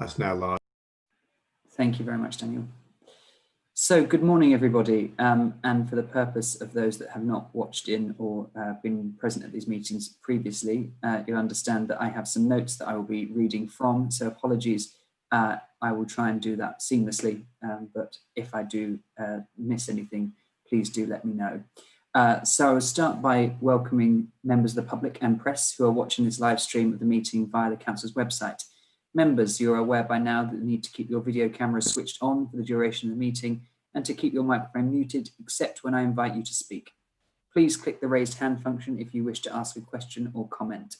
That's now live. Thank you very much, Daniel. So good morning, everybody. And for the purpose of those that have not watched in or been present at these meetings previously, you'll understand that I have some notes that I will be reading from. So apologies, I will try and do that seamlessly. But if I do miss anything, please do let me know. So I will start by welcoming members of the public and press who are watching this live stream of the meeting via the Council's website. Members, you're aware by now that you need to keep your video cameras switched on for the duration of the meeting and to keep your microphone muted, except when I invite you to speak. Please click the raised hand function if you wish to ask a question or comment.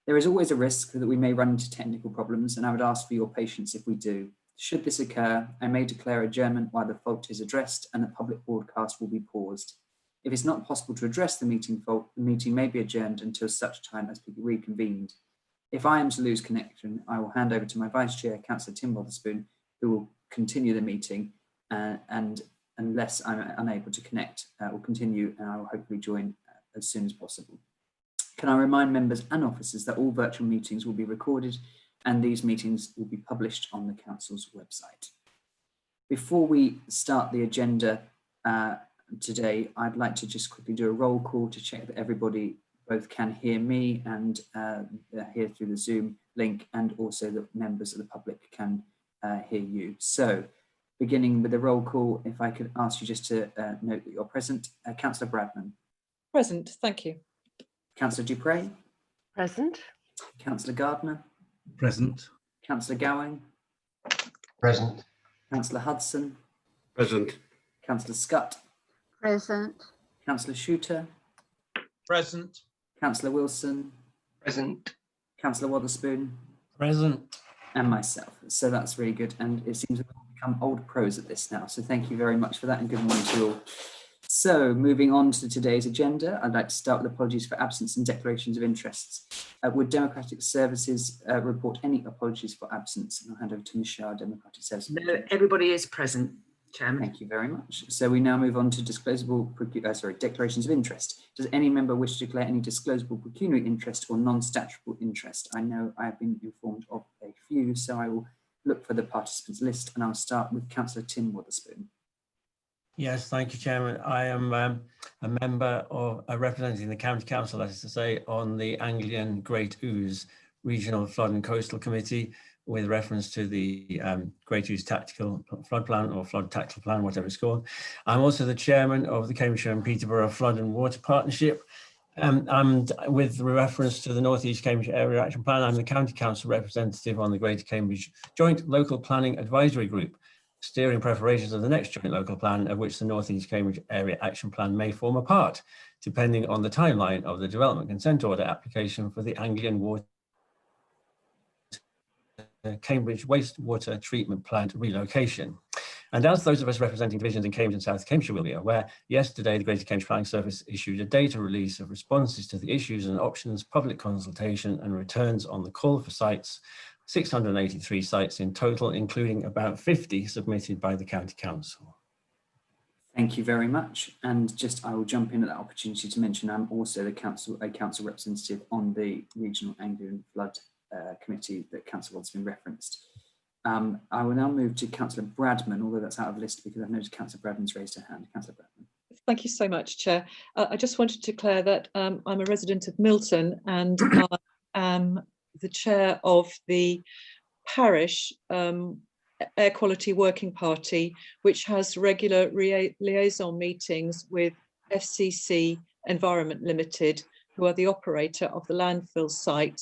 There is always a risk that we may run into technical problems, and I would ask for your patience if we do. Should this occur, I may declare adjournment while the fault is addressed and the public broadcast will be paused. If it's not possible to address the meeting fault, the meeting may be adjourned until such time as be reconvened. If I am to lose connection, I will hand over to my Vice Chair, Councillor Tim Wotherspoon, who will continue the meeting, and unless I'm unable to connect, will continue, and I will hopefully join as soon as possible. Can I remind members and officers that all virtual meetings will be recorded and these meetings will be published on the Council's website. Before we start the agenda today, I'd like to just quickly do a roll call to check that everybody both can hear me and hear through the Zoom link, and also that members of the public can hear you. So beginning with the roll call, if I could ask you just to note that you're present. Councillor Bradman. Present, thank you. Councillor Dupre. Present. Councillor Gardner. Present. Councillor Gowing. Present. Councillor Hudson. Present. Councillor Scott. Present. Councillor Shooter. Present. Councillor Wilson. Present. Councillor Wotherspoon. Present. And myself. So that's really good. And it seems we've become old pros at this now. So thank you very much for that, and good morning to you all. So moving on to today's agenda, I'd like to start with apologies for absence and declarations of interests. Would Democratic Services report any apologies for absence? And I'll hand over to Michelle, Democratic Services. No, everybody is present, Chairman. Thank you very much. So we now move on to declarations of interest. Does any member wish to declare any disclosable pecuniary interest or non-statutory interest? I know I have been informed of a few, so I will look for the participants list, and I'll start with Councillor Tim Wotherspoon. Yes, thank you, Chairman. I am a member of representing the County Council, that is to say, on the Anglian Great Ouse Regional Flood and Coastal Committee, with reference to the Great Ouse Tactical Flood Plan, or Flood Tactical Plan, whatever it's called. I'm also the chairman of the Cambridgeshire and Peterborough Flood and Water Partnership. And with reference to the North East Cambridge Area Action Plan, I'm the County Council representative on the Greater Cambridge Joint Local Planning Advisory Group, steering preparations of the next joint local plan, of which the North East Cambridge Area Action Plan may form a part, depending on the timeline of the development consent order application for the Anglian Water Cambridge Wastewater Treatment Plant relocation. And as those of us representing divisions in Cambridge and South Cambridgeshire will be aware, yesterday the Greater Cambridge Planning Service issued a data release of responses to the issues and options, public consultation and returns on the call for sites, 683 sites in total, including about 50 submitted by the County Council. Thank you very much. And just I will jump in at that opportunity to mention I'm also a council representative on the Regional Anglian Flood Committee that Councillor Wadd's been referenced. I will now move to Councillor Bradman, although that's out of list because I've noticed Councillor Bradman's raised her hand. Councillor Bradman. Thank you so much, Chair. I just wanted to declare that I'm a resident of Milton, and I am the chair of the parish Air Quality Working Party, which has regular liaison meetings with FCC Environment Limited, who are the operator of the landfill site,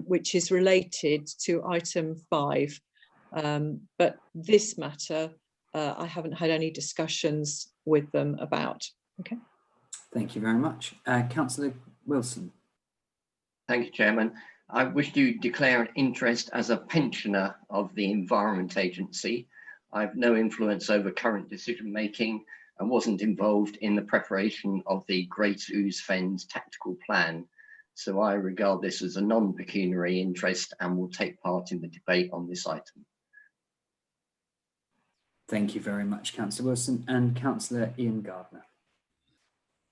which is related to item 5. But this matter, I haven't had any discussions with them about. Okay. Thank you very much. Councillor Wilson. Thank you, Chairman. I wish to declare an interest as a pensioner of the Environment Agency. I have no influence over current decision making and wasn't involved in the preparation of the Great Ouse Fens tactical plan. So I regard this as a non-pecuniary interest and will take part in the debate on this item. Thank you very much, Councillor Wilson. And Councillor Ian Gardner.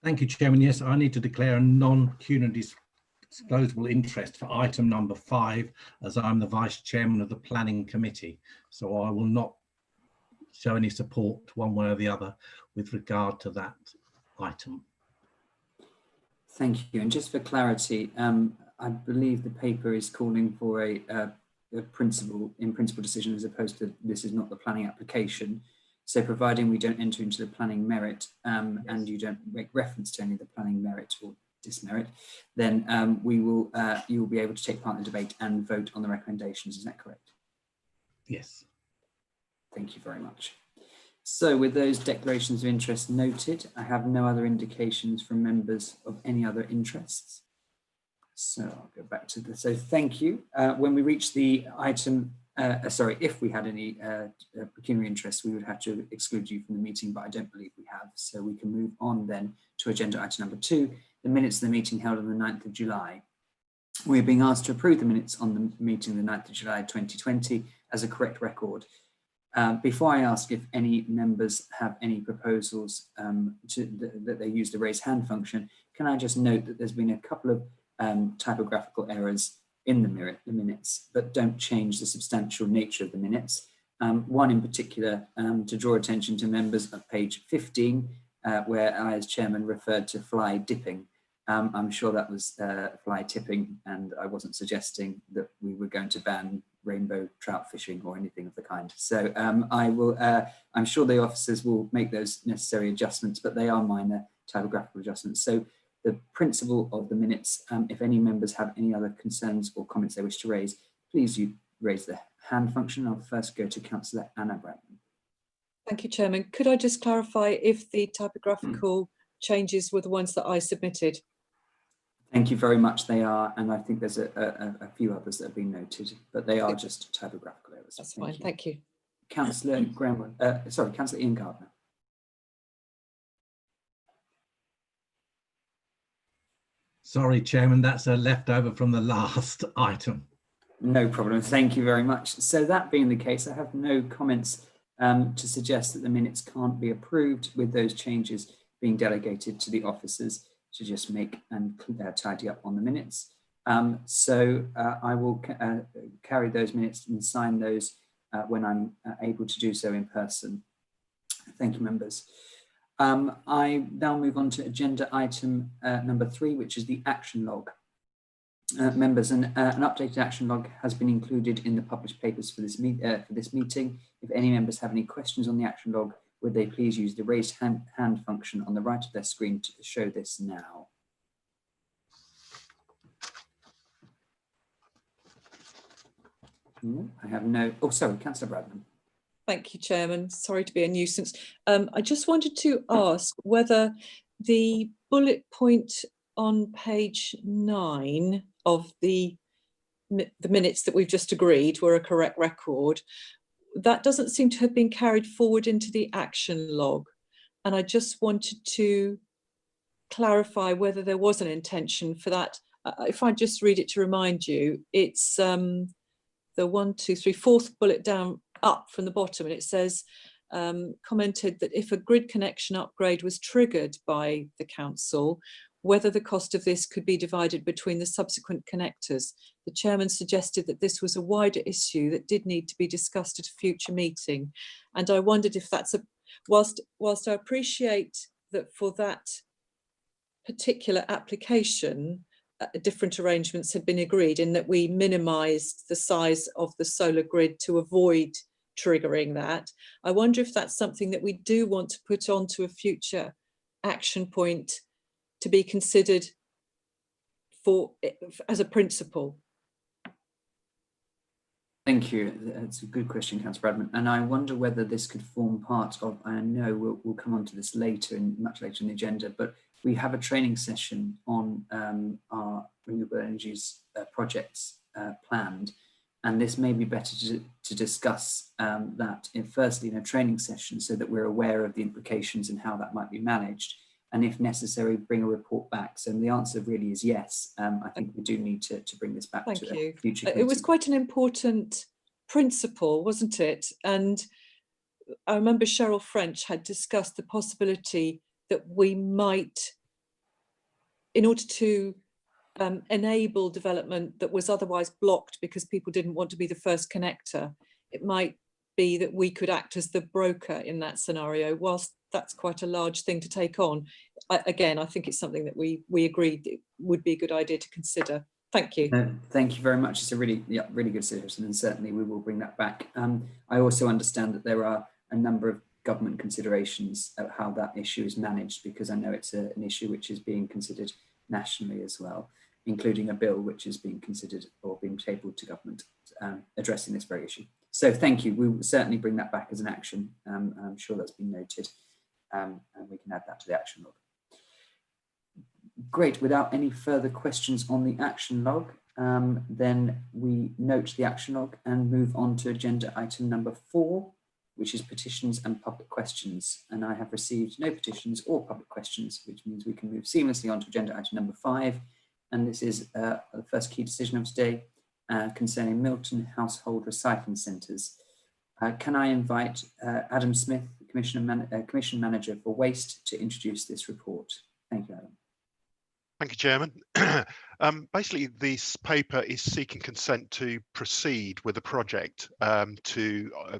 Thank you, Chairman. Yes, I need to declare a non-pecuniary disclosable interest for item number 5, as I'm the Vice Chairman of the Planning Committee. So I will not show any support one way or the other with regard to that item. Thank you. And just for clarity, I believe the paper is calling for a principle decision, as opposed to this is not the planning application. So providing we don't enter into the planning merit and you don't make reference to any of the planning merit or dismerit, then you will be able to take part in the debate and vote on the recommendations. Is that correct? Yes. Thank you very much. So with those declarations of interest noted, I have no other indications from members of any other interests. So I'll go back to this. So thank you. When we reach the item, if we had any pecuniary interest, we would have to exclude you from the meeting, but I don't believe we have. So we can move on then to agenda item number 2, the minutes of the meeting held on the 9th of July. We're being asked to approve the minutes on the meeting the 9th of July 2020 as a correct record. Before I ask if any members have any proposals that they use the raise hand function, can I just note that there's been a couple of typographical errors in the minutes, but don't change the substantial nature of the minutes. One in particular, to draw attention to members of page 15, where I as chairman referred to fly dipping. I'm sure that was fly tipping, and I wasn't suggesting that we were going to ban rainbow trout fishing or anything of the kind. So I'm sure the officers will make those necessary adjustments, but they are minor typographical adjustments. So the principle of the minutes, if any members have any other concerns or comments they wish to raise, please raise the hand function. I'll first go to Councillor Anna Bradman. Thank you, Chairman. Could I just clarify if the typographical changes were the ones that I submitted? Thank you very much. They are, and I think there's a few others that have been noted, but they are just typographical errors. That's fine. Thank you. Councillor Councillor Ian Gardner. Sorry, Chairman, that's a leftover from the last item. No problem. Thank you very much. So that being the case, I have no comments to suggest that the minutes can't be approved, with those changes being delegated to the officers to just make and tidy up on the minutes. I will carry those minutes and sign those when I'm able to do so in person. Thank you, members. I now move on to agenda item number 3, which is the action log. Members, an updated action log has been included in the published papers for this meeting. If any members have any questions on the action log, would they please use the raised hand function on the right of their screen to show this now? I have no, oh, sorry, Councillor Bradman. Thank you, Chairman. Sorry to be a nuisance. I just wanted to ask whether the bullet point on page 9 of the minutes that we've just agreed were a correct record. That doesn't seem to have been carried forward into the action log. And I just wanted to clarify whether there was an intention for that. If I just read it to remind you, it's the 4th bullet down up from the bottom, and it says, commented that if a grid connection upgrade was triggered by the council, whether the cost of this could be divided between the subsequent connectors. The chairman suggested that this was a wider issue that did need to be discussed at a future meeting. And I wondered if that's whilst I appreciate that for that particular application, different arrangements had been agreed in that we minimised the size of the solar grid to avoid triggering that. I wonder if that's something that we do want to put onto a future action point to be considered as a principle. Thank you. That's a good question, Councillor Bradman. And I wonder whether this could form part of, I know we'll come on to this much later in the agenda, but we have a training session on our renewable energies projects planned. And this may be better to discuss that firstly in a training session so that we're aware of the implications and how that might be managed. And if necessary, bring a report back. So the answer really is yes. I think we do need to bring this back to a future committee. It was quite an important principle, wasn't it? And I remember Cheryl French had discussed the possibility that we might, in order to enable development that was otherwise blocked because people didn't want to be the first connector. It might be that we could act as the broker in that scenario, whilst that's quite a large thing to take on. Again, I think it's something that we agreed it would be a good idea to consider. Thank you. Thank you very much. It's a really good suggestion, and certainly we will bring that back. I also understand that there are a number of government considerations of how that issue is managed, because I know it's an issue which is being considered nationally as well, including a bill which is being considered or being tabled to government addressing this very issue. So thank you. We will certainly bring that back as an action. I'm sure that's been noted, and we can add that to the action log. Great. Without any further questions on the action log, then we note the action log and move on to agenda item number 4, which is petitions and public questions. And I have received no petitions or public questions, which means we can move seamlessly on to agenda item number 5. And this is the first key decision of today concerning Milton Household Recycling Centres. Can I invite Adam Smith, Commission Manager for Waste, to introduce this report? Thank you, Adam. Thank you, Chairman. Basically, this paper is seeking consent to proceed with a project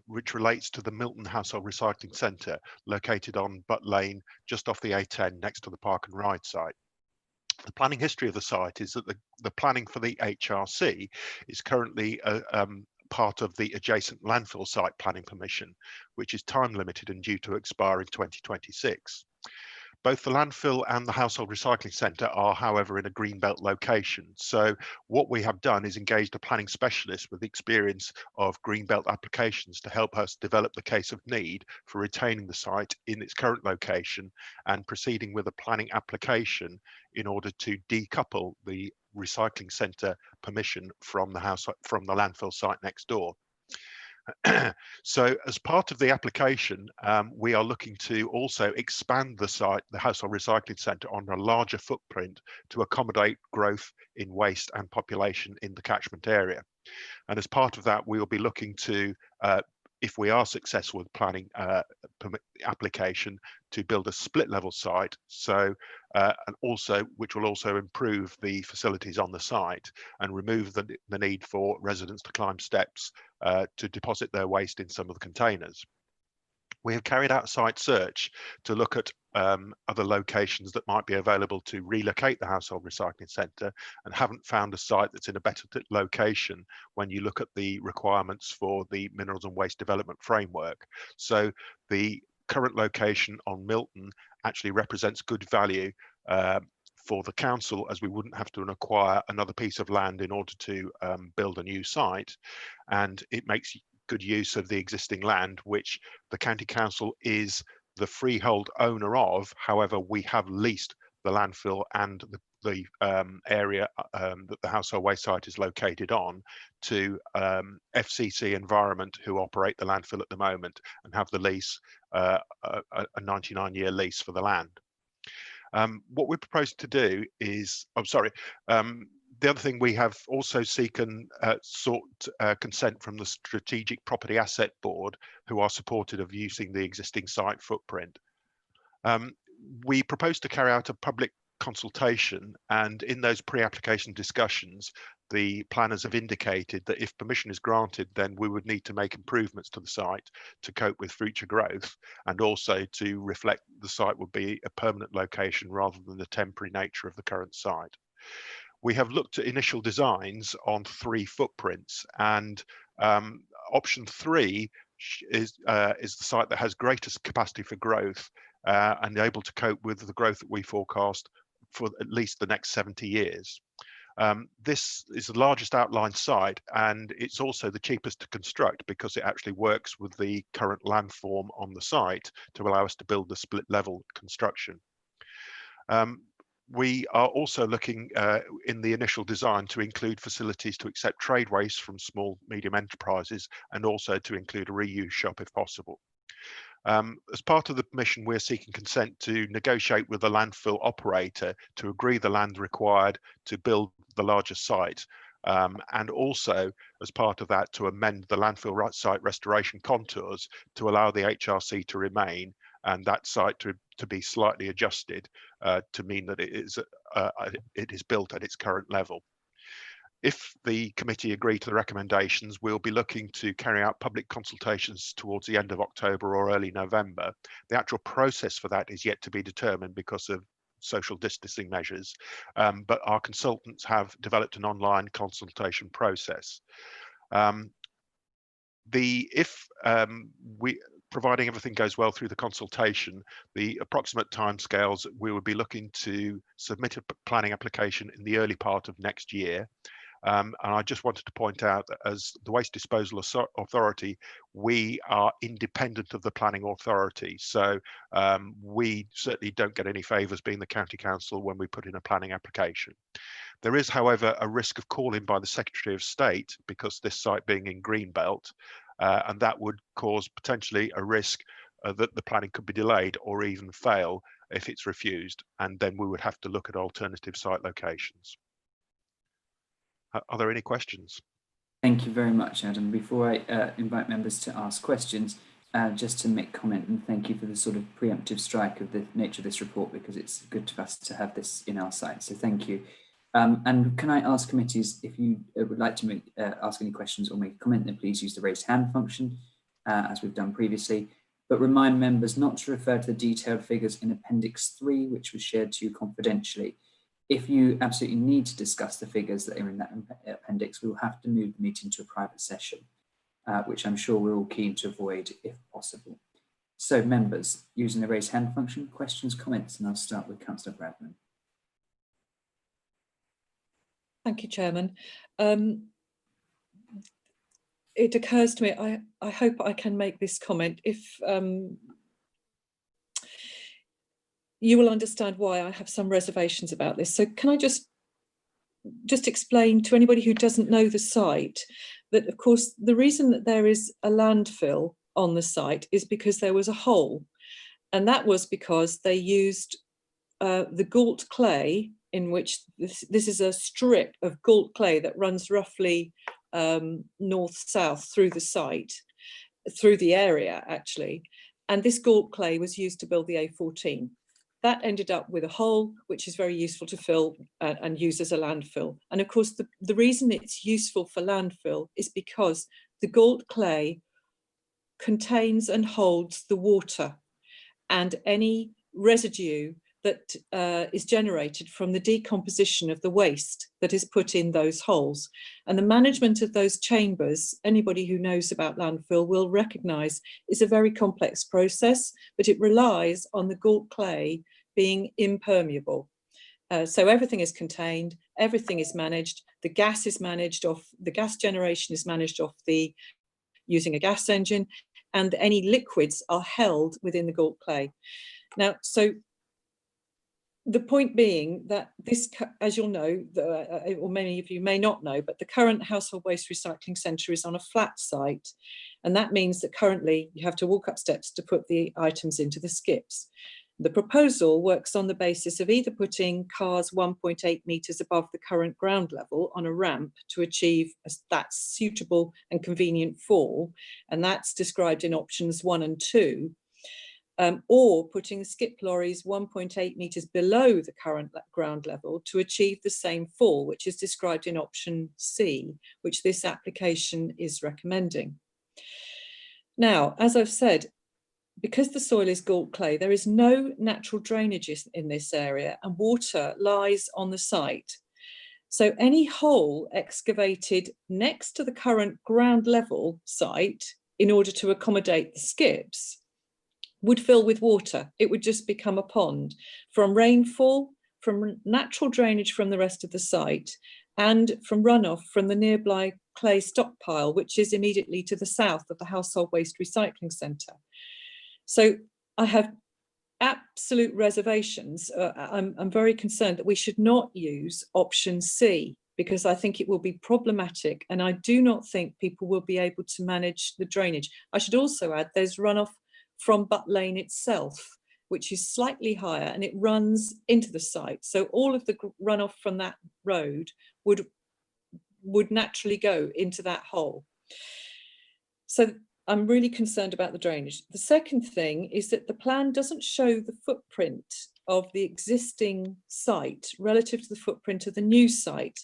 which relates to the Milton Household Recycling Centre, located on Butt Lane, just off the A10, next to the Park and Ride site. The planning history of the site is that the planning for the HRC is currently part of the adjacent landfill site planning permission, which is time limited and due to expire in 2026. Both the landfill and the household recycling centre are, however, in a greenbelt location. So what we have done is engaged a planning specialist with experience of greenbelt applications to help us develop the case of need for retaining the site in its current location and proceeding with a planning application in order to decouple the recycling centre permission from the landfill site next door. So as part of the application, we are looking to also expand the site, the household recycling centre, on a larger footprint to accommodate growth in waste and population in the catchment area. And as part of that, we will be looking to, if we are successful with planning application, to build a split level site, so and also which will also improve the facilities on the site and remove the need for residents to climb steps to deposit their waste in some of the containers. We have carried out a site search to look at other locations that might be available to relocate the household recycling centre, and haven't found a site that's in a better location when you look at the requirements for the Minerals and Waste Development Framework. So the current location on Milton actually represents good value for the council, as we wouldn't have to acquire another piece of land in order to build a new site, and it makes good use of the existing land, which the county council is the freehold owner of. However, we have leased the landfill and the area that the household waste site is located on to FCC Environment, who operate the landfill at the moment and have the lease, a 99-year lease for the land. What we're proposing to do is, the other thing, we have also sought consent from the Strategic Property Asset Board, who are supportive of using the existing site footprint. We propose to carry out a public consultation, and in those pre-application discussions, the planners have indicated that if permission is granted, then we would need to make improvements to the site to cope with future growth, and also to reflect the site would be a permanent location rather than the temporary nature of the current site. We have looked at initial designs on 3 footprints, and option 3 is the site that has greatest capacity for growth and able to cope with the growth that we forecast for at least the next 70 years. This is the largest outlined site, and it's also the cheapest to construct because it actually works with the current landform on the site to allow us to build the split level construction. We are also looking in the initial design to include facilities to accept trade waste from small, medium enterprises, and also to include a reuse shop if possible. As part of the permission, we're seeking consent to negotiate with the landfill operator to agree the land required to build the larger site, and also as part of that to amend the landfill site restoration contours to allow the HRC to remain and that site to be slightly adjusted to mean that it is it is built at its current level. If the committee agree to the recommendations, we'll be looking to carry out public consultations towards the end of October or early November. The actual process for that is yet to be determined because of social distancing measures, but our consultants have developed an online consultation process. Providing everything goes well through the consultation, the approximate timescales, we would be looking to submit a planning application in the early part of next year. And I just wanted to point out that as the Waste Disposal Authority, we are independent of the planning authority. So we certainly don't get any favours being the county council when we put in a planning application. There is, however, a risk of call-in by the Secretary of State because this site being in Greenbelt, and that would cause potentially a risk that the planning could be delayed or even fail if it's refused. And then we would have to look at alternative site locations. Are there any questions? Thank you very much, Adam. Before I invite members to ask questions, just to make comment and thank you for the sort of preemptive strike of the nature of this report, because it's good for us to have this in our site. So thank you. And can I ask committees, if you would like to ask any questions or make a comment, then please use the raised hand function, as we've done previously. But remind members not to refer to the detailed figures in Appendix 3, which was shared to you confidentially. If you absolutely need to discuss the figures that are in that appendix, we will have to move the meeting to a private session, which I'm sure we're all keen to avoid if possible. So members, using the raise hand function, questions, comments, and I'll start with Councillor Bradman. Thank you, Chairman. It occurs to me, I hope I can make this comment. If you will understand why I have some reservations about this. So can I just explain to anybody who doesn't know the site that, of course, the reason that there is a landfill on the site is because there was a hole. And that was because they used the galt clay, in which this is a strip of galt clay that runs roughly north-south through the site, through the area, actually. And this galt clay was used to build the A14. That ended up with a hole, which is very useful to fill and use as a landfill. And of course, the reason it's useful for landfill is because the galt clay contains and holds the water and any residue that is generated from the decomposition of the waste that is put in those holes. And the management of those chambers, anybody who knows about landfill will recognise, is a very complex process, but it relies on the galt clay being impermeable. So everything is contained, everything is managed, the gas is managed off, the gas generation is managed off using a gas engine, and any liquids are held within the galt clay. Now, so the point being that this, as you'll know, or many of you may not know, but the current household waste recycling centre is on a flat site. And that means that currently you have to walk up steps to put the items into the skips. The proposal works on the basis of either putting cars 1.8 metres above the current ground level on a ramp to achieve that suitable and convenient fall, and that's described in options 1 and 2, or putting skip lorries 1.8 metres below the current ground level to achieve the same fall, which is described in option C, which this application is recommending. Now, as I've said, because the soil is galt clay, there is no natural drainage in this area and water lies on the site. So any hole excavated next to the current ground level site in order to accommodate the skips would fill with water. It would just become a pond from rainfall, from natural drainage from the rest of the site, and from runoff from the nearby clay stockpile, which is immediately to the south of the household waste recycling centre. So I have absolute reservations. I'm very concerned that we should not use option C, because I think it will be problematic, and I do not think people will be able to manage the drainage. I should also add there's runoff from Butt Lane itself, which is slightly higher, and it runs into the site. So all of the runoff from that road would naturally go into that hole. So I'm really concerned about the drainage. The second thing is that the plan doesn't show the footprint of the existing site relative to the footprint of the new site.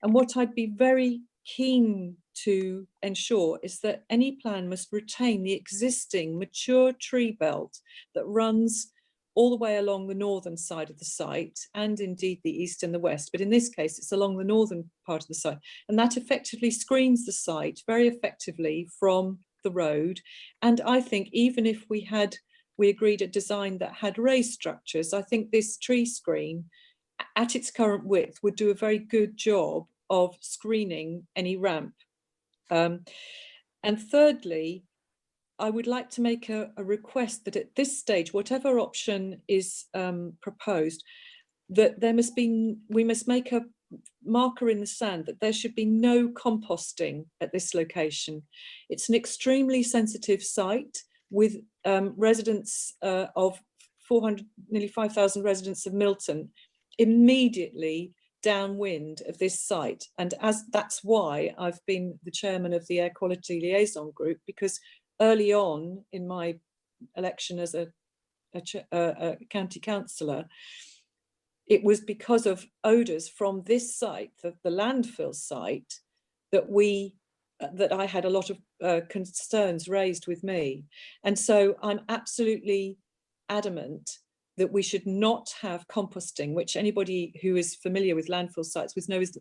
And what I'd be very keen to ensure is that any plan must retain the existing mature tree belt that runs all the way along the northern side of the site, and indeed the east and the west, but in this case it's along the northern part of the site, and that effectively screens the site very effectively from the road. And I think even if we agreed a design that had raised structures, I think this tree screen at its current width would do a very good job of screening any ramp. And thirdly, I would like to make a request that at this stage, whatever option is proposed, that we must make a marker in the sand that there should be no composting at this location. It's an extremely sensitive site with residents of 400, nearly 5,000 residents of Milton immediately downwind of this site. And that's why I've been the chairman of the Air Quality Liaison Group, because early on in my election as a county councillor, it was because of odours from this site, the landfill site, that I had a lot of concerns raised with me. And so I'm absolutely adamant that we should not have composting, which anybody who is familiar with landfill sites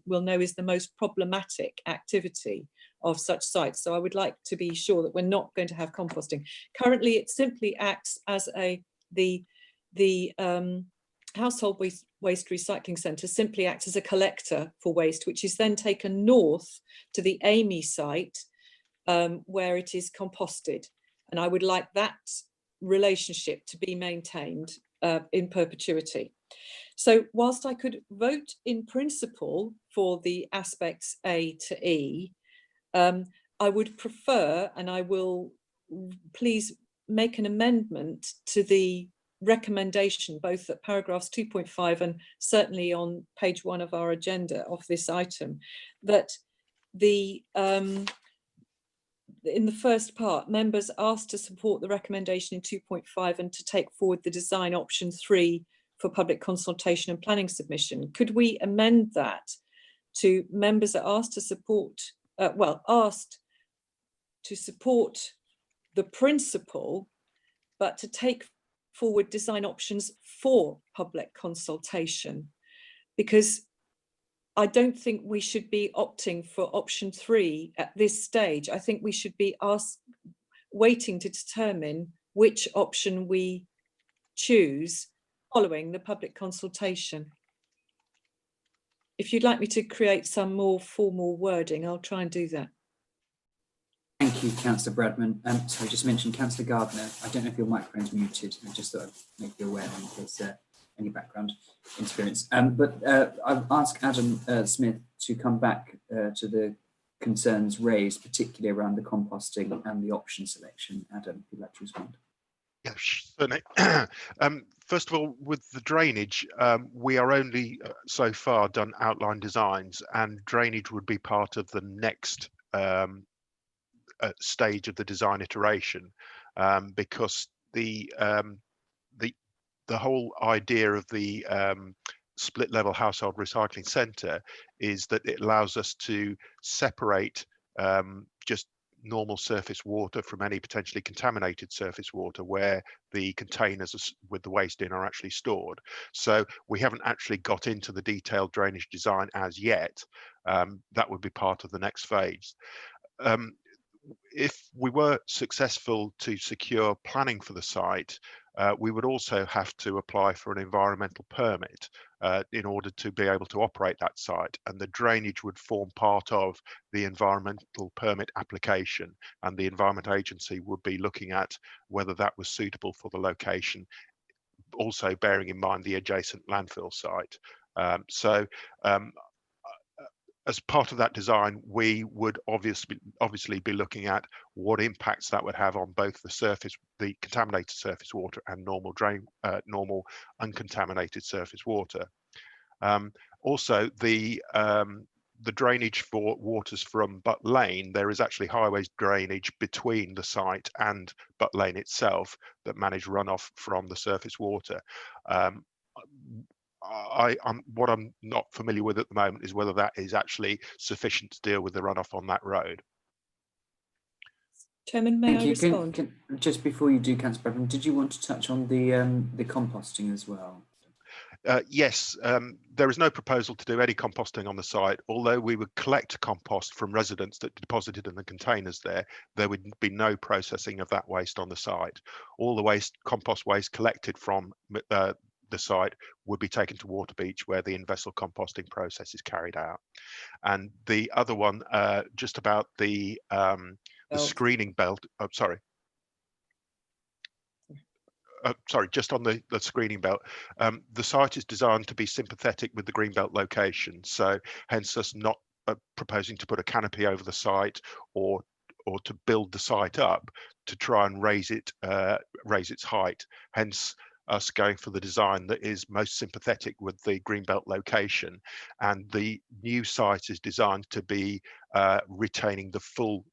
will know is the most problematic activity of such sites. So I would like to be sure that we're not going to have composting. Currently, it simply acts as the household waste recycling centre simply acts as a collector for waste, which is then taken north to the Amy site, where it is composted. And I would like that relationship to be maintained in perpetuity. So whilst I could vote in principle for the aspects A to E, I would prefer, and I will please make an amendment to the recommendation, both at paragraphs 2.5 and certainly on page 1 of our agenda of this item, that in the first part, members asked to support the recommendation in 2.5 and to take forward the design option 3 for public consultation and planning submission. Could we amend that to members are asked to support, asked to support the principle, but to take forward design options for public consultation? Because I don't think we should be opting for option 3 at this stage. I think we should be waiting to determine which option we choose following the public consultation. If you'd like me to create some more formal wording, I'll try and do that. Thank you, Councillor Bradman. So I just mentioned Councillor Gardner. I don't know if your microphone's muted. I just thought I'd make you aware in case any background interference. But I've asked Adam Smith to come back to the concerns raised, particularly around the composting and the option selection. Adam, if you'd like to respond. Yeah, certainly. First of all, with the drainage, we are only so far done outline designs, and drainage would be part of the next stage of the design iteration, because the whole idea of the split level household recycling centre is that it allows us to separate just normal surface water from any potentially contaminated surface water where the containers with the waste in are actually stored. So we haven't actually got into the detailed drainage design as yet. That would be part of the next phase. If we were successful to secure planning for the site, we would also have to apply for an environmental permit in order to be able to operate that site, and the drainage would form part of the environmental permit application, and the Environment Agency would be looking at whether that was suitable for the location, also bearing in mind the adjacent landfill site. As part of that design, we would obviously be looking at what impacts that would have on both the contaminated surface water and normal uncontaminated surface water. Also, the drainage for waters from Butt Lane, there is actually highways drainage between the site and Butt Lane itself that manage runoff from the surface water. what I'm not familiar with at the moment is whether that is actually sufficient to deal with the runoff on that road. Chairman, may I Thank you. respond? Just before you do, Councillor Bradman, did you want to touch on the composting as well? Yes, there is no proposal to do any composting on the site, although we would collect compost from residents that deposited in the containers there. There would be no processing of that waste on the site. All the compost waste collected from the site would be taken to Waterbeach, where the in-vessel composting process is carried out. And the other one, just about the screening belt. Oh, sorry. Sorry, just on the screening belt, the site is designed to be sympathetic with the greenbelt location, so hence us not proposing to put a canopy over the site or to build the site up to try and raise its height. Hence us going for the design that is most sympathetic with the greenbelt location. And the new site is designed to be retaining the full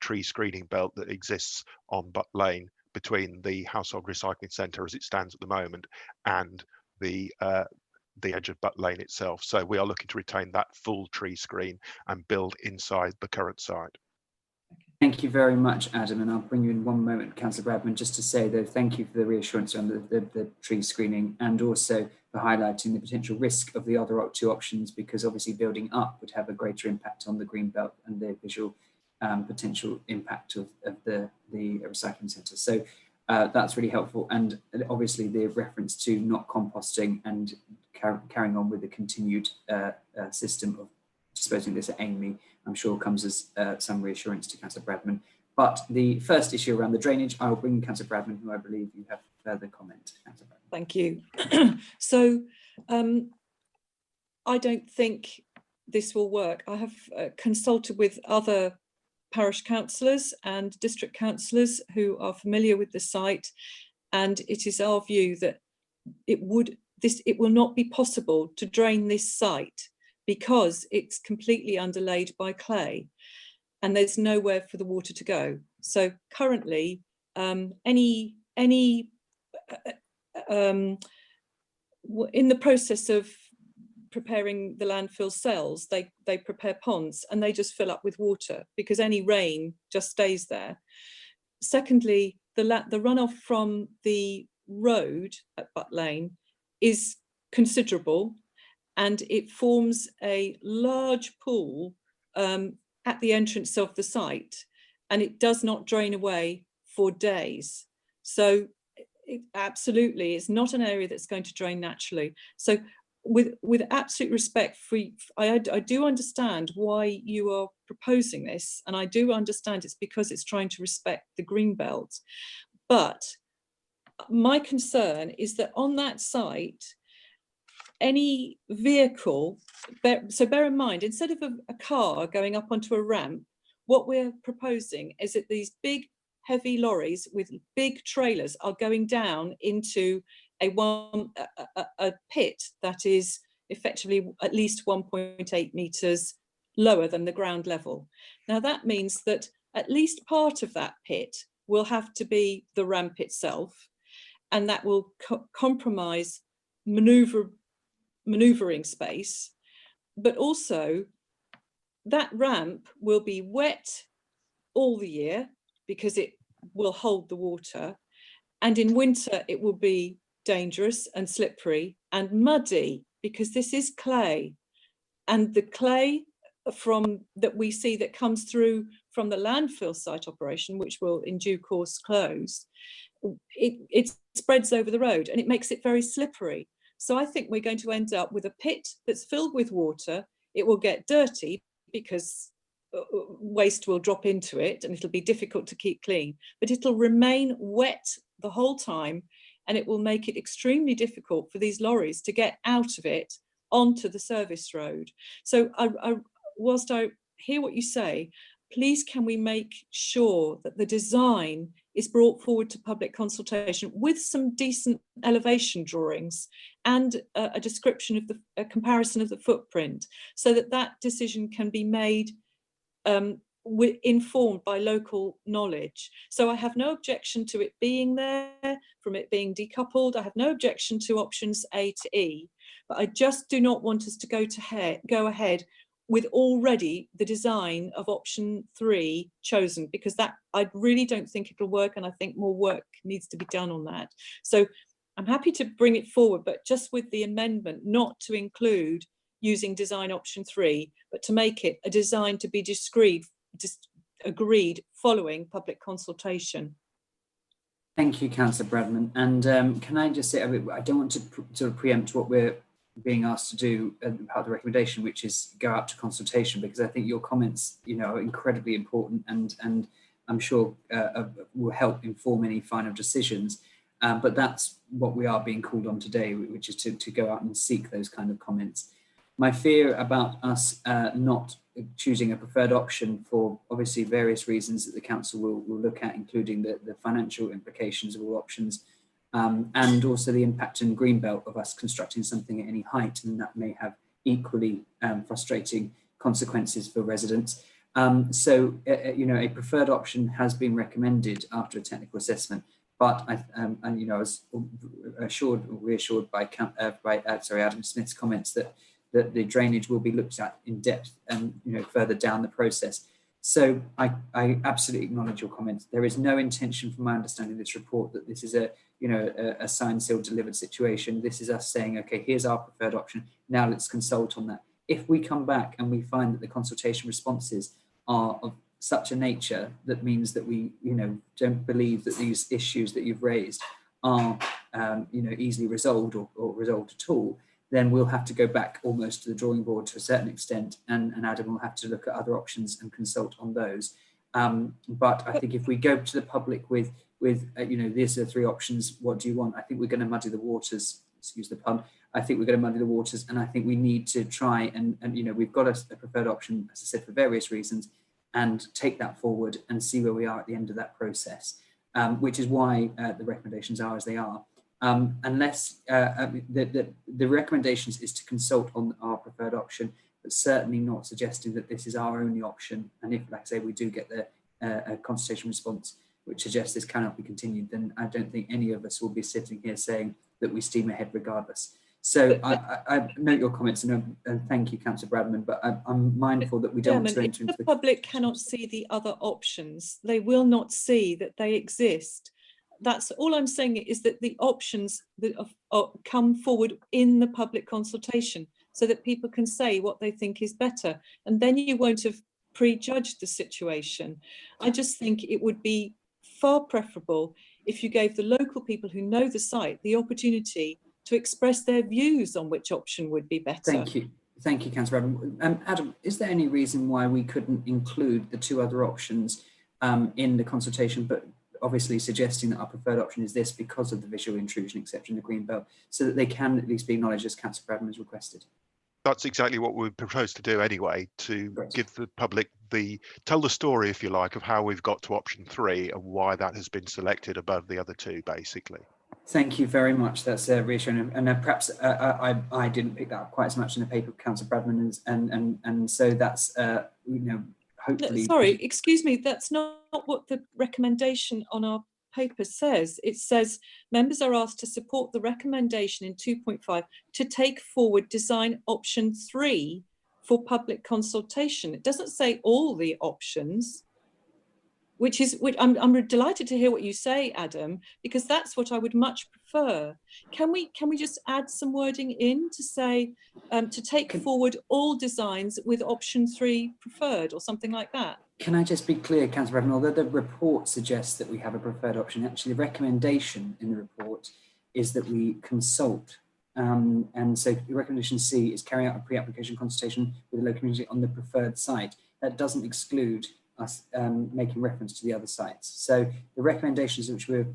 tree screening belt that exists on Butt Lane, between the household recycling centre as it stands at the moment and the edge of Butt Lane itself. So we are looking to retain that full tree screen and build inside the current site. Thank you very much, Adam, and I'll bring you in one moment, Councillor Bradman, just to say though, thank you for the reassurance on the tree screening, and also for highlighting the potential risk of the other two options, because obviously building up would have a greater impact on the green belt and the visual potential impact of the recycling centre. So that's really helpful, and obviously the reference to not composting and carrying on with the continued system of disposing this at Amy, I'm sure comes as some reassurance to Councillor Bradman. But the first issue around the drainage, I'll bring Councillor Bradman, who I believe you have further comment. Councillor Bradman. Thank you. So I don't think this will work. I have consulted with other parish councillors and district councillors who are familiar with the site, and it is our view that it will not be possible to drain this site because it's completely underlaid by clay and there's nowhere for the water to go. So currently in the process of preparing the landfill cells, they prepare ponds and they just fill up with water because any rain just stays there. Secondly, the runoff from the road at Butt Lane is considerable, and it forms a large pool at the entrance of the site, and it does not drain away for days. So it absolutely is not an area that's going to drain naturally. So with absolute respect for, I do understand why you are proposing this, and I do understand it's because it's trying to respect the green belt. But my concern is that on that site, any vehicle, so bear in mind, instead of a car going up onto a ramp, what we're proposing is that these big heavy lorries with big trailers are going down into a pit that is effectively at least 1.8 metres lower than the ground level. Now that means that at least part of that pit will have to be the ramp itself, and that will compromise manoeuvring space, but also that ramp will be wet all the year because it will hold the water, and in winter it will be dangerous and slippery and muddy because this is clay, and the clay that we see that comes through from the landfill site operation, which will in due course close, it spreads over the road and it makes it very slippery. So I think we're going to end up with a pit that's filled with water. It will get dirty because waste will drop into it and it'll be difficult to keep clean, but it'll remain wet the whole time, and it will make it extremely difficult for these lorries to get out of it onto the service road. So whilst I hear what you say, please can we make sure that the design is brought forward to public consultation with some decent elevation drawings and a description of a comparison of the footprint, so that that decision can be made informed by local knowledge. So I have no objection to it being there, from it being decoupled. I have no objection to options A to E, but I just do not want us to go ahead with already the design of option 3 chosen, because that I really don't think it'll work, and I think more work needs to be done on that. So I'm happy to bring it forward, but just with the amendment not to include using design option 3, but to make it a design to be agreed following public consultation. Thank you, Councillor Bradman. And can I just say, I don't want to sort of preempt what we're being asked to do as part of the recommendation, which is go out to consultation, because I think your comments, are incredibly important, and I'm sure will help inform any final decisions. But that's what we are being called on today, which is to go out and seek those kind of comments. My fear about us not choosing a preferred option for obviously various reasons that the council will look at, including the financial implications of all options, and also the impact in Greenbelt of us constructing something at any height, and that may have equally frustrating consequences for residents. So a preferred option has been recommended after a technical assessment, but I was reassured by Adam Smith's comments that the drainage will be looked at in depth and further down the process. So I absolutely acknowledge your comments. There is no intention, from my understanding of this report, that this is a signed, sealed, delivered situation. This is us saying, okay, here's our preferred option. Now let's consult on that. If we come back and we find that the consultation responses are of such a nature that means that we don't believe that these issues that you've raised are easily resolved or resolved at all, then we'll have to go back almost to the drawing board to a certain extent, and Adam will have to look at other options and consult on those. But I think if we go to the public with these are 3 options, what do you want? I think we're going to muddy the waters, excuse the pun. I think we're going to muddy the waters, and I think we need to try and we've got a preferred option, as I said, for various reasons, and take that forward and see where we are at the end of that process, which is why the recommendations are as they are. Unless the recommendations is to consult on our preferred option, but certainly not suggesting that this is our only option. And if, like I say, we do get a consultation response which suggests this cannot be continued, then I don't think any of us will be sitting here saying that we steam ahead regardless. So I note your comments, and thank you, Councillor Bradman, but I'm mindful that we don't want to enter into the public cannot see the other options. They will not see that they exist. That's all I'm saying, is that the options that come forward in the public consultation, so that people can say what they think is better, and then you won't have prejudged the situation. I just think it would be far preferable if you gave the local people who know the site the opportunity to express their views on which option would be better. Thank you, Councillor Adam. Adam, is there any reason why we couldn't include the 2 other options in the consultation, but obviously suggesting that our preferred option is this because of the visual intrusion exception in the Greenbelt, so that they can at least be acknowledged as Councillor Bradman has requested? That's exactly what we propose to do anyway, to give the public tell the story, if you like, of how we've got to option 3 and why that has been selected above the other 2, basically. Thank you very much. That's reassuring, and perhaps I didn't pick that up quite as much in the paper of Councillor Bradman, and so that's hopefully. Sorry, excuse me. That's not what the recommendation on our paper says. It says members are asked to support the recommendation in 2.5 to take forward design option 3 for public consultation. It doesn't say all the options, which I'm delighted to hear what you say, Adam, because that's what I would much prefer. Can we just add some wording in to say to take forward all designs with option 3 preferred, or something like that? Can I just be clear, Councillor Bradman, although the report suggests that we have a preferred option, actually the recommendation in the report is that we consult. And so recommendation C is carry out a pre-application consultation with the local community on the preferred site. That doesn't exclude us making reference to the other sites. So the recommendations which we're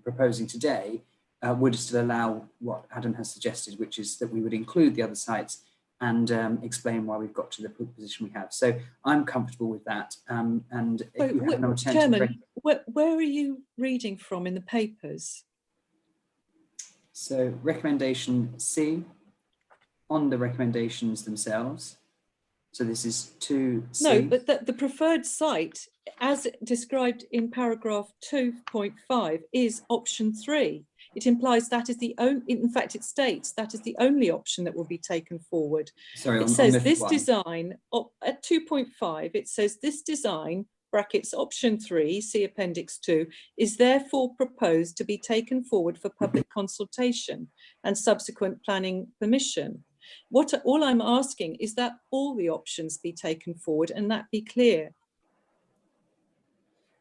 proposing today would still allow what Adam has suggested, which is that we would include the other sites and explain why we've got to the position we have. So I'm comfortable with that. And if you have an alternative, Chairman, where are you reading from in the papers? So recommendation C, on the recommendations themselves, So this is 2C. No, but the preferred site, as described in paragraph 2.5, is option 3. It implies that is the only, in fact, it states that is the only option that will be taken forward. Sorry, It says on this one. design, at 2.5, it says this design, brackets option 3, see appendix 2, is therefore proposed to be taken forward for public consultation and subsequent planning permission. All I'm asking is that all the options be taken forward and that be clear.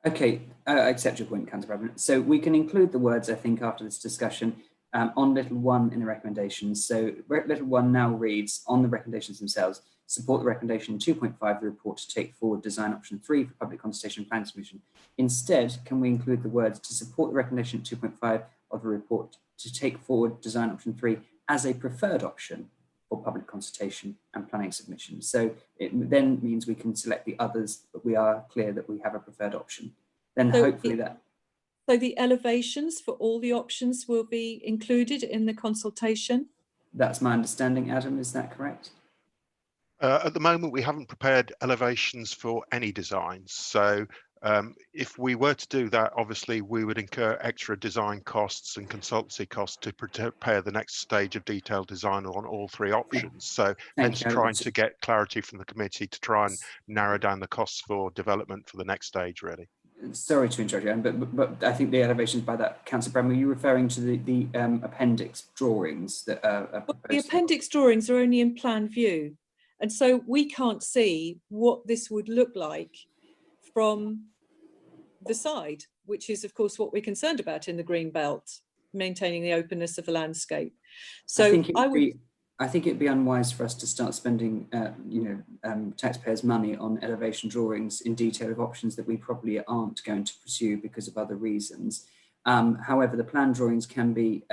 Okay, I accept your point, Councillor Bradburn. So we can include the words, I think, after this discussion on little 1 in the recommendations. So little 1 now reads, on the recommendations themselves, support the recommendation 2.5 of the report to take forward design option 3 for public consultation and planning submission. Instead, can we include the words to support the recommendation 2.5 of the report to take forward design option 3 as a preferred option for public consultation and planning submission? So it then means we can select the others, but we are clear that we have a preferred option. Then So hopefully So the elevations for all the options will be included in the consultation? that's my understanding, Adam, is that correct? At the moment, we haven't prepared elevations for any designs. So if we were to do that, obviously we would incur extra design costs and consultancy costs to prepare the next stage of detailed design on all 3 options. So hence trying to get clarity from the committee to try and narrow down the costs for development for the next stage, really. Sorry to interrupt you, but I think the elevations by that, Councillor Bram, were you referring to the appendix drawings that are proposed? The appendix drawings are only in plan view. And so we can't see what this would look like from the side, which is, of course, what we're concerned about in the green belt, maintaining the openness of the landscape. So I think it'd be unwise for us to start spending, taxpayers' money on elevation drawings in detail of options that we probably aren't going to pursue because of other reasons. However, the plan drawings can be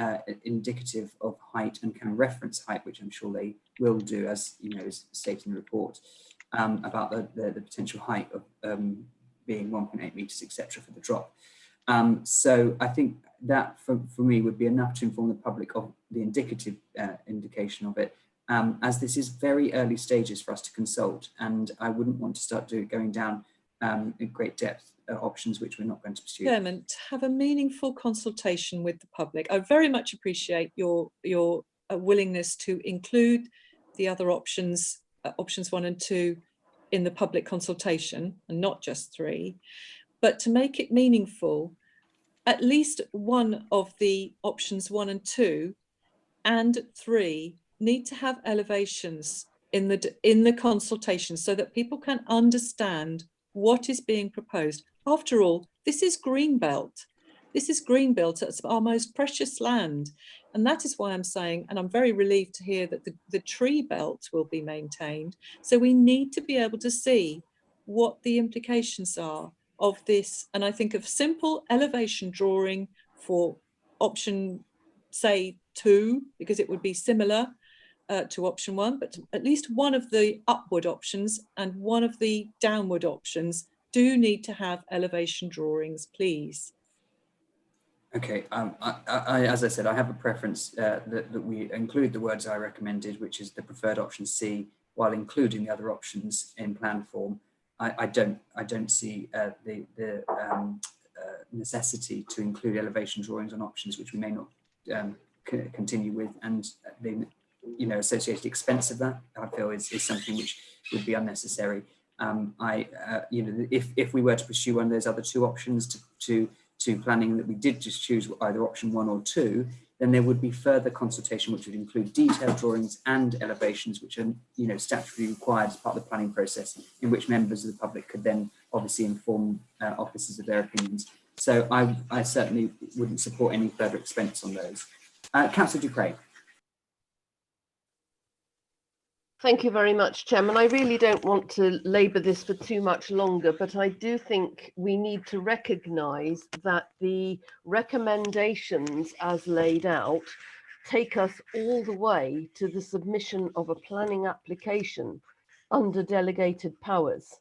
indicative of height and can reference height, which I'm sure they will do, as is stated in the report, about the potential height of being 1.8 metres, etc. for the drop. So I think that for me would be enough to inform the public of the indicative indication of it, as this is very early stages for us to consult, and I wouldn't want to start going down in great depth options which we're not going to pursue. Chairman, to have a meaningful consultation with the public. I very much appreciate your willingness to include the other options, options 1 and 2, in the public consultation, and not just 3. But to make it meaningful, at least one of the options 1 and 2 and 3 need to have elevations in the consultation so that people can understand what is being proposed. After all, this is Greenbelt. This is Greenbelt. It's our most precious land. And that is why I'm saying, and I'm very relieved to hear that the tree belt will be maintained. So we need to be able to see what the implications are of this. And I think of simple elevation drawing for option, say 2, because it would be similar to option 1, but at least one of the upward options and one of the downward options do need to have elevation drawings, please. Okay, as I said, I have a preference that we include the words I recommended, which is the preferred option C, while including the other options in plan form. I don't see the necessity to include elevation drawings on options which we may not continue with, and the associated expense of that I feel is something which would be unnecessary. If we were to pursue one of those other 2 options to planning, that we did just choose either option 1 or 2, then there would be further consultation which would include detailed drawings and elevations, which are statutorily required as part of the planning process, in which members of the public could then obviously inform officers of their opinions. So I certainly wouldn't support any further expense on those. Councillor Dupre. Thank you very much, Chairman. I really don't want to labour this for too much longer, but I do think we need to recognise that the recommendations as laid out take us all the way to the submission of a planning application under delegated powers.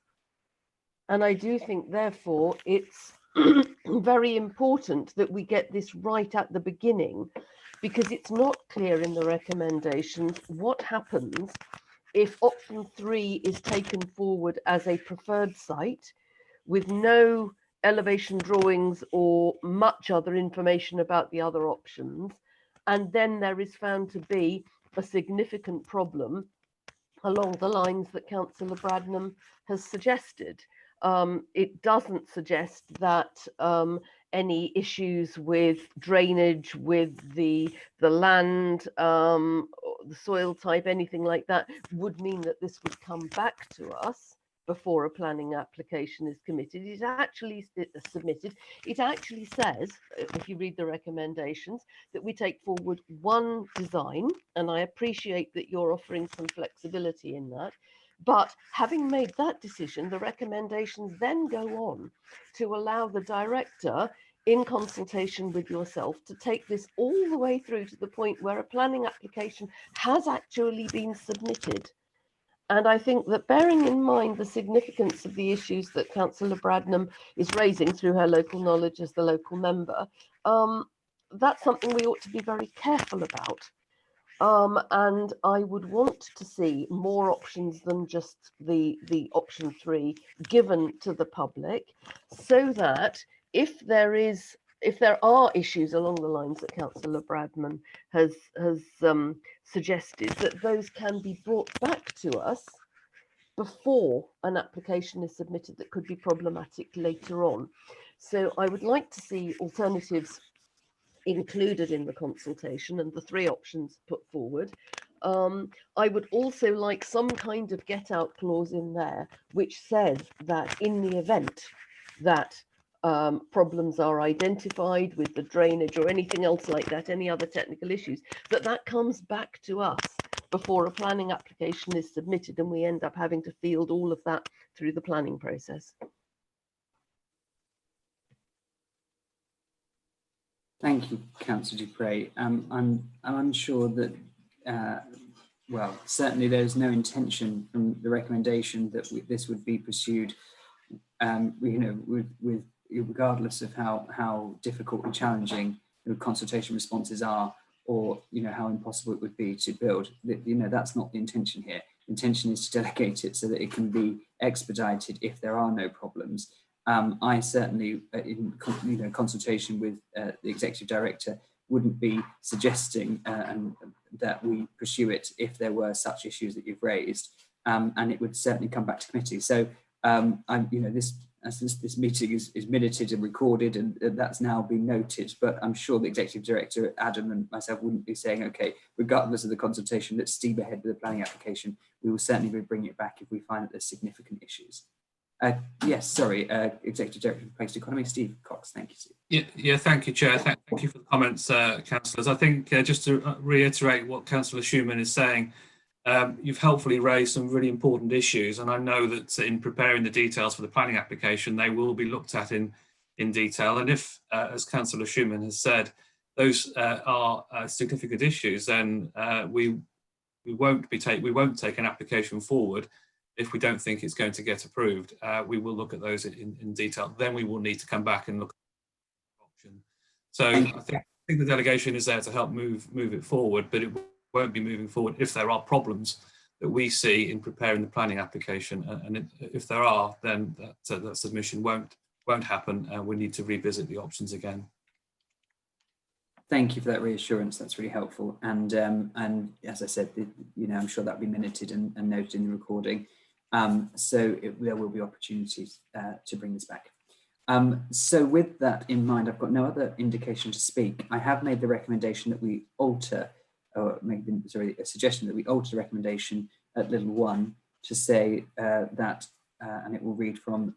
And I do think, therefore, it's very important that we get this right at the beginning, because it's not clear in the recommendations what happens if option 3 is taken forward as a preferred site with no elevation drawings or much other information about the other options, and then there is found to be a significant problem along the lines that Councillor Bradnam has suggested. It doesn't suggest that any issues with drainage, with the land, the soil type, anything like that, would mean that this would come back to us before a planning application is committed. It actually submitted. It actually says, if you read the recommendations, that we take forward one design, and I appreciate that you're offering some flexibility in that. But having made that decision, the recommendations then go on to allow the director, in consultation with yourself, to take this all the way through to the point where a planning application has actually been submitted. And I think that, bearing in mind the significance of the issues that Councillor Bradnam is raising through her local knowledge as the local member, that's something we ought to be very careful about. And I would want to see more options than just the option 3 given to the public, so that if there are issues along the lines that Councillor Bradman has suggested, that those can be brought back to us before an application is submitted that could be problematic later on. So I would like to see alternatives included in the consultation and the 3 options put forward. I would also like some kind of get out clause in there which says that in the event that problems are identified with the drainage or anything else like that, any other technical issues, that comes back to us before a planning application is submitted, and we end up having to field all of that through the planning process. Thank you, Councillor Dupre. I'm unsure that, well, certainly there's no intention from the recommendation that this would be pursued, with regardless of how difficult and challenging the consultation responses are, or how impossible it would be to build. That's not the intention here. The intention is to delegate it so that it can be expedited if there are no problems. I certainly, in consultation with the Executive Director, wouldn't be suggesting that we pursue it if there were such issues that you've raised, and it would certainly come back to committee. So, this meeting is minuted and recorded, and that's now been noted. But I'm sure the Executive Director, Adam, and myself wouldn't be saying, okay, regardless of the consultation, let's steam ahead with the planning application. We will certainly be bringing it back if we find that there's significant issues. Yes, sorry, Executive Director of Placed Economy, Steve Cox. Thank you, Steve. Yeah, thank you, Chair. Thank you for the comments, councillors. I think just to reiterate what Councillor Schumann is saying, you've helpfully raised some really important issues, and I know that in preparing the details for the planning application, they will be looked at in detail. And if, as Councillor Schumann has said, those are significant issues, then we won't take an application forward if we don't think it's going to get approved. We will look at those in detail. Then we will need to come back and look at the option. So I think the delegation is there to help move it forward, but it won't be moving forward if there are problems that we see in preparing the planning application. And if there are, then that submission won't happen. We need to revisit the options again. Thank you for that reassurance. That's really helpful. And as I said, I'm sure that'll be minuted and noted in the recording. So there will be opportunities to bring this back. So with that in mind, I've got no other indication to speak. I have made the recommendation that we alter, or a suggestion that we alter the recommendation at little 1 to say that, and it will read from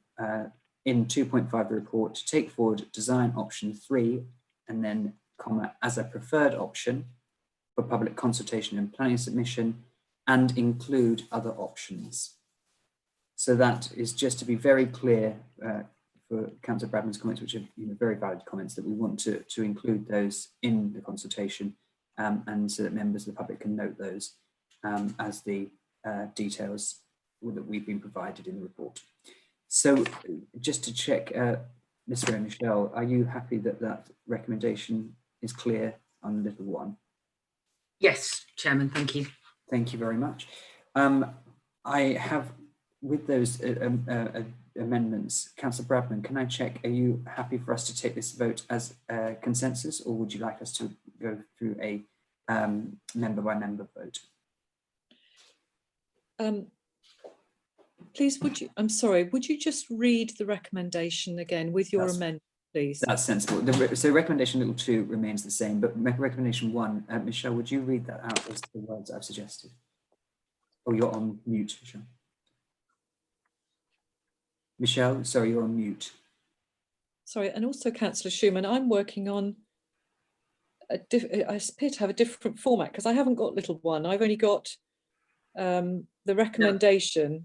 in 2.5 the report, to take forward design option 3 and then comma as a preferred option for public consultation and planning submission, and include other options. So that is just to be very clear for Councillor Bradman's comments, which are very valid comments, that we want to include those in the consultation, and so that members of the public can note those as the details that we've been provided in the report. So just to check, Mr. and Michelle, are you happy that that recommendation is clear on little 1? Yes, Chairman, thank you. Thank you very much. I have, with those amendments, Councillor Bradman, can I check, are you happy for us to take this vote as a consensus, or would you like us to go through a member by member vote? Please, I'm sorry, would you just read the recommendation again with your amendment, please? That's sensible. So recommendation little 2 remains the same, but recommendation 1, Michelle, would you read that out as the words I've suggested? Oh, you're on mute, Michelle. Michelle, sorry, you're on mute. Sorry, and also Councillor Schumann, I'm working on, I appear to have a different format because I haven't got little 1. I've only got the recommendation. No.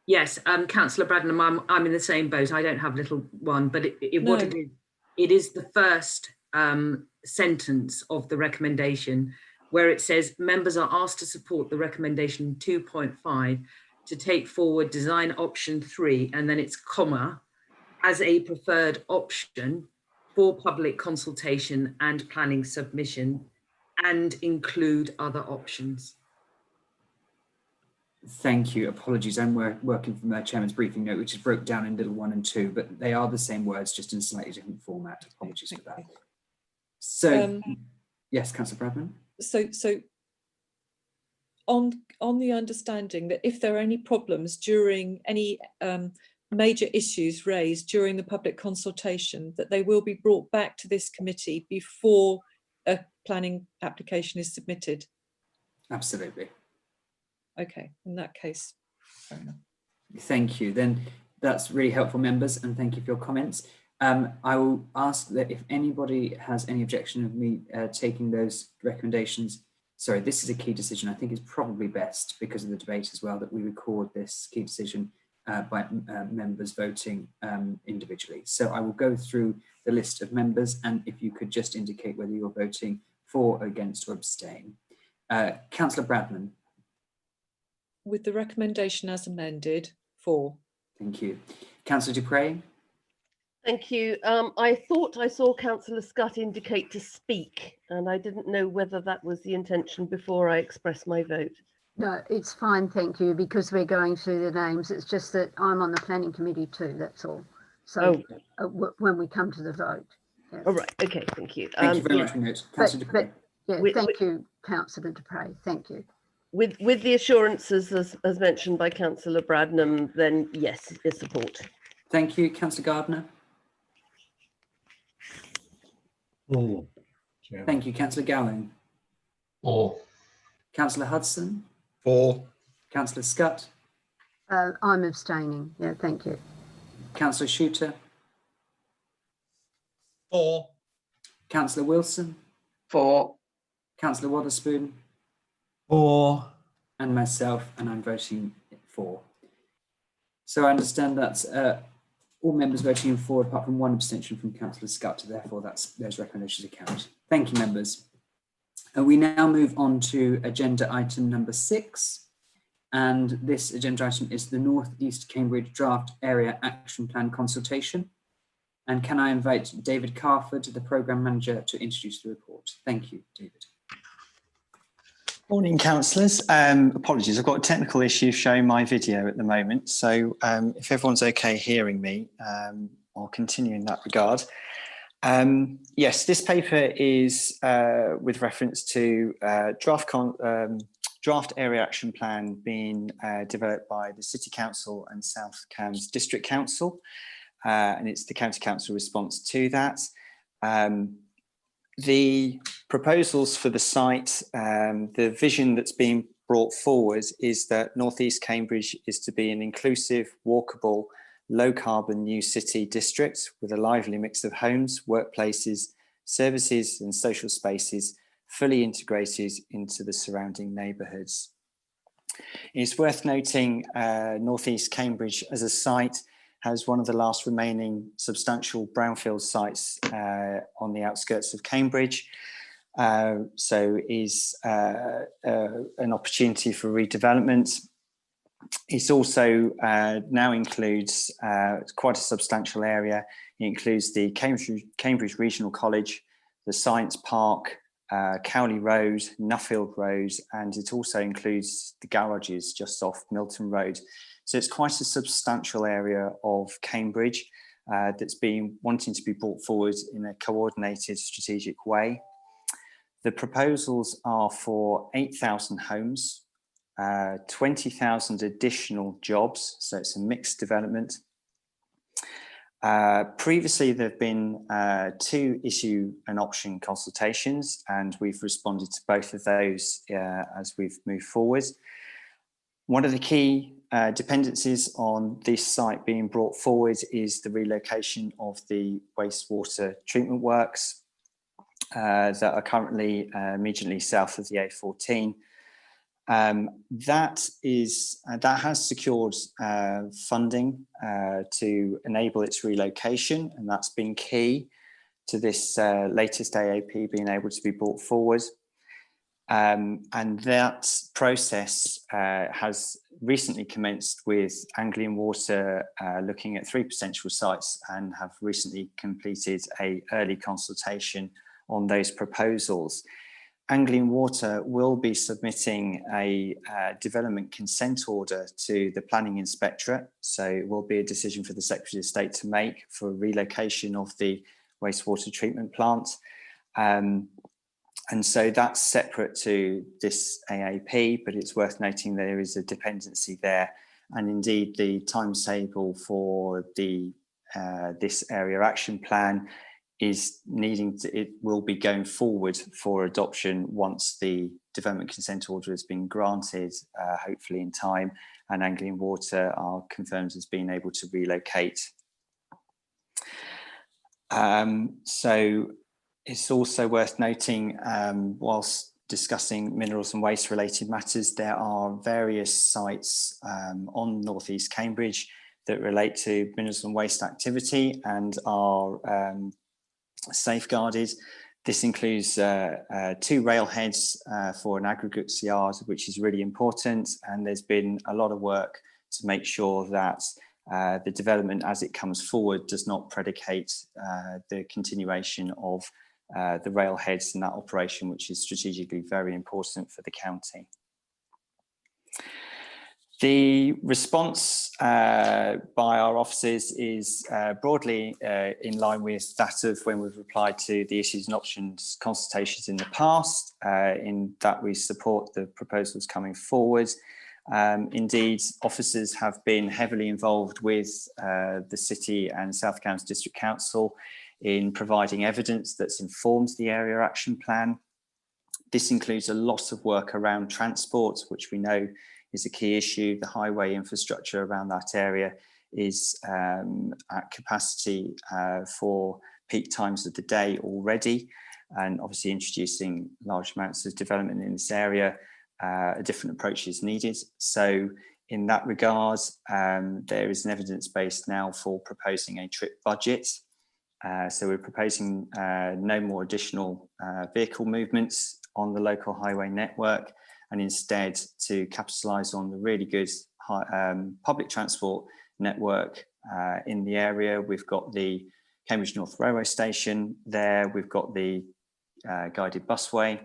Yes, Councillor Bradnam, I'm in the same boat. I don't have little 1, but what it is the first sentence of the recommendation where it says members are asked to support the recommendation 2.5 to take forward design option 3, and then it's comma, as a preferred option for public consultation and planning submission, and include other options. Thank you. Apologies, I'm working from the Chairman's briefing note, which is broke down in little 1 and 2, but they are the same words, just in a slightly different format. Apologies for that. So, yes, Councillor Bradman. So on the understanding that if there are any problems during any major issues raised during the public consultation, that they will be brought back to this committee before a planning application is submitted. Absolutely. Okay, in that case, fair enough. Thank you. Then that's really helpful, members, and thank you for your comments. I will ask that if anybody has any objection of me taking those recommendations, sorry, this is a key decision. I think it's probably best, because of the debate as well, that we record this key decision by members voting individually. So I will go through the list of members, and if you could just indicate whether you're voting for, against, or abstain. Councillor Bradman. With the recommendation as amended, for. Thank you. Councillor Dupre. Thank you. I thought I saw Councillor Scott indicate to speak, and I didn't know whether that was the intention before I expressed my vote. No, it's fine, thank you, because we're going through the names. It's just that I'm on the planning committee too, that's all. So when we come to the vote. Yes. All right, okay, thank you. Thank you very much, Minute. Councillor Dupre. Thank you, Councillor Dupre, thank you. With the assurances as mentioned by Councillor Bradnam, then yes, is support. Thank you. Councillor Gardner. For. Thank you. Councillor Gowing. For. Councillor Hudson. For. Councillor Scott. I'm abstaining. Yeah, thank you. Councillor Shooter. For. Councillor Wilson. For. Councillor Wotherspoon. For. And myself, and I'm voting for. So I understand that's all members voting in for, apart from 1 abstention from Councillor Scott. Therefore, those recommendations are carried. Thank you, members. We now move on to agenda item number 6. And this agenda item is the North East Cambridge Draft Area Action Plan consultation. And can I invite David Carford, the Programme Manager, to introduce the report? Thank you, David. Morning, councillors. Apologies, I've got a technical issue showing my video at the moment. So if everyone's okay hearing me, I'll continue in that regard. Yes, this paper is with reference to draft area action plan being developed by the City Council and South Cambs District Council. And it's the County Council response to that. The proposals for the site, the vision that's being brought forward is that North East Cambridge is to be an inclusive, walkable, low carbon new city district with a lively mix of homes, workplaces, services and social spaces fully integrated into the surrounding neighbourhoods. It's worth noting North East Cambridge as a site has one of the last remaining substantial brownfield sites on the outskirts of Cambridge. So is an opportunity for redevelopment. It also now includes quite a substantial area. It includes the Cambridge Regional College, the Science Park, Cowley Road, Nuffield Road, and it also includes the garages just off Milton Road. So it's quite a substantial area of Cambridge that's been wanting to be brought forward in a coordinated strategic way. The proposals are for 8,000 homes, 20,000 additional jobs, so it's a mixed development. Previously, there have been 2 issue and option consultations, and we've responded to both of those as we've moved forward. One of the key dependencies on this site being brought forward is the relocation of the wastewater treatment works that are currently immediately south of the A14. That has secured funding to enable its relocation, and that's been key to this latest AAP being able to be brought forward. And that process has recently commenced with Anglian Water looking at 3 potential sites and have recently completed an early consultation on those proposals. Anglian Water will be submitting a development consent order to the Planning Inspectorate. So it will be a decision for the Secretary of State to make for relocation of the wastewater treatment plant. And so that's separate to this AAP, but it's worth noting there is a dependency there. And indeed, the timetable for the this area action plan is it will be going forward for adoption once the development consent order has been granted, hopefully in time, and Anglian Water are confirmed as being able to relocate. So it's also worth noting, whilst discussing minerals and waste related matters, there are various sites on North East Cambridge that relate to minerals and waste activity and are safeguarded. This includes 2 railheads for an aggregates yard, which is really important. And there's been a lot of work to make sure that the development as it comes forward does not predicate the continuation of the railheads and that operation, which is strategically very important for the county. The response by our officers is broadly in line with that of when we've replied to the issues and options consultations in the past, in that we support the proposals coming forward. Indeed, officers have been heavily involved with the City and South Cambs District Council in providing evidence that's informed the area action plan. This includes a lot of work around transport, which we know is a key issue. The highway infrastructure around that area is at capacity for peak times of the day already, and obviously introducing large amounts of development in this area, a different approach is needed. So in that regard, there is an evidence base now for proposing a trip budget. So we're proposing no more additional vehicle movements on the local highway network, and instead to capitalise on the really good public transport network in the area. We've got the Cambridge North Railway Station there, we've got the guided busway,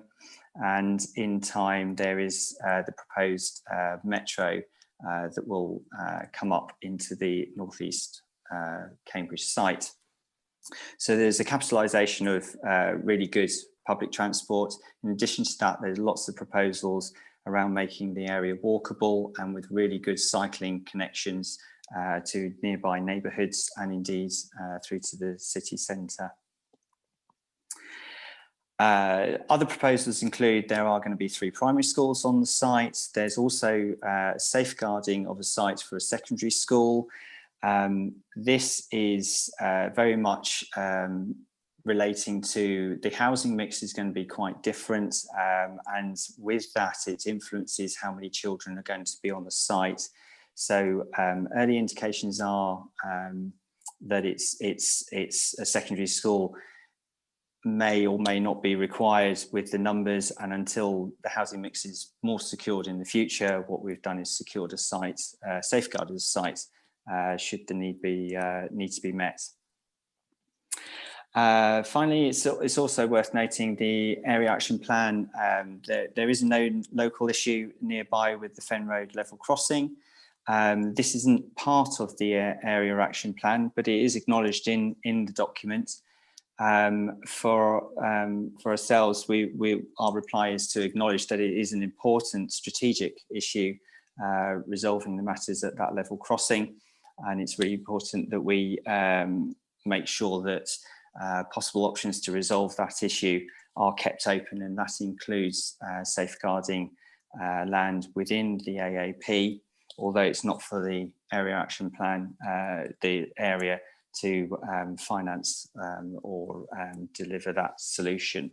and in time there is the proposed metro that will come up into the North East Cambridge site. So there's a capitalisation of really good public transport. In addition to that, there's lots of proposals around making the area walkable and with really good cycling connections to nearby neighbourhoods and indeed through to the city centre. Other proposals include there are going to be 3 primary schools on the site. There's also safeguarding of a site for a secondary school. This is very much relating to the housing mix is going to be quite different, and with that it influences how many children are going to be on the site. So early indications are that it's a secondary school may or may not be required with the numbers, and until the housing mix is more secured in the future, what we've done is secured a site, safeguarded a site should the need to be met. Finally, it's also worth noting the area action plan. There is no local issue nearby with the Fen Road level crossing. This isn't part of the area action plan, but it is acknowledged in the document. For ourselves, our reply is to acknowledge that it is an important strategic issue, resolving the matters at that level crossing, and it's really important that we make sure that possible options to resolve that issue are kept open, and that includes safeguarding land within the AAP, although it's not for the area action plan, the area to finance or deliver that solution.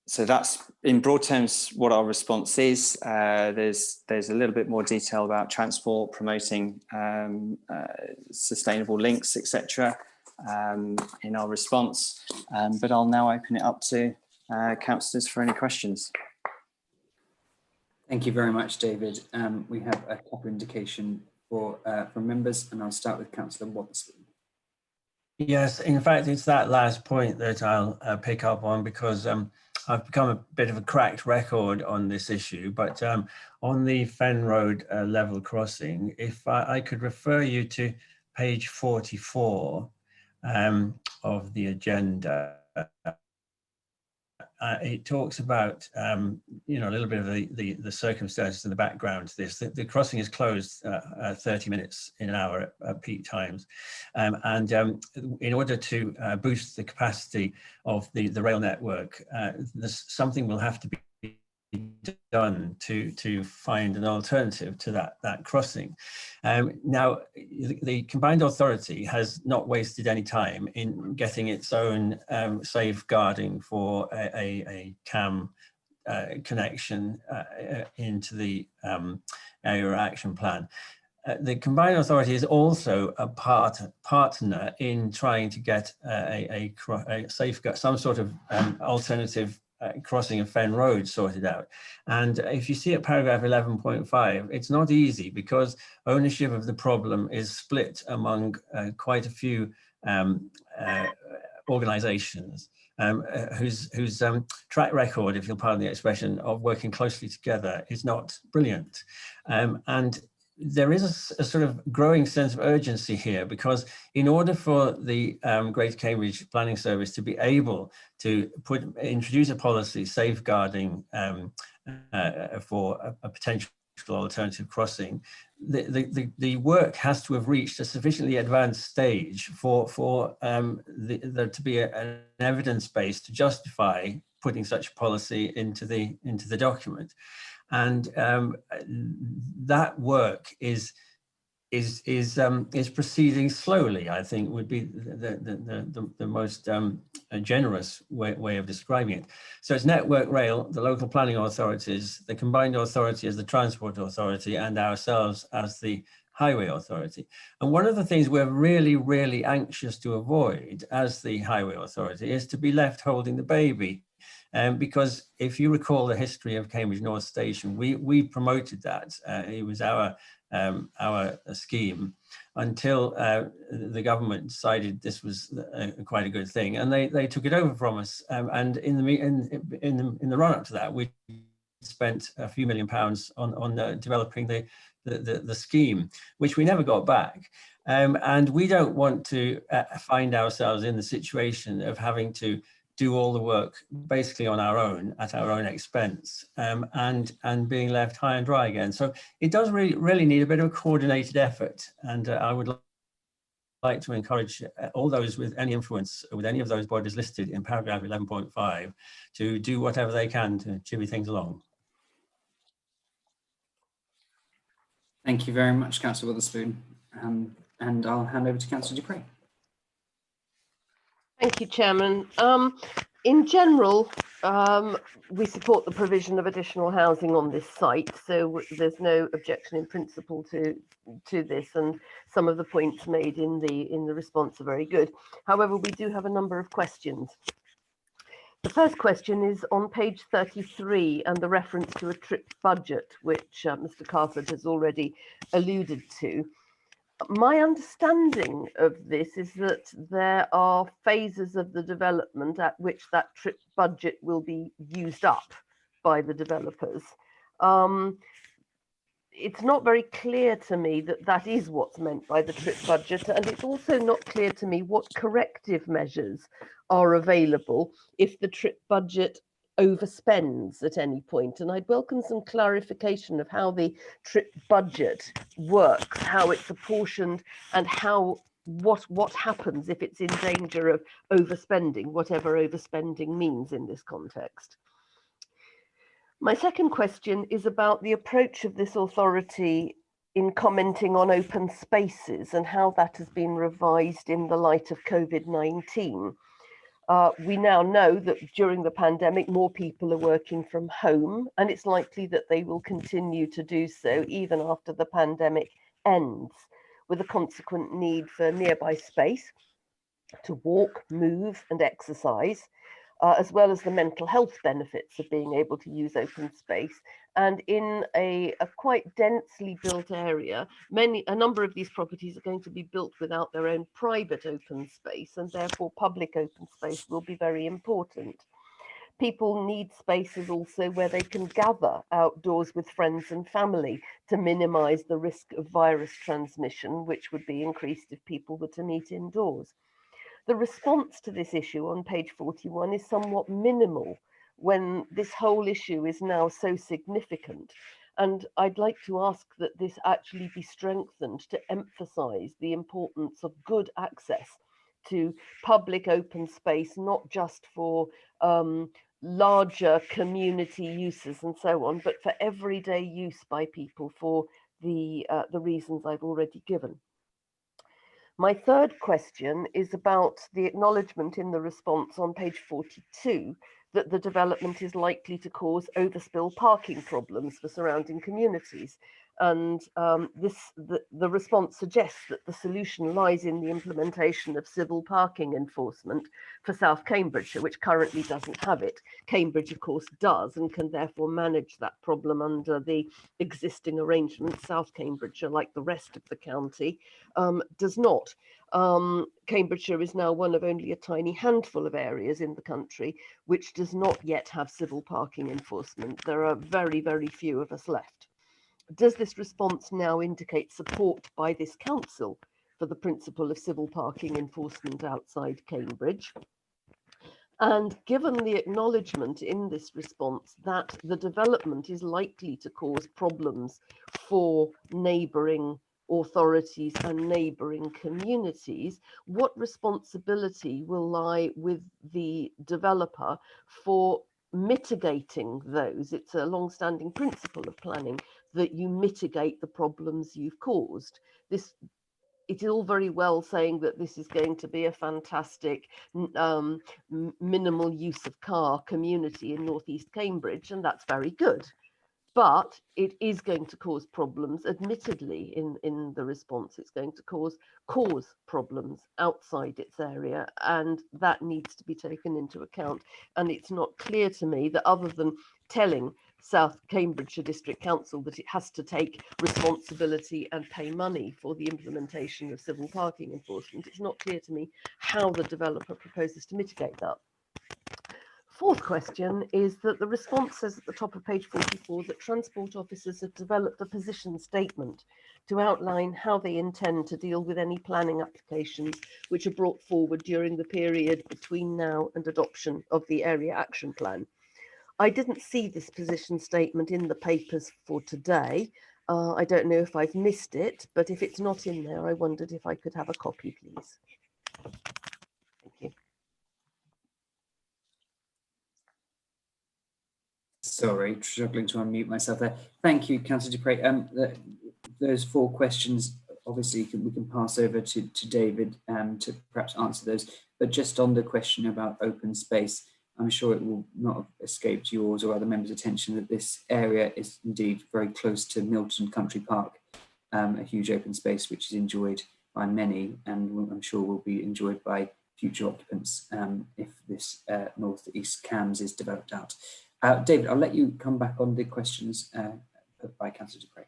So that's in broad terms what our response is. There's a little bit more detail about transport, promoting sustainable links, etc. In our response, but I'll now open it up to councillors for any questions. Thank you very much, David. We have a couple indication from members, and I'll start with Councillor Waterspoon. Yes, in fact, it's that last point that I'll pick up on, because I've become a bit of a cracked record on this issue. But on the Fen Road level crossing, if I could refer you to page 44 of the agenda. It talks about, you know, a little bit of the circumstances in the background to this. The crossing is closed 30 minutes in an hour at peak times. In order to boost the capacity of the rail network, something will have to be done to find an alternative to that crossing. Now, the combined authority has not wasted any time in getting its own safeguarding for a CAM connection into the area action plan. The combined authority is also a partner in trying to get a safeguard, some sort of alternative crossing of Fen Road sorted out. And if you see at paragraph 11.5, it's not easy, because ownership of the problem is split among quite a few organisations whose track record, if you'll pardon the expression, of working closely together is not brilliant. And there is a sort of growing sense of urgency here, because in order for the Greater Cambridge Planning Service to be able to introduce a policy safeguarding for a potential alternative crossing, the work has to have reached a sufficiently advanced stage for there to be an evidence base to justify putting such policy into the document. And that work is proceeding slowly, I think, would be the most generous way of describing it. So it's Network Rail, the local planning authorities, the combined authority as the transport authority, and ourselves as the highway authority. And one of the things we're really, really anxious to avoid as the highway authority is to be left holding the baby. Because if you recall the history of Cambridge North Station, we promoted that. It was our scheme until the government decided this was quite a good thing, and they took it over from us. And in the run up to that, we spent a few £1 million on developing the scheme, which we never got back. And we don't want to find ourselves in the situation of having to do all the work basically on our own, at our own expense, and being left high and dry again. So it does really need a bit of a coordinated effort. And I would like to encourage all those with any influence with any of those bodies listed in paragraph 11.5 to do whatever they can to chivvy things along. Thank you very much, Councillor Witherspoon. And I'll hand over to Councillor Dupre. Thank you, Chairman. In general, we support the provision of additional housing on this site, so there's no objection in principle to this, and some of the points made in the response are very good. However, we do have a number of questions. The first question is on page 33 and the reference to a trip budget, which Mr. Carford has already alluded to. My understanding of this is that there are phases of the development at which that trip budget will be used up by the developers. It's not very clear to me that that is what's meant by the trip budget, and it's also not clear to me what corrective measures are available if the trip budget overspends at any point. And I'd welcome some clarification of how the trip budget works, how it's apportioned, and how what happens if it's in danger of overspending, whatever overspending means in this context. My second question is about the approach of this authority in commenting on open spaces and how that has been revised in the light of COVID-19. We now know that during the pandemic, more people are working from home, and it's likely that they will continue to do so even after the pandemic ends, with a consequent need for nearby space to walk, move, and exercise. As well as the mental health benefits of being able to use open space. And in a quite densely built area, a number of these properties are going to be built without their own private open space, and therefore public open space will be very important. People need spaces also where they can gather outdoors with friends and family to minimize the risk of virus transmission, which would be increased if people were to meet indoors. The response to this issue on page 41 is somewhat minimal when this whole issue is now so significant. And I'd like to ask that this actually be strengthened to emphasize the importance of good access to public open space, not just for larger community uses and so on, but for everyday use by people for the reasons I've already given. My third question is about the acknowledgement in the response on page 42 that the development is likely to cause overspill parking problems for surrounding communities. And the response suggests that the solution lies in the implementation of civil parking enforcement for South Cambridgeshire, which currently doesn't have it. Cambridge, of course, does and can therefore manage that problem under the existing arrangements. South Cambridgeshire, like the rest of the county, does not. Cambridgeshire is now one of only a tiny handful of areas in the country which does not yet have civil parking enforcement. There are very, very few of us left. Does this response now indicate support by this council for the principle of civil parking enforcement outside Cambridge? And given the acknowledgement in this response that the development is likely to cause problems for neighbouring authorities and neighbouring communities, what responsibility will lie with the developer for mitigating those? It's a long-standing principle of planning that you mitigate the problems you've caused. It's all very well saying that this is going to be a fantastic minimal use of car community in northeast Cambridge, and that's very good. But it is going to cause problems, admittedly, in the response. It's going to cause problems outside its area, and that needs to be taken into account. And it's not clear to me that other than telling South Cambridgeshire District Council that it has to take responsibility and pay money for the implementation of civil parking enforcement, it's not clear to me how the developer proposes to mitigate that. Fourth question is that the response says at the top of page 44 that transport officers have developed a position statement to outline how they intend to deal with any planning applications which are brought forward during the period between now and adoption of the area action plan. I didn't see this position statement in the papers for today. I don't know if I've missed it, but if it's not in there, I wondered if I could have a copy, please. Thank you. Sorry, struggling to unmute myself there. Thank you, Councillor Dupre. Those four questions, obviously, we can pass over to David to perhaps answer those. But just on the question about open space, I'm sure it will not have escaped yours or other members' attention that this area is indeed very close to Milton Country Park, a huge open space which is enjoyed by many, and I'm sure will be enjoyed by future occupants if this North East Cambs is developed out. David, I'll let you come back on the questions put by Councillor Dupre.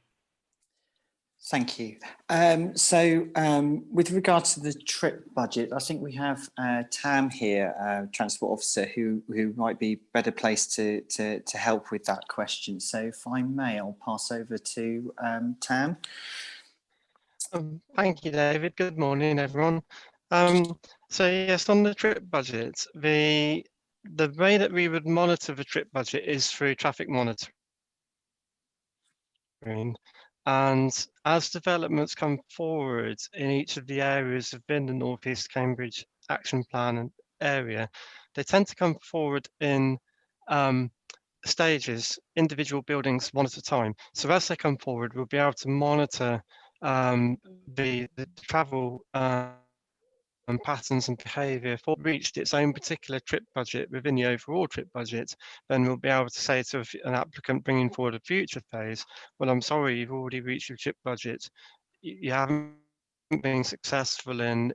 Thank you. With regard to the trip budget, I think we have Tam here, Transport Officer, who might be better placed to help with that question. So if I may, I'll pass over to Tam. Thank you, David. Good morning, everyone. So yes, on the trip budget, the way that we would monitor the trip budget is through traffic monitoring. And as developments come forward in each of the areas within the North East Cambridge Action Plan area, they tend to come forward in stages, individual buildings one at a time. So as they come forward, we'll be able to monitor the travel and patterns and behaviour. If it reached its own particular trip budget within the overall trip budget, then we'll be able to say to an applicant bringing forward a future phase, well, I'm sorry, you've already reached your trip budget. You haven't been successful in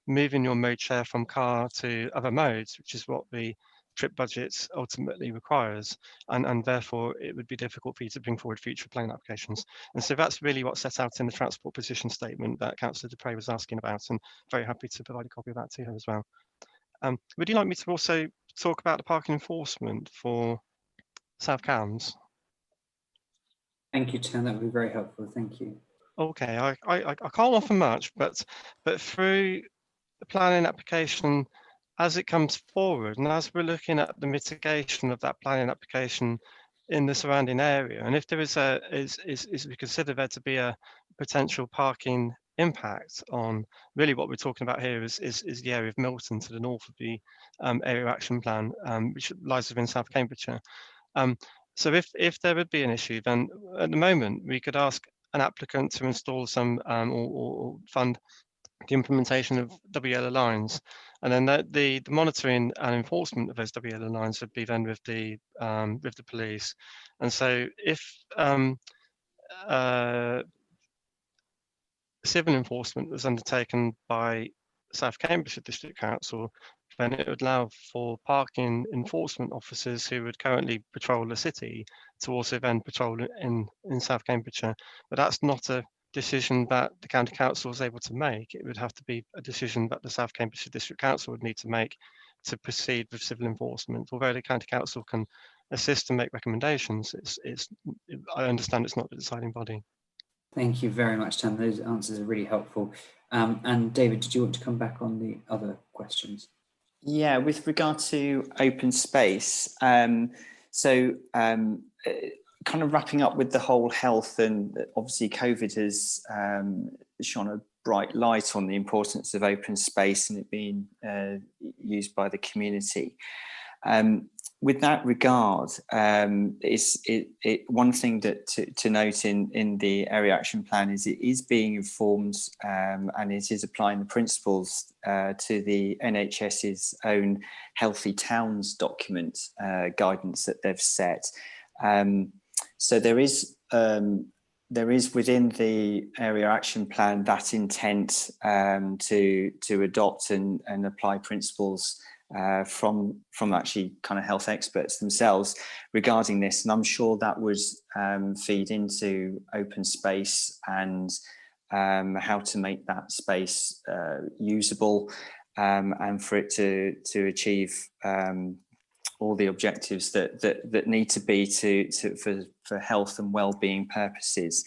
moving your mode share from car to other modes, which is what the trip budget ultimately requires, and therefore it would be difficult for you to bring forward future planning applications. And so that's really what's set out in the transport position statement that Councillor Dupre was asking about, and very happy to provide a copy of that to her as well. Would you like me to also talk about the parking enforcement for South Cambs? Thank you, Tim. That would be very helpful. Thank you. Okay, I can't offer much, but through the planning application, as it comes forward, and as we're looking at the mitigation of that planning application in the surrounding area, and if there is we consider there to be a potential parking impact on, really what we're talking about here is the area of Milton to the north of the area action plan, which lies within South Cambridgeshire. So if there would be an issue, then at the moment we could ask an applicant to install some or fund the implementation of WLO lines, and then the monitoring and enforcement of those WLO lines would be then with the police. And so if civil enforcement was undertaken by South Cambridgeshire District Council, then it would allow for parking enforcement officers who would currently patrol the city to also then patrol in South Cambridgeshire. But that's not a decision that the County Council is able to make. It would have to be a decision that the South Cambridgeshire District Council would need to make to proceed with civil enforcement. Although the County Council can assist and make recommendations, I understand it's not the deciding body. Thank you very much, Tam. Those answers are really helpful. And David, did you want to come back on the other questions? Yeah, with regard to open space, kind of wrapping up with the whole health, and obviously COVID has shone a bright light on the importance of open space and it being used by the community. With that regard, one thing that to note in the area action plan is it is being informed and it is applying the principles to the NHS's own Healthy Towns document guidance that they've set. So there is within the area action plan that intent to adopt and apply principles from actually kind of health experts themselves regarding this, and I'm sure that would feed into open space and how to make that space usable and for it to achieve all the objectives that need to be for health and well-being purposes.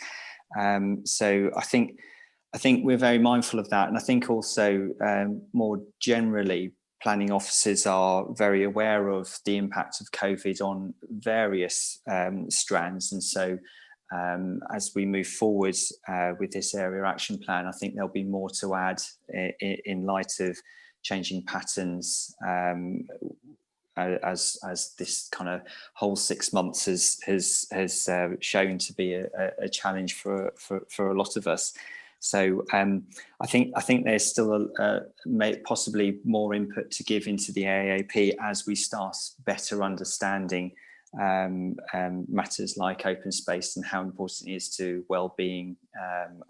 So I think we're very mindful of that, and I think also more generally planning officers are very aware of the impact of COVID on various strands, and so as we move forward with this area action plan, I think there'll be more to add in light of changing patterns as this kind of whole 6 months has shown to be a challenge for a lot of us. So I think there's still possibly more input to give into the AAP as we start better understanding matters like open space and how important it is to well-being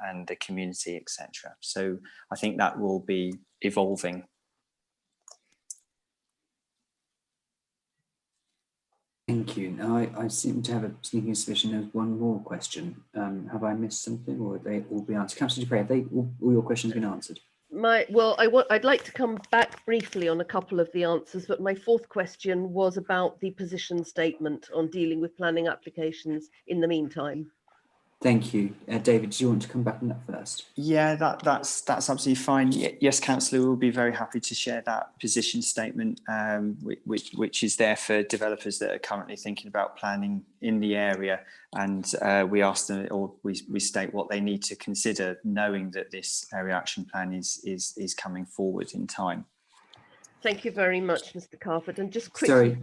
and the community, etc. So I think that will be evolving. Thank you. Now, I seem to have a sneaking suspicion there's one more question. Have I missed something, or have they all been answered? Councillor Dupre, have they all your questions been answered? I'd like to come back briefly on a couple of the answers, but my fourth question was about the position statement on dealing with planning applications in the meantime. Thank you. David, do you want to come back on that first? Yeah, that's absolutely fine. Yes, Councillor, we'll be very happy to share that position statement, which is there for developers that are currently thinking about planning in the area, and we ask them, or we state what they need to consider, knowing that this area action plan is coming forward in time. Thank you very much, Mr. Carford. And just quickly,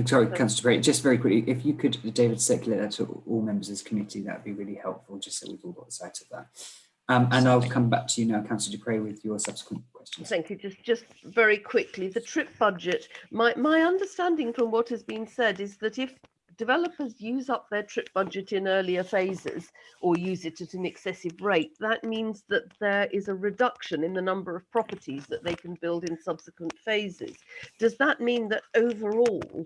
sorry, Councillor Dupre, just very quickly, if you could, David, circulate that to all members of this committee, that would be really helpful, just so we've all got sight of that. And I'll come back to you now, Councillor Dupre, with your subsequent questions. Thank you. Just very quickly, the trip budget. My understanding from what has been said is that if developers use up their trip budget in earlier phases or use it at an excessive rate, that means that there is a reduction in the number of properties that they can build in subsequent phases. Does that mean that overall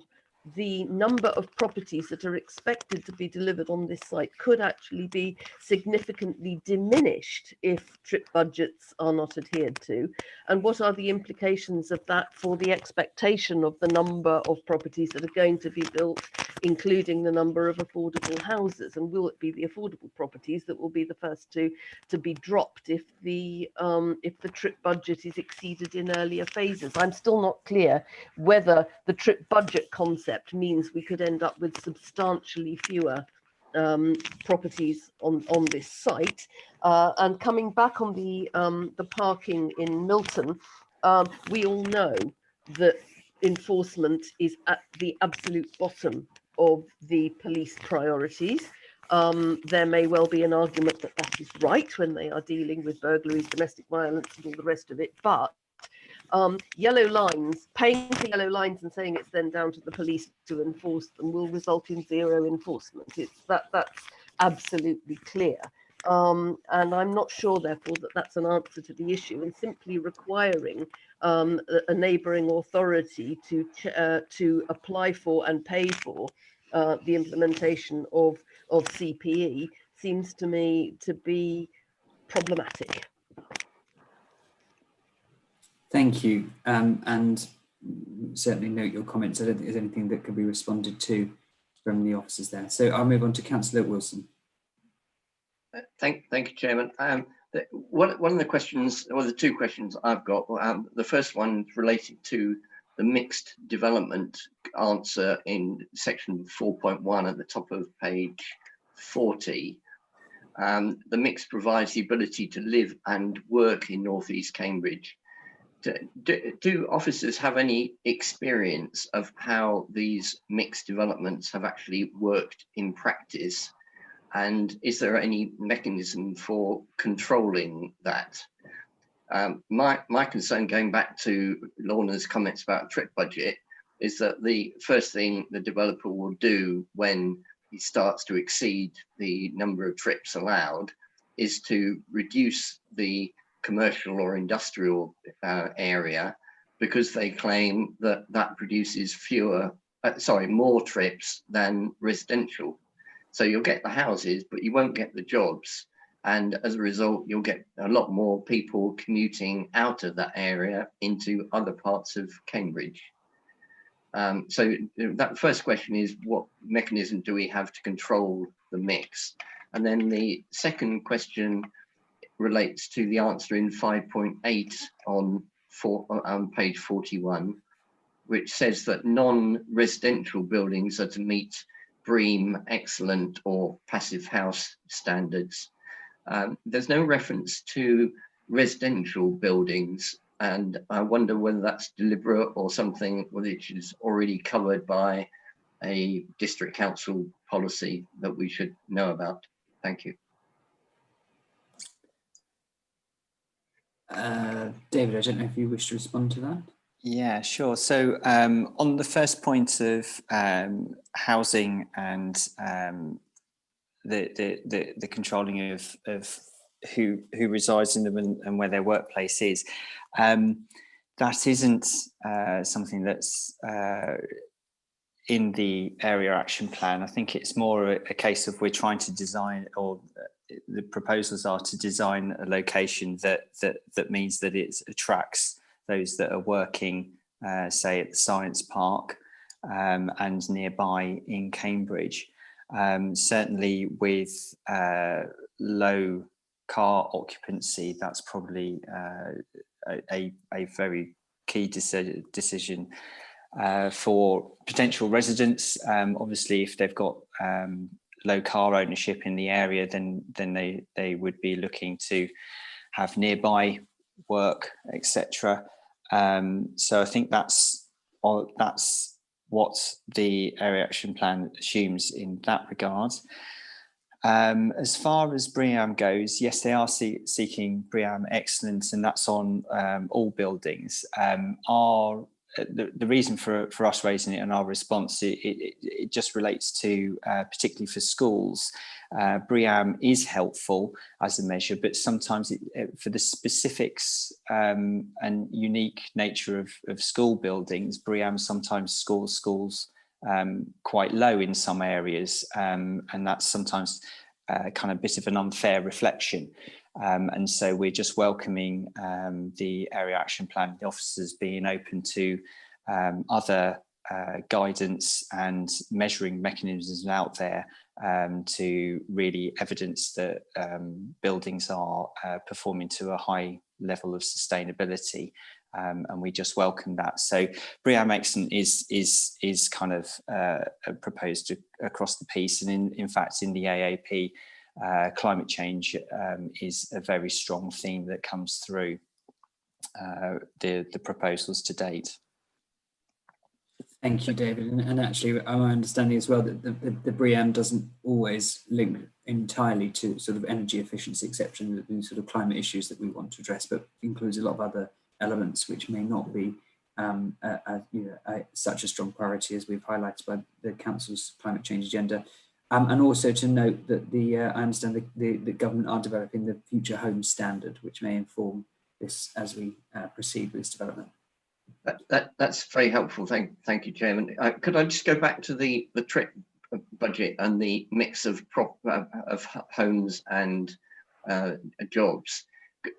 the number of properties that are expected to be delivered on this site could actually be significantly diminished if trip budgets are not adhered to? And what are the implications of that for the expectation of the number of properties that are going to be built, including the number of affordable houses? And will it be the affordable properties that will be the first to be dropped if the trip budget is exceeded in earlier phases? I'm still not clear whether the trip budget concept means we could end up with substantially fewer properties on this site. And coming back on the parking in Milton, we all know that enforcement is at the absolute bottom of the police priorities. There may well be an argument that that is right when they are dealing with burglaries, domestic violence, and all the rest of it, but yellow lines, paying for yellow lines and saying it's then down to the police to enforce them will result in zero enforcement. That's absolutely clear. And I'm not sure, therefore, that that's an answer to the issue, and simply requiring a neighbouring authority to apply for and pay for the implementation of CPE seems to me to be problematic. Thank you, and certainly note your comments. I don't think there's anything that could be responded to from the officers there. So I'll move on to Councillor Wilson. Thank you, Chairman. One of the questions, or the two questions I've got, the first one related to the mixed development answer in section 4.1 at the top of page 40. The mix provides the ability to live and work in North East Cambridge. Do officers have any experience of how these mixed developments have actually worked in practice? And is there any mechanism for controlling that? My concern, going back to Lorna's comments about trip budget, is that the first thing the developer will do when he starts to exceed the number of trips allowed is to reduce the commercial or industrial area, because they claim that that produces more trips than residential. So you'll get the houses, but you won't get the jobs. And as a result, you'll get a lot more people commuting out of that area into other parts of Cambridge. So that first question is, what mechanism do we have to control the mix? And then the second question relates to the answer in 5.8 on page 41, which says that non-residential buildings are to meet BREEAM excellent or passive house standards. There's no reference to residential buildings, and I wonder whether that's deliberate or something which is already covered by a district council policy that we should know about. Thank you. David, I don't know if you wish to respond to that. Yeah, sure. So on the first point of housing and the controlling of who resides in them and where their workplace is, that isn't something that's in the area action plan. I think it's more a case of we're trying to design, or the proposals are to design a location that means that it attracts those that are working, say at the science park and nearby in Cambridge. Certainly with low car occupancy, that's probably a very key decision for potential residents. Obviously, if they've got low car ownership in the area, then they would be looking to have nearby work, etc. So I think that's what the area action plan assumes in that regard. As far as BREEAM goes, yes, they are seeking BREEAM excellence, and that's on all buildings. The reason for us raising it and our response, it just relates to particularly for schools. BREEAM is helpful as a measure, but sometimes for the specifics and unique nature of school buildings, BREEAM sometimes scores schools quite low in some areas, and that's sometimes kind of a bit of an unfair reflection. And so we're just welcoming the area action plan, the officers being open to other guidance and measuring mechanisms out there to really evidence that buildings are performing to a high level of sustainability. And we just welcome that. So BREEAM Excellent is kind of proposed across the piece, and in fact in the AAP, climate change is a very strong theme that comes through the proposals to date. Thank you, David. And actually, our understanding as well that the BREEAM doesn't always link entirely to sort of energy efficiency, exception the sort of climate issues that we want to address, but includes a lot of other elements which may not be such a strong priority as we've highlighted by the Council's climate change agenda. And also to note that I understand the government are developing the future home standard, which may inform this as we proceed with this development. That's very helpful. Thank you, Chairman. Could I just go back to the TRIP budget and the mix of homes and jobs?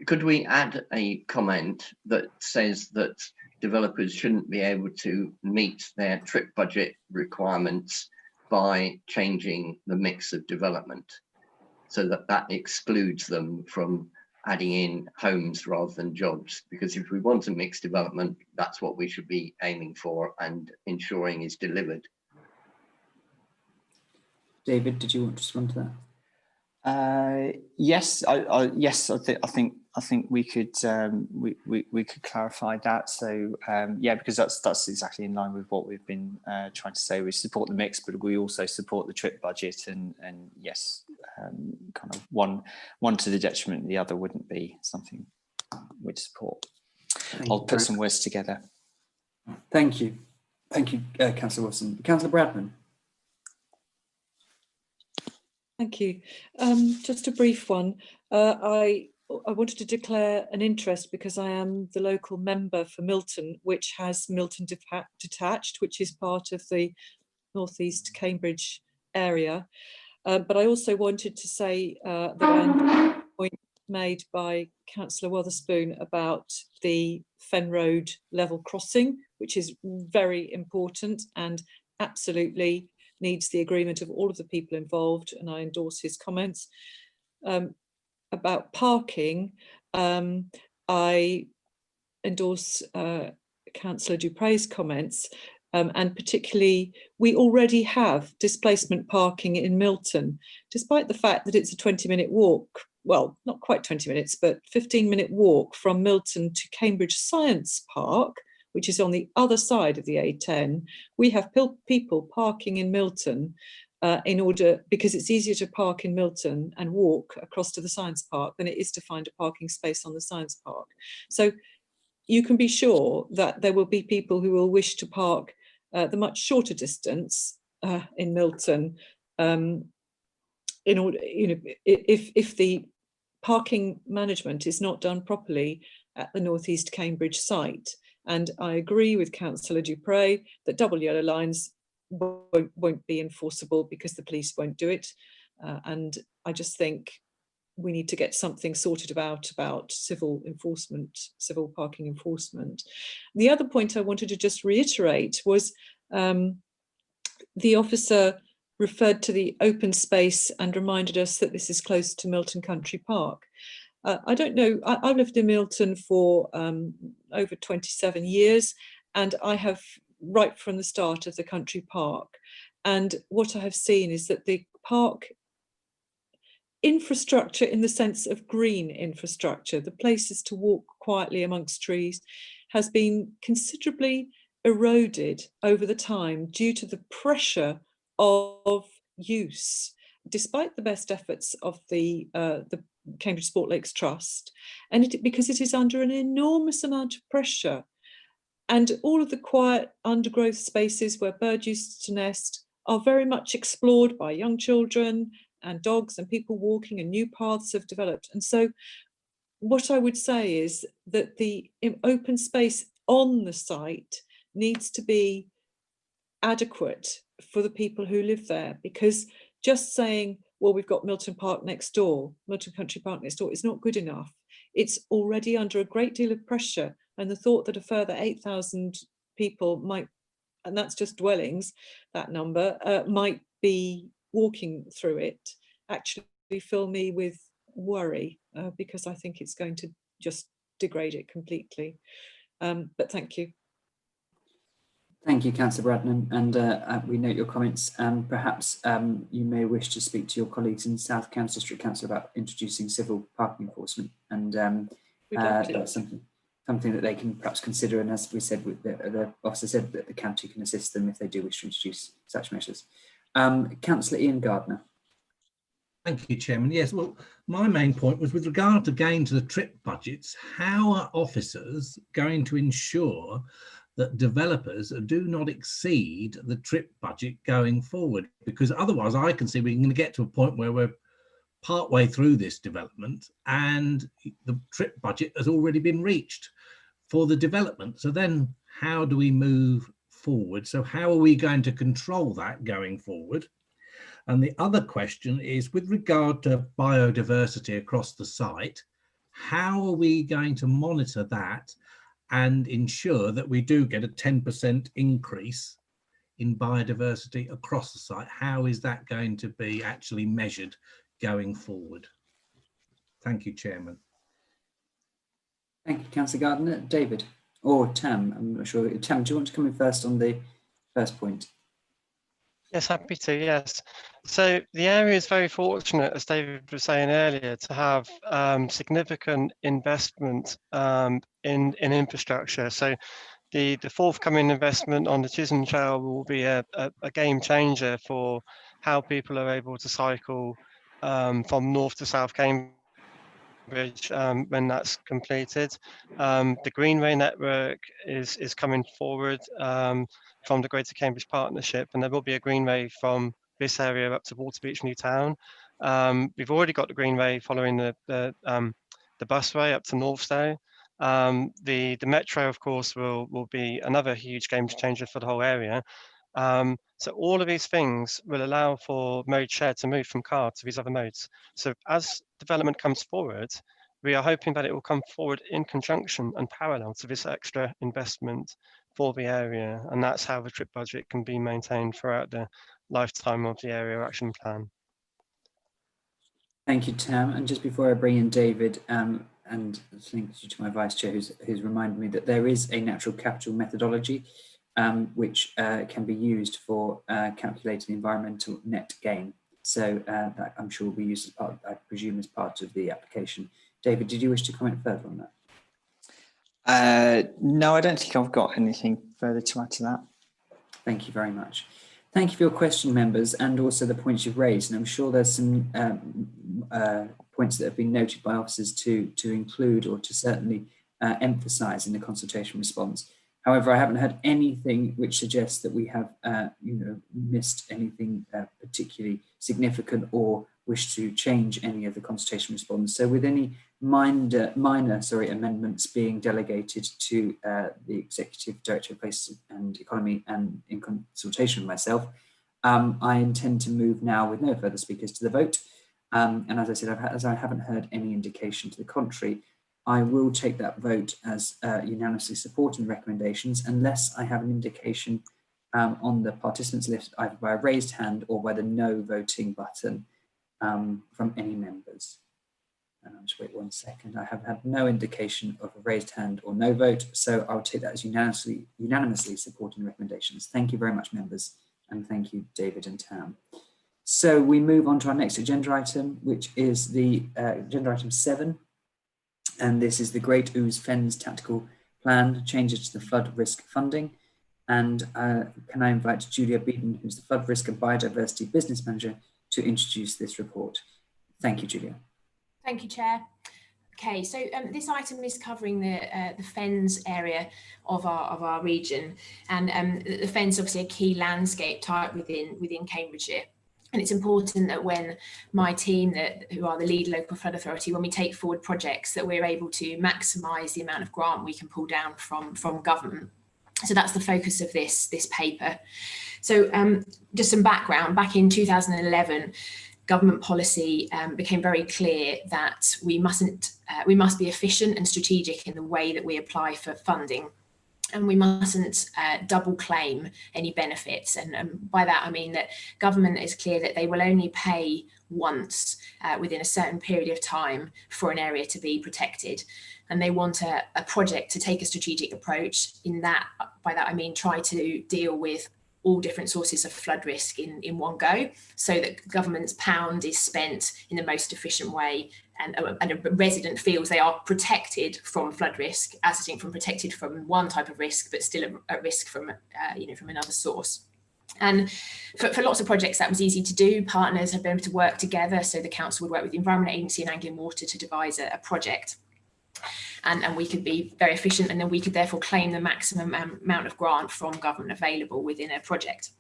Could we add a comment that says that developers shouldn't be able to meet their TRIP budget requirements by changing the mix of development, so that excludes them from adding in homes rather than jobs? Because if we want a mixed development, that's what we should be aiming for and ensuring is delivered. David, did you want to respond to that? Yes, yes. I think we could we could clarify that. So yeah, because that's exactly in line with what we've been trying to say. We support the mix, but we also support the TRIP budget, and yes, kind of one to the detriment of the other wouldn't be something we'd support. I'll put some words together. Thank you, Councillor Wilson. Councillor Bradman. Thank you. Just a brief one. I wanted to declare an interest because I am the local member for Milton, which has Milton Detached, which is part of the North East Cambridge area. But I also wanted to say that I am point made by Councillor Wotherspoon about the Fen Road level crossing, which is very important and absolutely needs the agreement of all of the people involved, and I endorse his comments. About parking, I endorse Councillor Dupre's comments, and particularly we already have displacement parking in Milton, despite the fact that it's a 20-minute walk, well, not quite 20 minutes, but 15-minute walk from Milton to Cambridge Science Park, which is on the other side of the A10. We have people parking in Milton because it's easier to park in Milton and walk across to the science park than it is to find a parking space on the science park. So you can be sure that there will be people who will wish to park the much shorter distance in Milton in order, if the parking management is not done properly at the North East Cambridge site. And I agree with Councillor Dupre that double yellow lines won't be enforceable because the police won't do it. And I just think we need to get something sorted about civil enforcement, civil parking enforcement. The other point I wanted to just reiterate was the officer referred to the open space and reminded us that this is close to Milton Country Park. I don't know, I've lived in Milton for over 27 years, and I have right from the start of the country park. And what I have seen is that the park infrastructure, in the sense of green infrastructure, the places to walk quietly amongst trees, has been considerably eroded over the time due to the pressure of use, despite the best efforts of the Cambridge Sport Lakes Trust, and because it is under an enormous amount of pressure. And all of the quiet undergrowth spaces where birds used to nest are very much explored by young children and dogs and people walking, and new paths have developed. And so what I would say is that the open space on the site needs to be adequate for the people who live there, because just saying, well, we've got Milton Park next door, Milton Country Park next door, is not good enough. It's already under a great deal of pressure, and the thought that a further 8,000 people might, and that's just dwellings, that number, might be walking through it, actually fill me with worry, because I think it's going to just degrade it completely. But thank you. Thank you, Councillor Bradnam, and we note your comments. Perhaps you may wish to speak to your colleagues in South Cambs District Council about introducing civil parking enforcement, and that's something that they can perhaps consider. And as we said, the officer said that the county can assist them if they do wish to introduce such measures. Councillor Ian Gardner. Thank you, Chairman. Yes, well, my main point was with regard again to the trip budgets. How are officers going to ensure that developers do not exceed the trip budget going forward? Because otherwise I can see we're going to get to a point where we're partway through this development and the trip budget has already been reached for the development. So then how do we move forward? So how are we going to control that going forward? And the other question is with regard to biodiversity across the site, how are we going to monitor that and ensure that we do get a 10% increase in biodiversity across the site? How is that going to be actually measured going forward? Thank you, Chairman. Thank you, Councillor Gardner. David, or Tam, I'm not sure. Tam, do you want to come in first on the first point? Yes, happy to, yes. So the area is very fortunate, as David was saying earlier, to have significant investment in infrastructure. So the forthcoming investment on the Chisholm Trail will be a game changer for how people are able to cycle from north to south Cambridge when that's completed. The Greenway network is coming forward from the Greater Cambridge Partnership, and there will be a Greenway from this area up to Waterbeach New Town. We've already got the Greenway following the busway up to Northstowe. The Metro, of course, will be another huge game changer for the whole area. So all of these things will allow for mode share to move from car to these other modes. So as development comes forward, we are hoping that it will come forward in conjunction and parallel to this extra investment for the area. And that's how the trip budget can be maintained throughout the lifetime of the area action plan. Thank you, Tam. And just before I bring in David, and thank you to my Vice Chair who's reminded me that there is a natural capital methodology which can be used for calculating environmental net gain. So that I'm sure will be used as part, I presume, as part of the application. David, did you wish to comment further on that? No, I don't think I've got anything further to add to that. Thank you very much. Thank you for your question, members, and also the points you've raised. And I'm sure there's some points that have been noted by officers to include or to certainly emphasise in the consultation response. However, I haven't had anything which suggests that we have missed anything particularly significant or wish to change any of the consultation response. So with any minor amendments being delegated to the Executive Director of Places and Economy, and in consultation with myself, I intend to move now with no further speakers to the vote. And as I said, as I haven't heard any indication to the contrary, I will take that vote as unanimously supporting recommendations unless I have an indication on the participants list either by a raised hand or by the no voting button from any members. And I'll just wait 1 second. I have had no indication of a raised hand or no vote, so I'll take that as unanimously supporting recommendations. Thank you very much, members, and thank you, David and Tam. So we move on to our next agenda item, which is the agenda item 7. And this is the Great Ouse Fens Tactical Plan, changes to the flood risk funding. And can I invite Julia Beaton, who's the Flood Risk and Biodiversity Business Manager, to introduce this report. Thank you, Julia. Thank you, Chair. Okay, so this item is covering the Fens area of our region, and the Fens obviously a key landscape type within Cambridgeshire. And it's important that when my team, who are the lead local flood authority, when we take forward projects, that we're able to maximise the amount of grant we can pull down from government. So that's the focus of this paper. So just some background, back in 2011, government policy became very clear that we must be efficient and strategic in the way that we apply for funding. And we mustn't double claim any benefits. And by that, I mean that government is clear that they will only pay once within a certain period of time for an area to be protected. And they want a project to take a strategic approach in that. By that, I mean try to deal with all different sources of flood risk in one go, so that government's pound is spent in the most efficient way, and a resident feels they are protected from flood risk, as distinct from protected from one type of risk, but still at risk from from another source. And for lots of projects that was easy to do. Partners have been able to work together, so the council would work with the Environment Agency and Anglian Water to devise a project. And we could be very efficient, and then we could therefore claim the maximum amount of grant from government available within a project.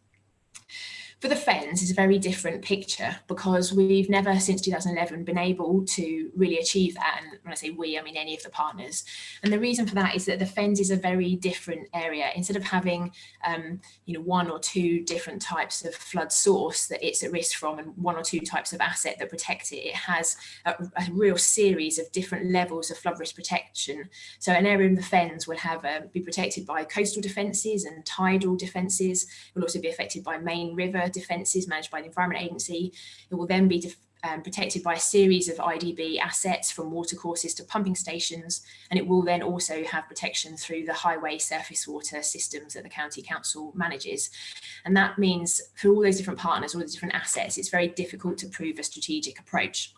For the Fens, it's a very different picture, because we've never since 2011 been able to really achieve that. And when I say we, I mean any of the partners. And the reason for that is that the Fens is a very different area. Instead of having one or two different types of flood source that it's at risk from, and one or two types of asset that protect it, it has a real series of different levels of flood risk protection. So an area in the Fens will be protected by coastal defences and tidal defences. It will also be affected by main river defences managed by the Environment Agency. It will then be protected by a series of IDB assets, from watercourses to pumping stations, and it will then also have protection through the highway surface water systems that the County Council manages. And that means for all those different partners, all the different assets, it's very difficult to prove a strategic approach.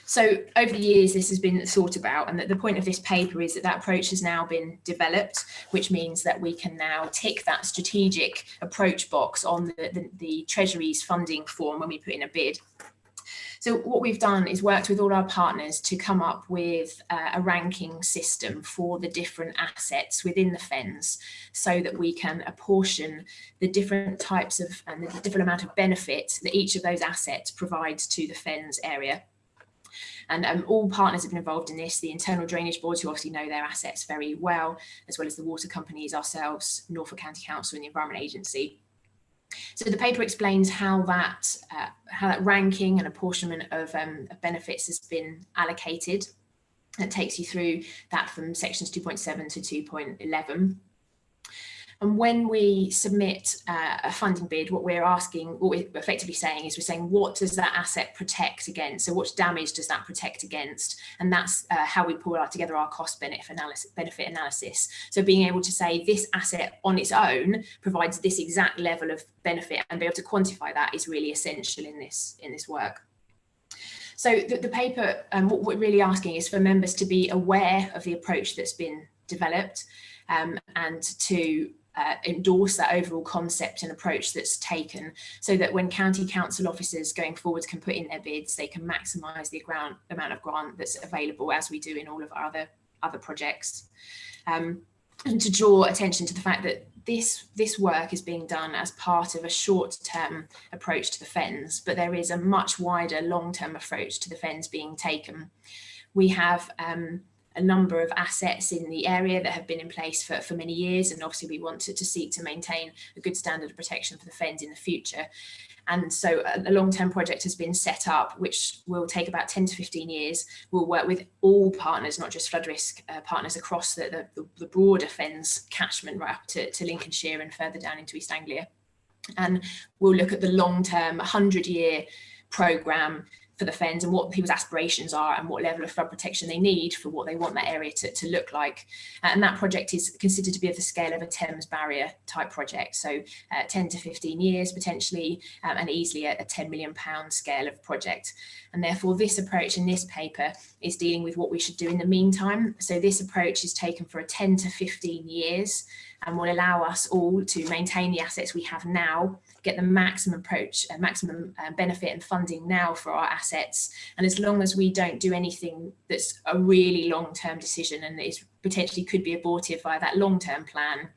So over the years, this has been thought about, and the point of this paper is that approach has now been developed, which means that we can now tick that strategic approach box on the Treasury's funding form when we put in a bid. So what we've done is worked with all our partners to come up with a ranking system for the different assets within the Fens, so that we can apportion the different types of and the different amount of benefit that each of those assets provides to the Fens area. And all partners have been involved in this, the internal drainage boards, who obviously know their assets very well, as well as the water companies, ourselves, Norfolk County Council and the Environment Agency. So the paper explains how that ranking and apportionment of benefits has been allocated. It takes you through that from sections 2.7 to 2.11. And when we submit a funding bid, what we're effectively saying is, we're saying, what does that asset protect against? So what damage does that protect against? And that's how we pull together our cost benefit analysis. So being able to say this asset on its own provides this exact level of benefit, and be able to quantify that is really essential in this work. So the paper, what we're really asking is for members to be aware of the approach that's been developed, and to endorse that overall concept and approach that's taken, so that when county council officers going forwards can put in their bids, they can maximise the amount of grant that's available, as we do in all of our other projects. And to draw attention to the fact that this work is being done as part of a short-term approach to the Fens, but there is a much wider long-term approach to the Fens being taken, We have a number of assets in the area that have been in place for many years, and obviously we want to seek to maintain a good standard of protection for the fens in the future. And so a long-term project has been set up, which will take about 10 to 15 years. We'll work with all partners, not just flood risk partners, across the broader fens catchment right up to Lincolnshire and further down into East Anglia. And we'll look at the long-term 100-year programme for the fens and what people's aspirations are and what level of flood protection they need for what they want that area to look like. And that project is considered to be of the scale of a Thames barrier type project. So 10 to 15 years potentially, and easily a £10 million scale of project. And therefore this approach in this paper is dealing with what we should do in the meantime. So this approach is taken for a 10 to 15 years and will allow us all to maintain the assets we have now, get the maximum benefit and funding now for our assets. And as long as we don't do anything that's a really long-term decision and is potentially could be abortive via that long-term plan,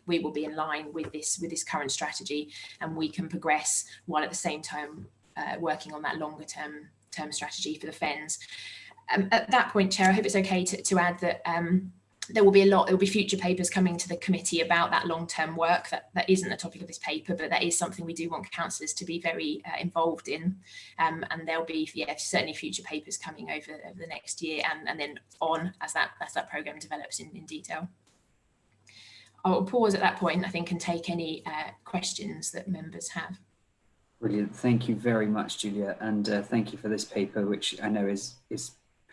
we will be in line with this current strategy, and we can progress while at the same time working on that longer term strategy for the fens. At that point, Chair, I hope it's okay to add that there will be future papers coming to the committee about that long-term work. That isn't the topic of this paper, but that is something we do want councillors to be very involved in. And there'll be certainly future papers coming over the next year and then on as that programme develops in detail. I'll pause at that point, I think, and take any questions that members have. Brilliant. Thank you very much, Julia. And thank you for this paper, which I know is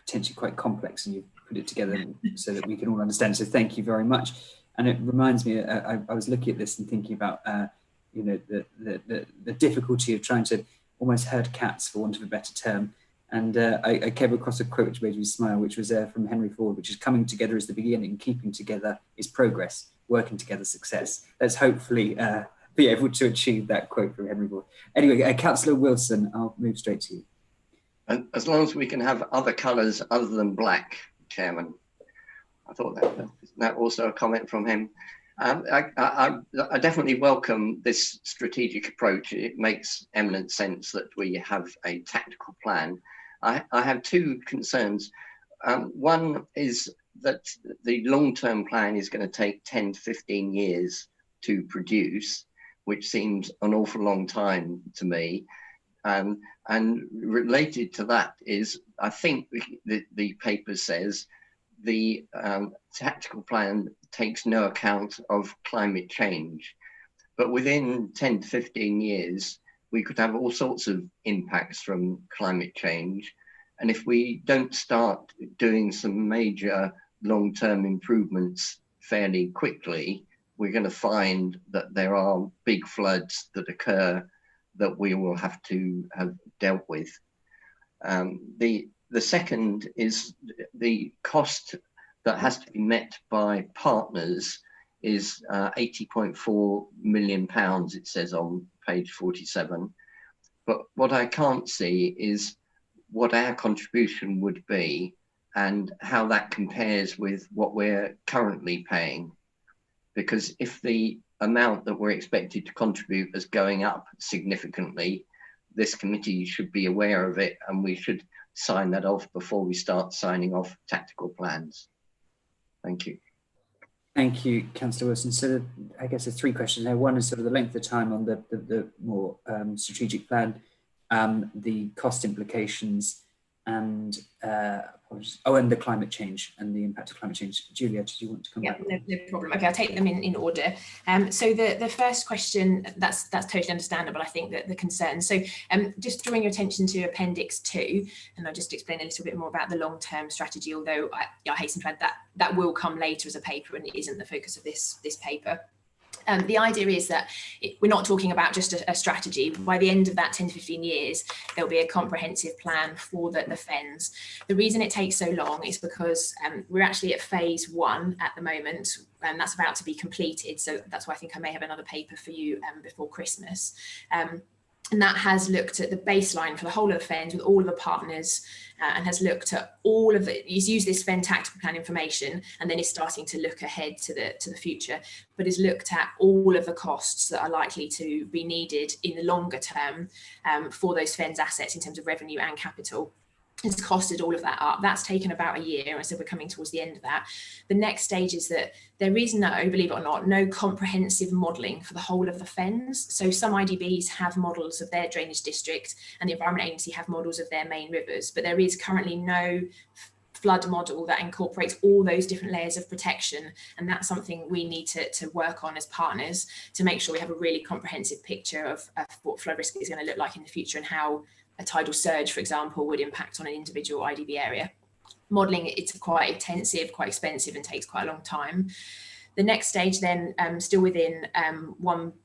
potentially quite complex, and you've put it together so that we can all understand. So thank you very much. And it reminds me, I was looking at this and thinking about, the difficulty of trying to almost herd cats, for want of a better term. And I came across a quote which made me smile, which was from Henry Ford, which is coming together is the beginning, keeping together is progress, working together success. Let's hopefully be able to achieve that quote from Henry Ford. Anyway, Councillor Wilson, I'll move straight to you. And as long as we can have other colours other than black, Chairman. I thought that also a comment from him. I definitely welcome this strategic approach. It makes eminent sense that we have a tactical plan. I have two concerns. One is that the long-term plan is going to take 10 to 15 years to produce, which seems an awful long time to me. And related to that is, I think the paper says the tactical plan takes no account of climate change. But within 10 to 15 years, we could have all sorts of impacts from climate change. And if we don't start doing some major long-term improvements fairly quickly, we're going to find that there are big floods that occur that we will have to have dealt with. The second is the cost that has to be met by partners is £80.4 million, it says on page 47. But what I can't see is what our contribution would be and how that compares with what we're currently paying. Because if the amount that we're expected to contribute is going up significantly, this committee should be aware of it, and we should sign that off before we start signing off tactical plans. Thank you. Thank you, Councillor Wilson. So I guess there's three questions there. One is sort of the length of time on the more strategic plan, the cost implications, and and the climate change and the impact of climate change. Julia, did you want to come back? No problem. Okay, I'll take them in order. So the first question, that's totally understandable, I think, that the concern. So just drawing your attention to Appendix 2, and I'll just explain a little bit more about the long-term strategy, although I hasten to add that will come later as a paper and it isn't the focus of this paper. The idea is that we're not talking about just a strategy. By the end of that 10 to 15 years, there'll be a comprehensive plan for the fens. The reason it takes so long is because we're actually at phase 1 at the moment, and that's about to be completed. So that's why I think I may have another paper for you before Christmas. And that has looked at the baseline for the whole of the fens with all of the partners and has looked at all of it. He's used this fen tactical plan information and then is starting to look ahead to the future, but has looked at all of the costs that are likely to be needed in the longer term for those fens assets in terms of revenue and capital. It's costed all of that up. That's taken about a year, and so we're coming towards the end of that. The next stage is that there is no, believe it or not, no comprehensive modelling for the whole of the fens. So some IDBs have models of their drainage district, and the Environment Agency have models of their main rivers, but there is currently no flood model that incorporates all those different layers of protection, and that's something we need to work on as partners to make sure we have a really comprehensive picture of what flood risk is going to look like in the future and how a tidal surge, for example, would impact on an individual IDB area. Modelling, it's quite intensive, quite expensive, and takes quite a long time. The next stage then, still within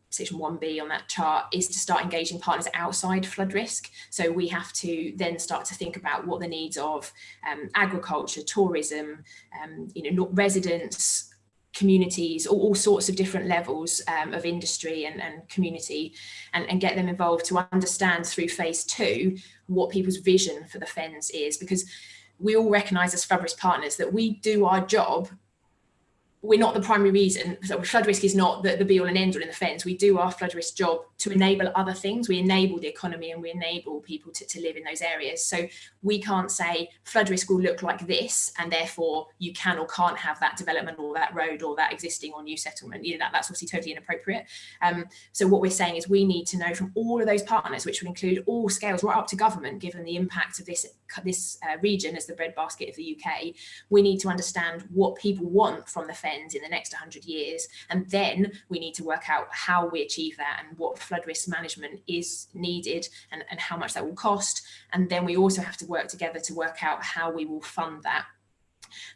section 1B on that chart, is to start engaging partners outside flood risk. So we have to then start to think about what the needs of agriculture, tourism, residents, communities, all sorts of different levels of industry and community, and get them involved to understand through phase 2 what people's vision for the fens is, because we all recognise as flood risk partners that we do our job. We're not the primary reason. So flood risk is not the be all and end all in the fens. We do our flood risk job to enable other things. We enable the economy and we enable people to live in those areas. So we can't say flood risk will look like this, and therefore you can or can't have that development or that road or that existing or new settlement. That's obviously totally inappropriate. So what we're saying is we need to know from all of those partners, which would include all scales right up to government, given the impact of this region as the breadbasket of the UK, we need to understand what people want from the fens in the next 100 years, and then we need to work out how we achieve that and what flood risk management is needed and how much that will cost, and then we also have to work together to work out how we will fund that.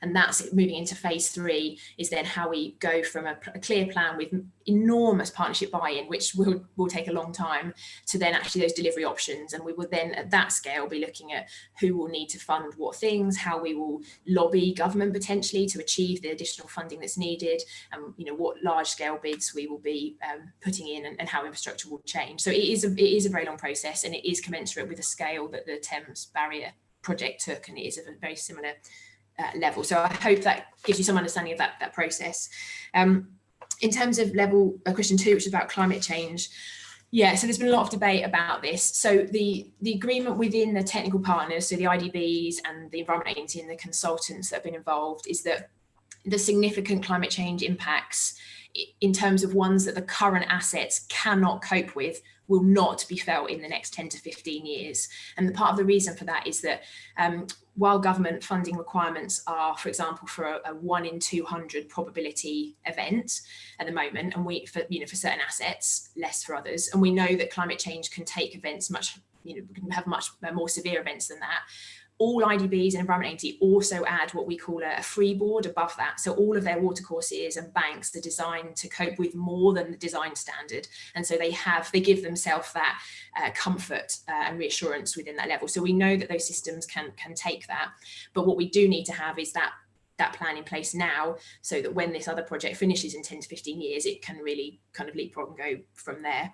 And that's moving into phase 3, is then how we go from a clear plan with enormous partnership buy-in, which will take a long time, to then actually those delivery options. And we will then at that scale be looking at who will need to fund what things, how we will lobby government potentially to achieve the additional funding that's needed, and what large scale bids we will be putting in, and how infrastructure will change. So it is a very long process, and it is commensurate with the scale that the Thames Barrier project took, and it is of a very similar level. So I hope that gives you some understanding of that process. In terms of level question 2, which is about climate change, so there's been a lot of debate about this. So the agreement within the technical partners, so the IDBs and the Environment Agency and the consultants that have been involved, is that the significant climate change impacts, in terms of ones that the current assets cannot cope with, will not be felt in the next 10 to 15 years. And the part of the reason for that is that while government funding requirements are, for example, for a 1 in 200 probability event at the moment, and for certain assets, less for others, and we know that climate change can take events can have much more severe events than that. All IDBs and Environment Agency also add what we call a freeboard above that. So all of their watercourses and banks are designed to cope with more than the design standard. And so they give themselves that comfort and reassurance within that level. So we know that those systems can take that. But what we do need to have is that plan in place now, so that when this other project finishes in 10 to 15 years, it can really kind of leapfrog and go from there.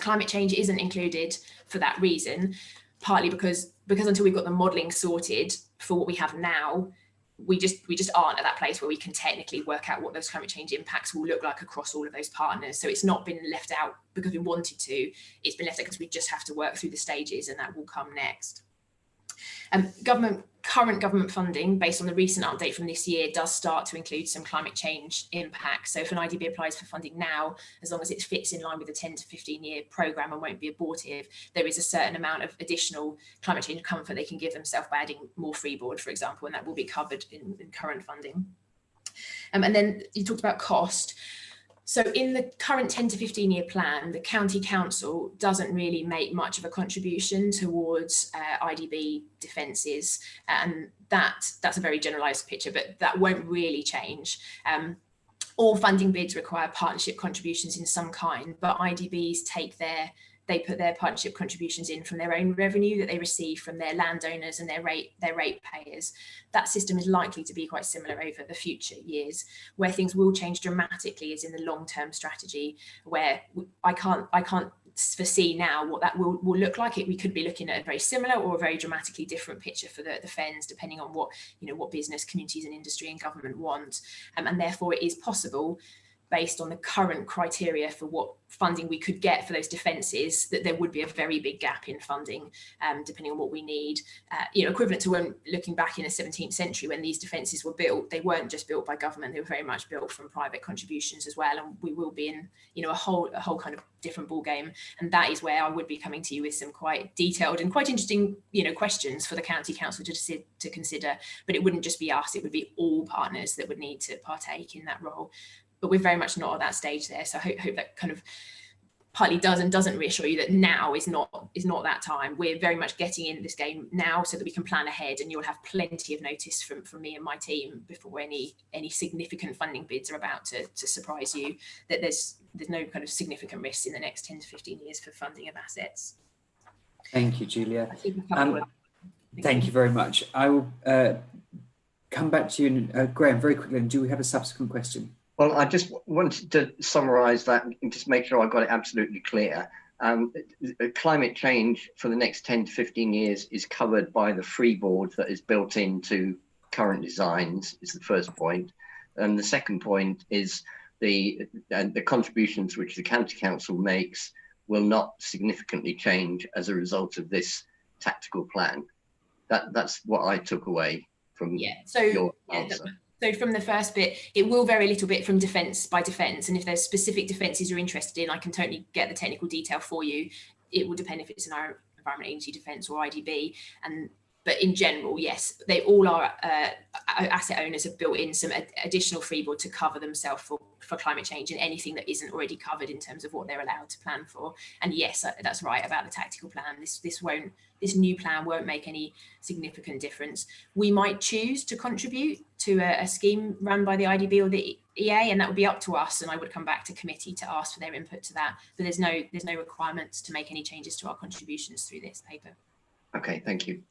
Climate change isn't included for that reason, partly because until we've got the modelling sorted for what we have now, we just aren't at that place where we can technically work out what those climate change impacts will look like across all of those partners. So it's not been left out because we wanted to, it's been left out because we just have to work through the stages, and that will come next. Current government funding, based on the recent update from this year, does start to include some climate change impacts. So if an IDB applies for funding now, as long as it fits in line with the 10 to 15 year programme and won't be abortive, there is a certain amount of additional climate change comfort they can give themselves by adding more freeboard, for example, and that will be covered in current funding. And then you talked about cost. So in the current 10 to 15 year plan, the county council doesn't really make much of a contribution towards IDB defences, and that's a very generalised picture, but that won't really change. All funding bids require partnership contributions in some kind, but IDBs they put their partnership contributions in from their own revenue that they receive from their landowners and their ratepayers. That system is likely to be quite similar over the future years. Where things will change dramatically is in the long-term strategy, where I can't foresee now what that will look like. We could be looking at a very similar or a very dramatically different picture for the fens, depending on what business, communities and industry and government want. And therefore it is possible based on the current criteria for what funding we could get for those defences, that there would be a very big gap in funding, depending on what we need. Equivalent to when looking back in the 17th century when these defences were built, they weren't just built by government; they were very much built from private contributions as well. And we will be in, a whole kind of different ball game. And that is where I would be coming to you with some quite detailed and quite interesting, questions for the county council to consider. But it wouldn't just be us; it would be all partners that would need to partake in that role. But we're very much not at that stage there. So I hope that kind of partly does and doesn't reassure you that now is not that time. We're very much getting in this game now so that we can plan ahead, and you'll have plenty of notice from me and my team before any significant funding bids are about to surprise you, that there's no kind of significant risks in the next 10 to 15 years for funding of assets. Thank you, Julia. I think we've covered Thank you very much. I will come back to you, Graham, very quickly. And do we have a subsequent question? Well, I just wanted to summarise that and just make sure I got it absolutely clear. Climate change for the next 10 to 15 years is covered by the freeboard that is built into current designs, is the first point. And the second point is the contributions which the county council makes will not significantly change as a result of this tactical plan. That's what I took away from your answer. So from the first bit, it will vary a little bit from defence by defence. And if there's specific defences you're interested in, I can totally get the technical detail for you. It will depend if it's an Environment Agency Defence or IDB. But in general, yes, they all are, asset owners have built in some additional freeboard to cover themselves for climate change and anything that isn't already covered in terms of what they're allowed to plan for. And yes, that's right about the tactical plan. This new plan won't make any significant difference. We might choose to contribute to a scheme run by the IDB or the EA, and that would be up to us. And I would come back to committee to ask for their input to that. But there's no requirements to make any changes to our contributions through this paper. Okay, thank you.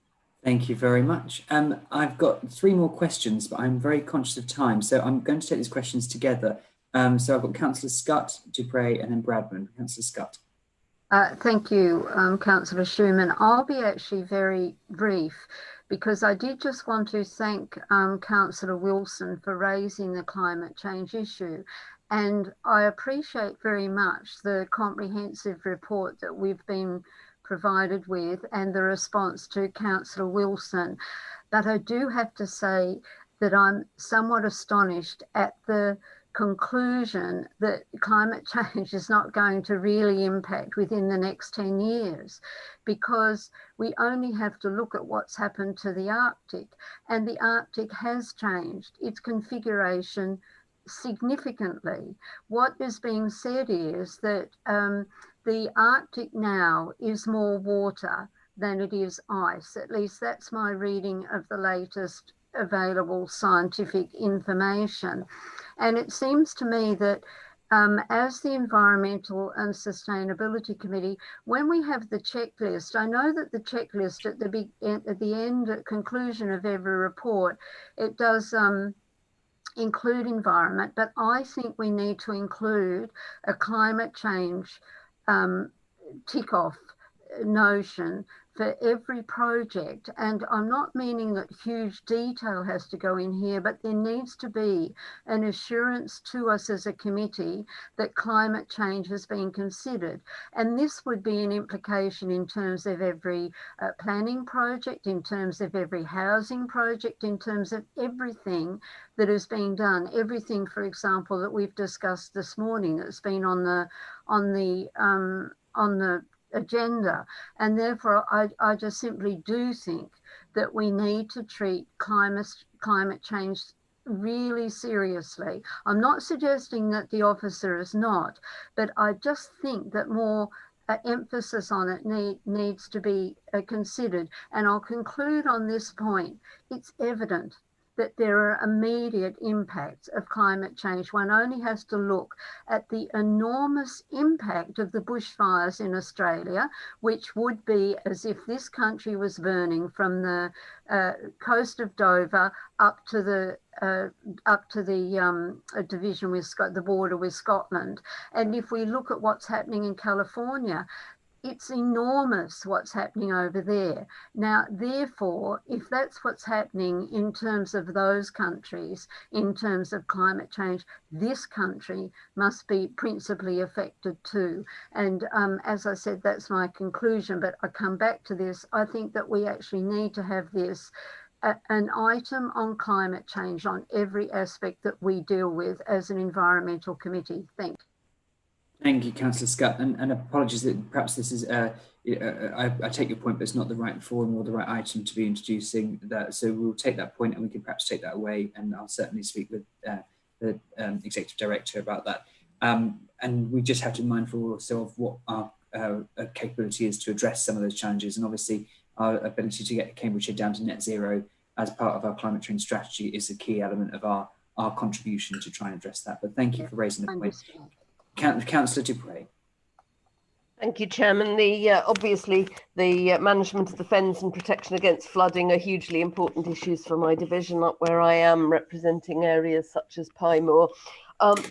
Thank you very much. I've got 3 more questions, but I'm very conscious of time, so I'm going to take these questions together. So I've got Councillor Scott, Dupre, and then Bradman. Councillor Scott. Thank you, Councillor Schumann. I'll be actually very brief because I did just want to thank Councillor Wilson for raising the climate change issue. And I appreciate very much the comprehensive report that we've been provided with and the response to Councillor Wilson. But I do have to say that I'm somewhat astonished at the conclusion that climate change is not going to really impact within the next 10 years, because we only have to look at what's happened to the Arctic, and the Arctic has changed its configuration significantly. What is being said is that the Arctic now is more water than it is ice. At least that's my reading of the latest available scientific information. And it seems to me that as the Environmental and Sustainability Committee, when we have the checklist, I know that the checklist at the end, at conclusion of every report, it does include environment, but I think we need to include a climate change tick off notion for every project. And I'm not meaning that huge detail has to go in here, but there needs to be an assurance to us as a committee that climate change has been considered. And this would be an implication in terms of every planning project, in terms of every housing project, in terms of everything that is being done. Everything, for example, that we've discussed this morning that's been on the agenda. And therefore I just simply do think that we need to treat climate change really seriously. I'm not suggesting that the officer is not, but I just think that more emphasis on it needs to be considered. And I'll conclude on this point. It's evident that there are immediate impacts of climate change. One only has to look at the enormous impact of the bushfires in Australia, which would be as if this country was burning from the coast of Dover up to the division with the border with Scotland. And if we look at what's happening in California, it's enormous what's happening over there. Now, therefore, if that's what's happening in terms of those countries, in terms of climate change, this country must be principally affected too. And as I said, that's my conclusion, but I come back to this. I think that we actually need to have this an item on climate change on every aspect that we deal with as an environmental committee. Thank you. Thank you, Councillor Scott, and apologies that perhaps this is, I take your point, but it's not the right forum or the right item to be introducing that. So we'll take that point and we can perhaps take that away, and I'll certainly speak with the Executive Director about that. And we just have to be mindful also of what our capability is to address some of those challenges. And obviously our ability to get Cambridgeshire down to net zero as part of our climate change strategy is a key element of our contribution to try and address that. But thank you for raising the point. Councillor Dupre. Thank you, Chairman. Obviously, the management of the fens and protection against flooding are hugely important issues for my division up where I am, representing areas such as Pymoor.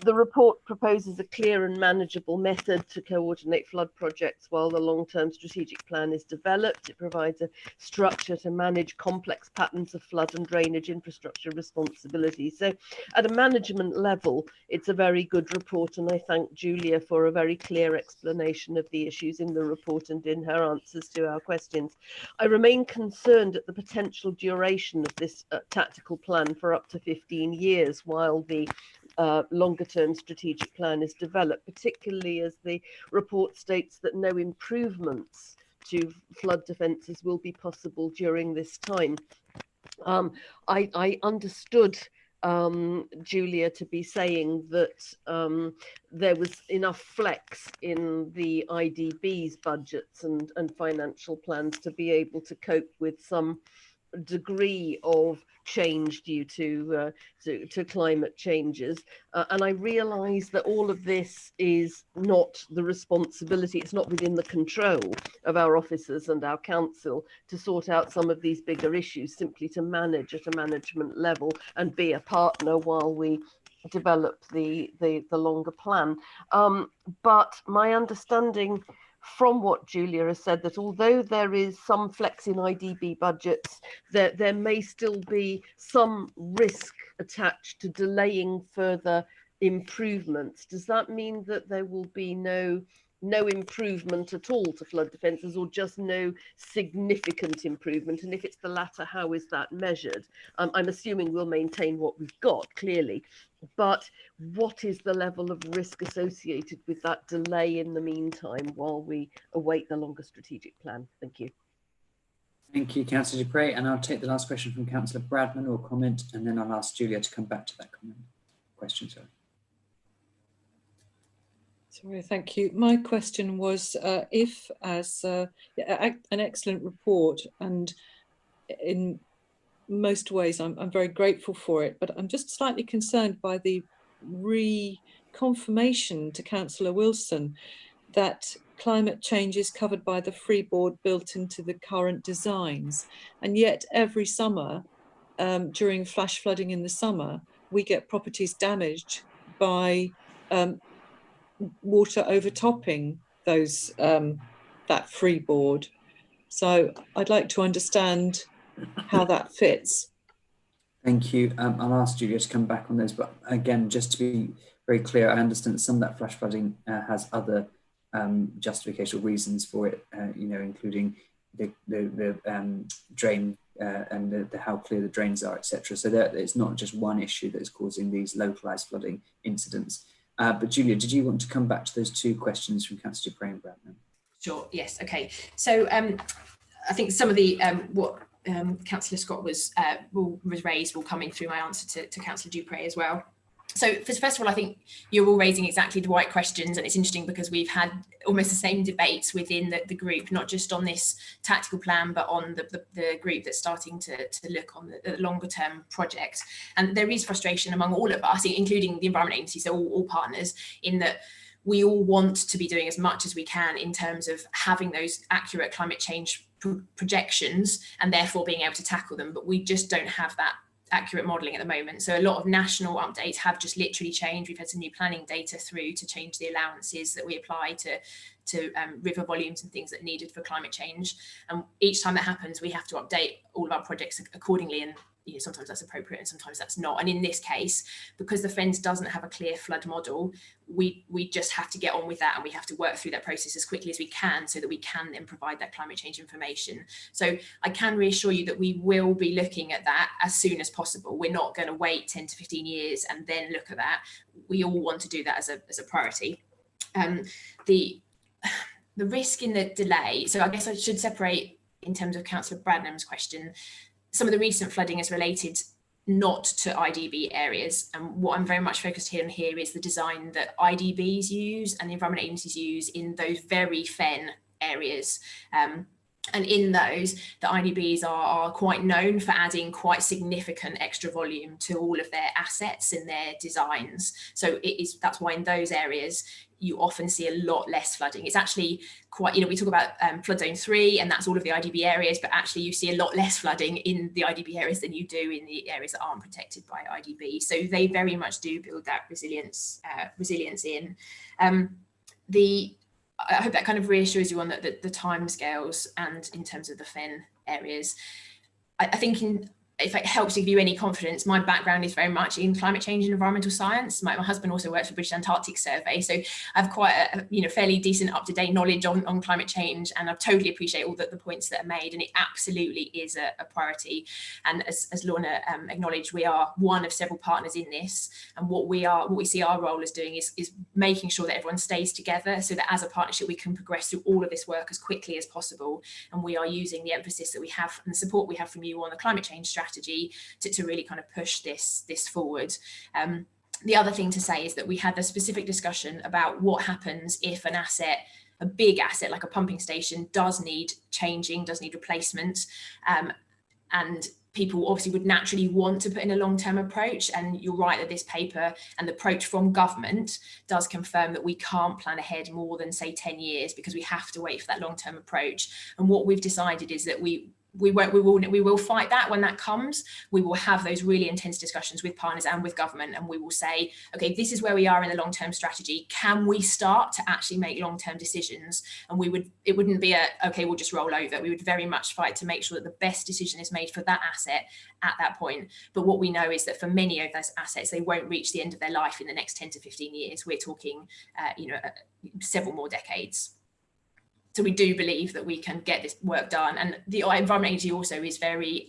The report proposes a clear and manageable method to coordinate flood projects while the long-term strategic plan is developed. It provides a structure to manage complex patterns of flood and drainage infrastructure responsibility. So at a management level, it's a very good report, and I thank Julia for a very clear explanation of the issues in the report and in her answers to our questions. I remain concerned at the potential duration of this tactical plan for up to 15 years while the longer term strategic plan is developed, particularly as the report states that no improvements to flood defences will be possible during this time. I understood Julia to be saying that there was enough flex in the IDB's budgets and financial plans to be able to cope with some degree of change due to climate changes, and I realise that all of this is not the responsibility, it's not within the control of our officers and our council to sort out some of these bigger issues, simply to manage at a management level and be a partner while we develop the longer plan. But my understanding from what Julia has said, that although there is some flex in IDB budgets, there may still be some risk attached to delaying further improvements. Does that mean that there will be no improvement at all to flood defences, or just no significant improvement? And if it's the latter, how is that measured? I'm assuming we'll maintain what we've got, clearly, but what is the level of risk associated with that delay in the meantime while we await the longer strategic plan? Thank you. Thank you, Councillor Dupre, and I'll take the last question from Councillor Bradman or comment, and then I'll ask Julia to come back to that question. Sorry, thank you. My question was if, as an excellent report, and in most ways I'm very grateful for it, but I'm just slightly concerned by the reconfirmation to Councillor Wilson that climate change is covered by the freeboard built into the current designs, and yet every summer during flash flooding in the summer we get properties damaged by water overtopping those that freeboard. So I'd like to understand how that fits. Thank you. I'll ask Julia to come back on those, but again, just to be very clear, I understand some of that flash flooding has other justification reasons for it, including the drain and how clear the drains are, etc. So that it's not just one issue that is causing these localized flooding incidents. But Julia, did you want to come back to those two questions from Councillor Dupre and Bradman? Sure, yes, okay. So I think some of the what Councillor Scott was raised will come in through my answer to Councillor Dupre as well. So first of all, I think you're all raising exactly the right questions, and it's interesting because we've had almost the same debates within the group, not just on this tactical plan, but on the group that's starting to look on the longer term project. And there is frustration among all of us, including the Environment Agency, so all partners, in that we all want to be doing as much as we can in terms of having those accurate climate change projections and therefore being able to tackle them, but we just don't have that accurate modelling at the moment. So a lot of national updates have just literally changed. We've had some new planning data through to change the allowances that we apply to river volumes and things that are needed for climate change. And each time that happens, we have to update all of our projects accordingly. And sometimes that's appropriate and sometimes that's not. And in this case, because the Fens doesn't have a clear flood model, we just have to get on with that, and we have to work through that process as quickly as we can so that we can then provide that climate change information. So I can reassure you that we will be looking at that as soon as possible. We're not going to wait 10 to 15 years and then look at that. We all want to do that as a priority. The risk in the delay, so I guess I should separate in terms of Councillor Bradnam's question. Some of the recent flooding is related not to IDB areas. And what I'm very much focused here is the design that IDBs use and the environment agencies use in those very fen areas. And in those, the IDBs are quite known for adding quite significant extra volume to all of their assets and their designs. So that's why in those areas, you often see a lot less flooding. It's actually quite, we talk about flood zone 3, and that's all of the IDB areas, but actually you see a lot less flooding in the IDB areas than you do in the areas that aren't protected by IDB. So they very much do build that resilience in. I hope that kind of reassures you on the timescales and in terms of the fen areas. I think if it helps give you any confidence, my background is very much in climate change and environmental science. My husband also works for British Antarctic Survey, so I have quite a fairly decent up-to-date knowledge on climate change, and I totally appreciate all the points that are made, and it absolutely is a priority. And as Lorna acknowledged, we are one of several partners in this, and what we see our role as doing is making sure that everyone stays together so that as a partnership we can progress through all of this work as quickly as possible, and we are using the emphasis that we have and the support we have from you on the climate change strategy to really kind of push this forward. The other thing to say is that we had a specific discussion about what happens if an asset, a big asset like a pumping station, does need changing, does need replacement, and people obviously would naturally want to put in a long-term approach. And you're right that this paper and the approach from government does confirm that we can't plan ahead more than, say, 10 years because we have to wait for that long-term approach. And what we've decided is that we will fight that when that comes. We will have those really intense discussions with partners and with government, and we will say, okay, this is where we are in the long-term strategy. Can we start to actually make long-term decisions? And it wouldn't be okay, we'll just roll over. We would very much fight to make sure that the best decision is made for that asset at that point. But what we know is that for many of those assets, they won't reach the end of their life in the next 10 to 15 years. We're talking, several more decades. So we do believe that we can get this work done, and the Environment Agency also is very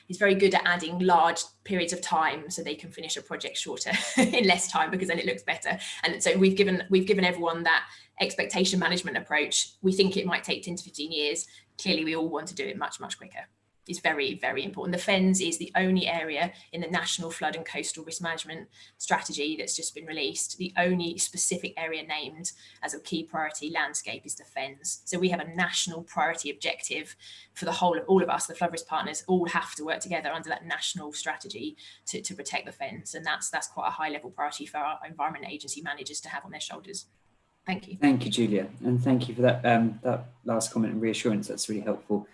good at adding large periods of time so they can finish a project shorter in less time, because then it looks better. And so we've given everyone that expectation management approach. We think it might take 10 to 15 years. Clearly, we all want to do it much, much quicker. It's very, very important. The Fens is the only area in the National Flood and Coastal Risk Management Strategy that's just been released. The only specific area named as a key priority landscape is the Fens. So we have a national priority objective for the whole of all of us, the flood risk partners, all have to work together under that national strategy to protect the Fens. And that's quite a high level priority for our Environment Agency managers to have on their shoulders. Thank you. Thank you, Julia. And thank you for that last comment and reassurance. That's really helpful.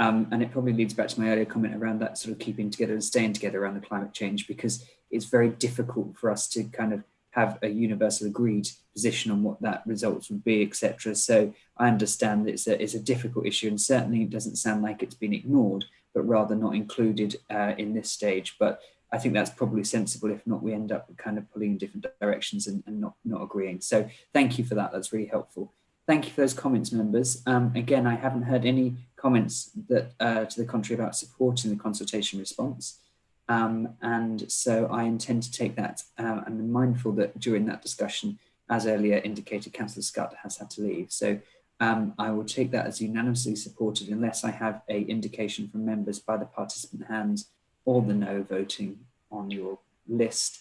And it probably leads back to my earlier comment around that sort of keeping together and staying together around the climate change, because it's very difficult for us to kind of have a universal agreed position on what that results would be, etc. So I understand that it's a difficult issue, and certainly it doesn't sound like it's been ignored, but rather not included in this stage. But I think that's probably sensible. If not, we end up kind of pulling in different directions and not agreeing. So thank you for that. That's really helpful. Thank you for those comments, members. Again, I haven't heard any comments that to the contrary about supporting the consultation response. And so I intend to take that. I'm mindful that during that discussion, as earlier indicated, Councillor Scott has had to leave. So I will take that as unanimously supported unless I have an indication from members by the participant hands or the no voting on your list.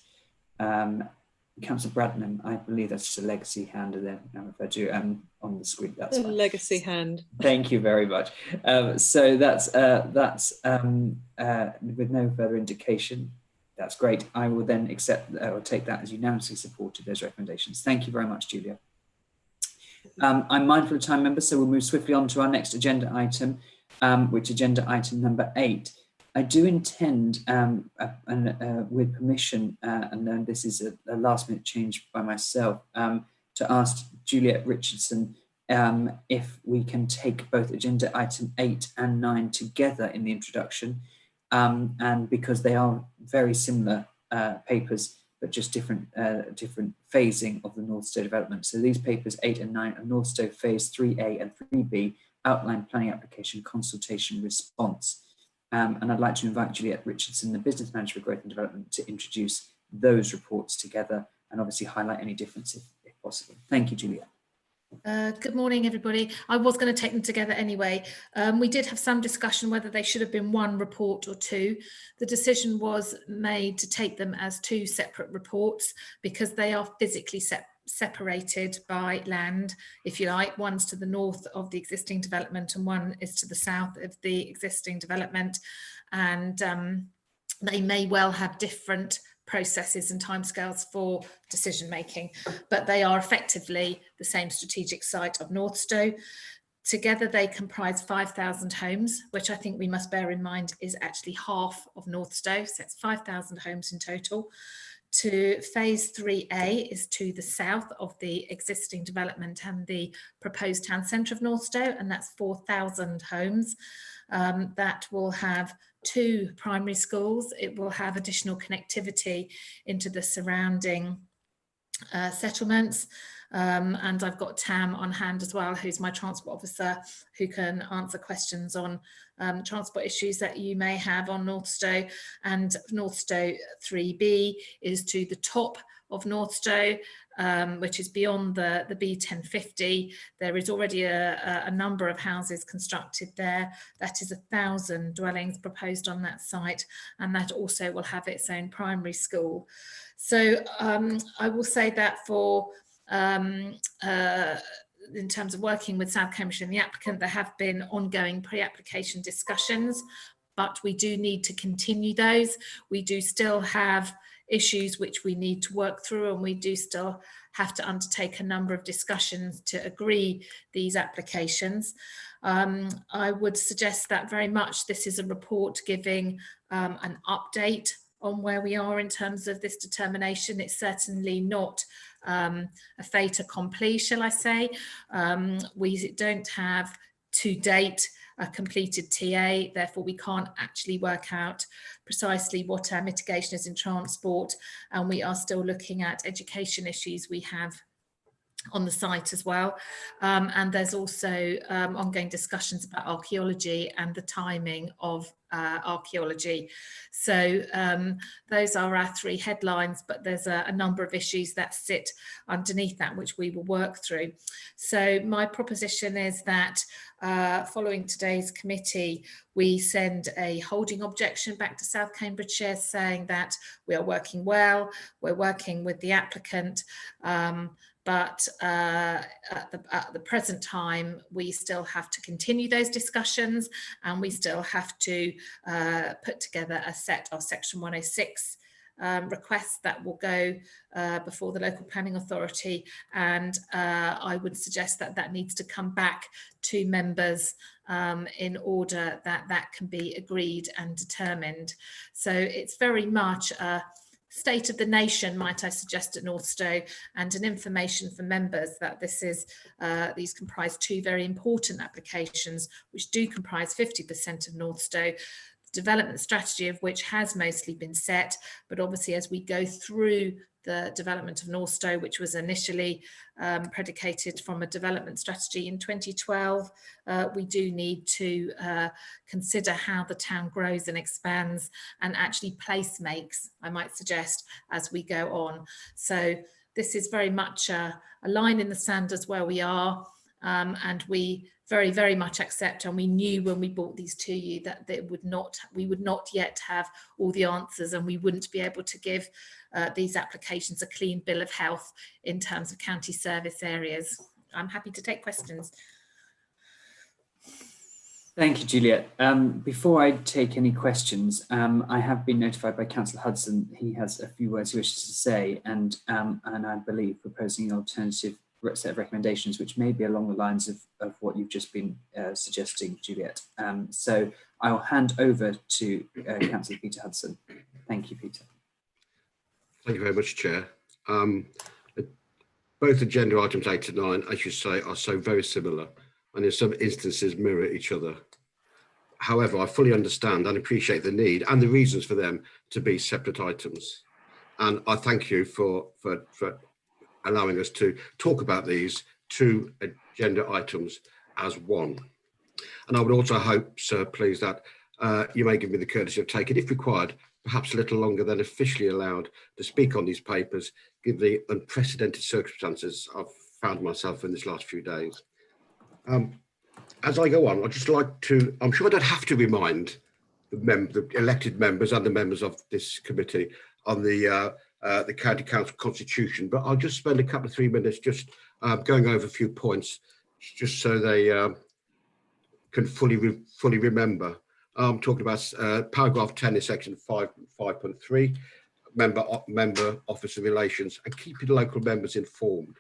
Councillor Bradnam, I believe that's just a legacy hand, and then I refer to on the screen. That's fine. Legacy hand. Thank you very much. So that's with no further indication. That's great. I will then accept or take that as unanimously supported, those recommendations. Thank you very much, Julia. I'm mindful of time, members, so we'll move swiftly on to our next agenda item, which agenda item number 8. I do intend, with permission, and then this is a last minute change by myself, to ask Juliet Richardson if we can take both agenda item 8 and 9 together in the introduction, and because they are very similar papers, but just different phasing of the Northstowe development. So these papers 8 and 9 are Northstowe phase 3A and 3B, outline planning application consultation response. And I'd like to invite Juliet Richardson, the Business Manager for Growth and Development, to introduce those reports together and obviously highlight any difference if possible. Thank you, Juliet. Good morning, everybody. I was going to take them together anyway. We did have some discussion whether they should have been one report or two. The decision was made to take them as two separate reports because they are physically separated by land, if you like. One's to the north of the existing development and one is to the south of the existing development, and they may well have different processes and timescales for decision making, but they are effectively the same strategic site of Northstowe. Together they comprise 5,000 homes, which I think we must bear in mind is actually half of Northstowe, so it's 5,000 homes in total. To phase 3A is to the south of the existing development and the proposed town centre of Northstowe, and that's 4,000 homes. That will have 2 primary schools. It will have additional connectivity into the surrounding settlements. And I've got Tam on hand as well, who's my transport officer, who can answer questions on transport issues that you may have on Northstowe. And Northstowe 3B is to the top of Northstowe, which is beyond the B1050. There is already a number of houses constructed there. That is 1,000 dwellings proposed on that site, and that also will have its own primary school. So I will say that for in terms of working with South Cambridgeshire and the applicant, there have been ongoing pre-application discussions, but we do need to continue those. We do still have issues which we need to work through, and we do still have to undertake a number of discussions to agree these applications. I would suggest that very much this is a report giving an update on where we are in terms of this determination. It's certainly not a fait accompli, shall I say. We don't have to date a completed TA, therefore we can't actually work out precisely what our mitigation is in transport, and we are still looking at education issues we have on the site as well. And there's also ongoing discussions about archaeology and the timing of archaeology. So those are our 3 headlines, but there's a number of issues that sit underneath that which we will work through. So my proposition is that following today's committee, we send a holding objection back to South Cambridgeshire saying that we are working well, we're working with the applicant, but at the present time, we still have to continue those discussions, and we still have to put together a set of Section 106 requests that will go before the local planning authority, and I would suggest that that needs to come back to members in order that that can be agreed and determined. So it's very much a state of the nation, might I suggest, at Northstowe, and an information for members that this is these comprise 2 very important applications which do comprise 50% of Northstowe. The development strategy of which has mostly been set, but obviously as we go through the development of Northstowe, which was initially predicated from a development strategy in 2012, we do need to consider how the town grows and expands and actually place makes, I might suggest, as we go on. So this is very much a line in the sand as where we are, and we very, very much accept, and we knew when we brought these to you that we would not yet have all the answers, and we wouldn't be able to give these applications a clean bill of health in terms of county service areas. I'm happy to take questions. Thank you, Juliet. Before I take any questions, I have been notified by Councillor Hudson. He has a few words he wishes to say, and I believe proposing an alternative set of recommendations, which may be along the lines of what you've just been suggesting, Juliet. So I'll hand over to Councillor Peter Hudson. Thank you, Peter. Thank you very much, Chair. Both agenda items 8 to 9, as you say, are so very similar and in some instances mirror each other. However, I fully understand and appreciate the need and the reasons for them to be separate items. And I thank you for allowing us to talk about these two agenda items as one. And I would also hope, sir, please, that you may give me the courtesy of taking, if required, perhaps a little longer than officially allowed to speak on these papers, given the unprecedented circumstances I've found myself in this last few days. As I go on, I'd just like to, I'm sure I don't have to remind the elected members and the members of this committee on the County Council Constitution, but I'll just spend a couple of 3 minutes just going over a few points, just so they can fully remember. I'm talking about paragraph 10 in section 5.3, member officer relations and keeping local members informed.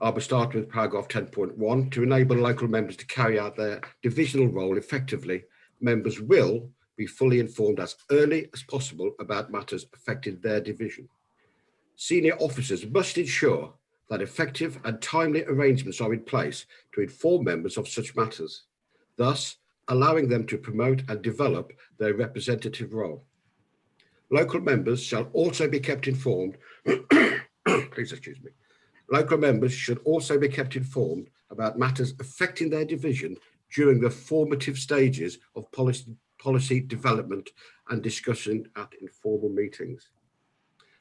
I'll be starting with paragraph 10.1. To enable local members to carry out their divisional role effectively, members will be fully informed as early as possible about matters affecting their division. Senior officers must ensure that effective and timely arrangements are in place to inform members of such matters, thus allowing them to promote and develop their representative role. Local members shall also be kept informed, please excuse me. Local members should also be kept informed about matters affecting their division during the formative stages of policy development and discussion at informal meetings.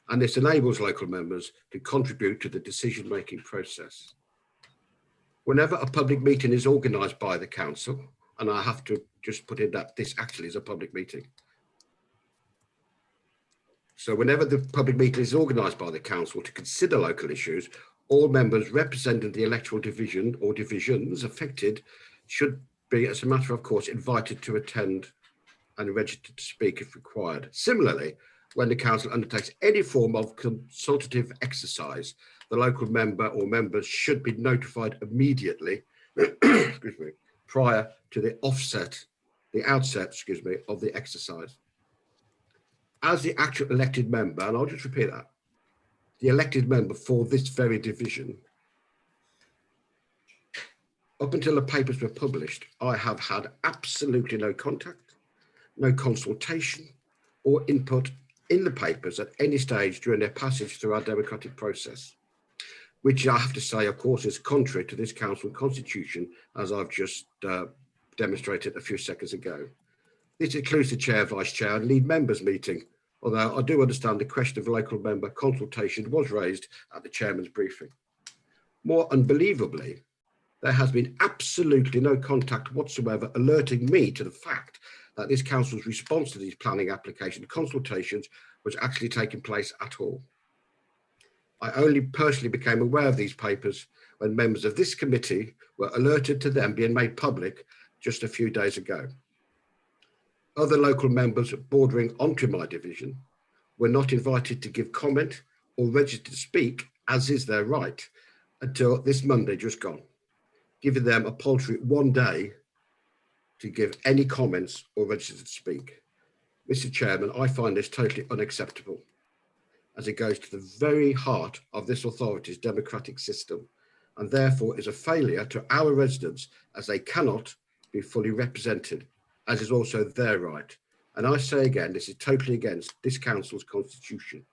And this enables local members to contribute to the decision-making process. Whenever a public meeting is organised by the council, and I have to just put in that this actually is a public meeting. So whenever the public meeting is organised by the council to consider local issues, all members representing the electoral division or divisions affected should be, as a matter of course, invited to attend and registered to speak if required. Similarly, when the council undertakes any form of consultative exercise, the local member or members should be notified immediately excuse me, prior to the outset of the exercise. As the actual elected member, and I'll just repeat that, the elected member for this very division, up until the papers were published, I have had absolutely no contact, no consultation or input in the papers at any stage during their passage through our democratic process, which I have to say, of course, is contrary to this council constitution, as I've just demonstrated a few seconds ago. This includes the chair, vice chair and lead members meeting, although I do understand the question of local member consultation was raised at the chairman's briefing. More unbelievably, there has been absolutely no contact whatsoever alerting me to the fact that this council's response to these planning application consultations was actually taking place at all. I only personally became aware of these papers when members of this committee were alerted to them being made public just a few days ago. Other local members bordering onto my division were not invited to give comment or register to speak, as is their right, until this Monday just gone, giving them a paltry 1 day to give any comments or register to speak. Mr. Chairman, I find this totally unacceptable, as it goes to the very heart of this authority's democratic system, and therefore is a failure to our residents, as they cannot be fully represented, as is also their right. And I say again, this is totally against this council's constitution,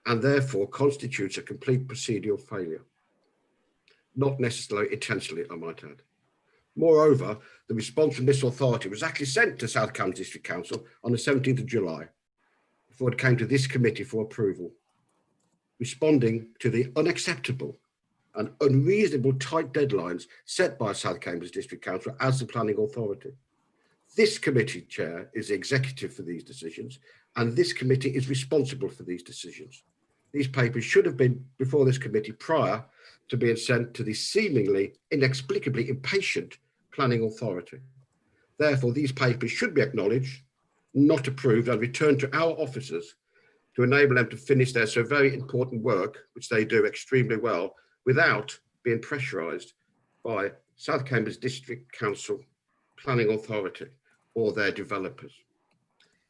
and therefore constitutes a complete procedural failure. Not necessarily intentionally, I might add. Moreover, the response from this authority was actually sent to South Cambs District Council on the 17th of July, before it came to this committee for approval, responding to the unacceptable and unreasonable tight deadlines set by South Cambs District Council as the planning authority. This committee chair is the executive for these decisions, and this committee is responsible for these decisions. These papers should have been before this committee prior to being sent to the seemingly inexplicably impatient planning authority. Therefore, these papers should be acknowledged, not approved, and returned to our officers to enable them to finish their so very important work, which they do extremely well, without being pressurised by South Cambridge District Council, Planning Authority or their developers.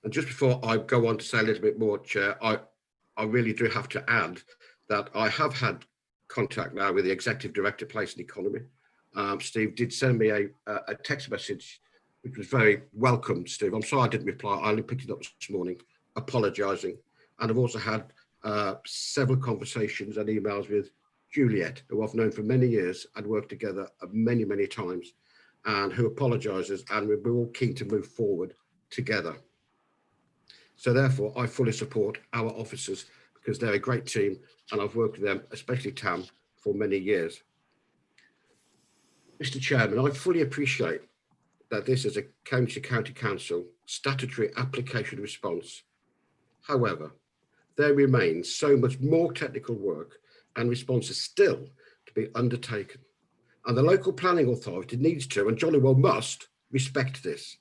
And just before I go on to say a little bit more, Chair, I really do have to add that I have had contact now with the Executive Director, Place and Economy. Steve did send me a text message, which was very welcome, Steve. I'm sorry I didn't reply. I only picked it up this morning, apologising. And I've also had several conversations and emails with Juliet, who I've known for many years and worked together many, many times, and who apologises, and we're all keen to move forward together. So therefore, I fully support our officers because they're a great team, and I've worked with them, especially Tam, for many years. Mr. Chairman, I fully appreciate that this is a Cambridgeshire County Council statutory application response. However, there remains so much more technical work and responses still to be undertaken. And the local planning authority needs to, and jolly well must, respect this.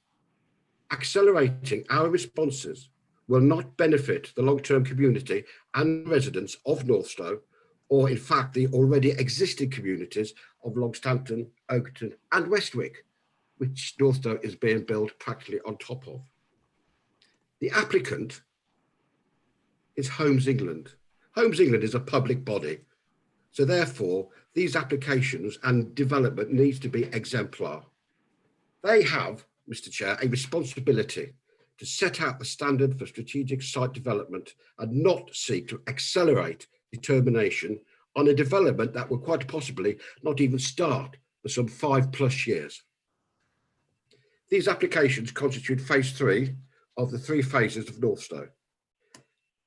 Accelerating our responses will not benefit the long-term community and residents of Northstowe, or in fact the already existing communities of Longstanton, Oakton and Westwick, which Northstowe is being built practically on top of. The applicant is Homes England. Homes England is a public body, so therefore these applications and development needs to be exemplar. They have, Mr. Chair, a responsibility to set out the standard for strategic site development and not seek to accelerate determination on a development that will quite possibly not even start for some 5+ years. These applications constitute phase 3 of the 3 phases of Northstowe.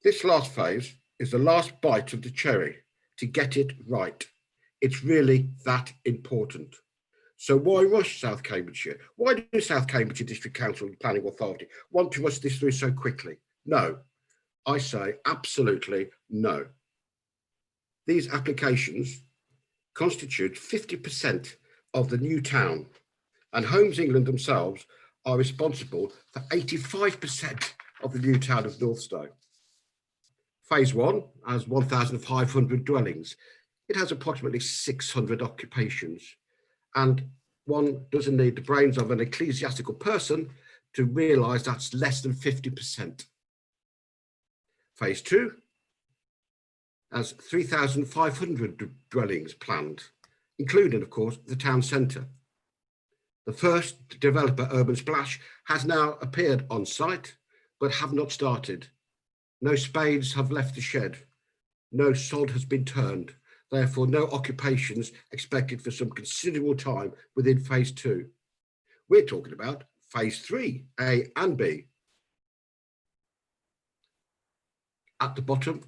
This last phase is the last bite of the cherry to get it right. It's really that important. So why rush South Cambridgeshire? Why do South Cambridgeshire District Council and Planning Authority want to rush this through so quickly? No, I say absolutely no. These applications constitute 50% of the new town, and Homes England themselves are responsible for 85% of the new town of Northstowe. Phase 1 has 1,500 dwellings. It has approximately 600 occupations, and one doesn't need the brains of an ecclesiastical person to realise that's less than 50%. Phase 2 has 3,500 dwellings planned, including, of course, the town centre. The first developer, Urban Splash, has now appeared on site, but have not started. No spades have left the shed. No sod has been turned. Therefore, no occupations expected for some considerable time within phase 2. We're talking about phase 3, A and B. At the bottom,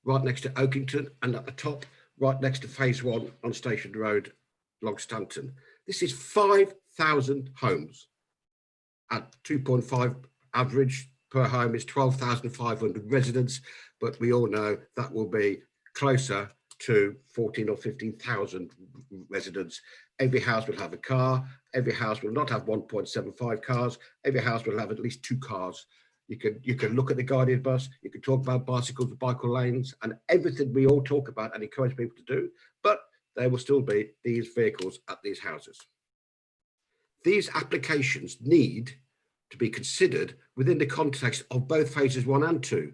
right next to Oakington, and at the top, right next to phase 1 on Station Road, Longstanton. This is 5,000 homes. At 2.5 average per home is 12,500 residents, but we all know that will be closer to 14 or 15,000 residents. Every house will have a car. Every house will not have 1.75 cars. Every house will have at least 2 cars. You can look at the guided bus. You can talk about bicycles and bicycle lanes and everything we all talk about and encourage people to do, but there will still be these vehicles at these houses. These applications need to be considered within the context of both phases 1 and 2,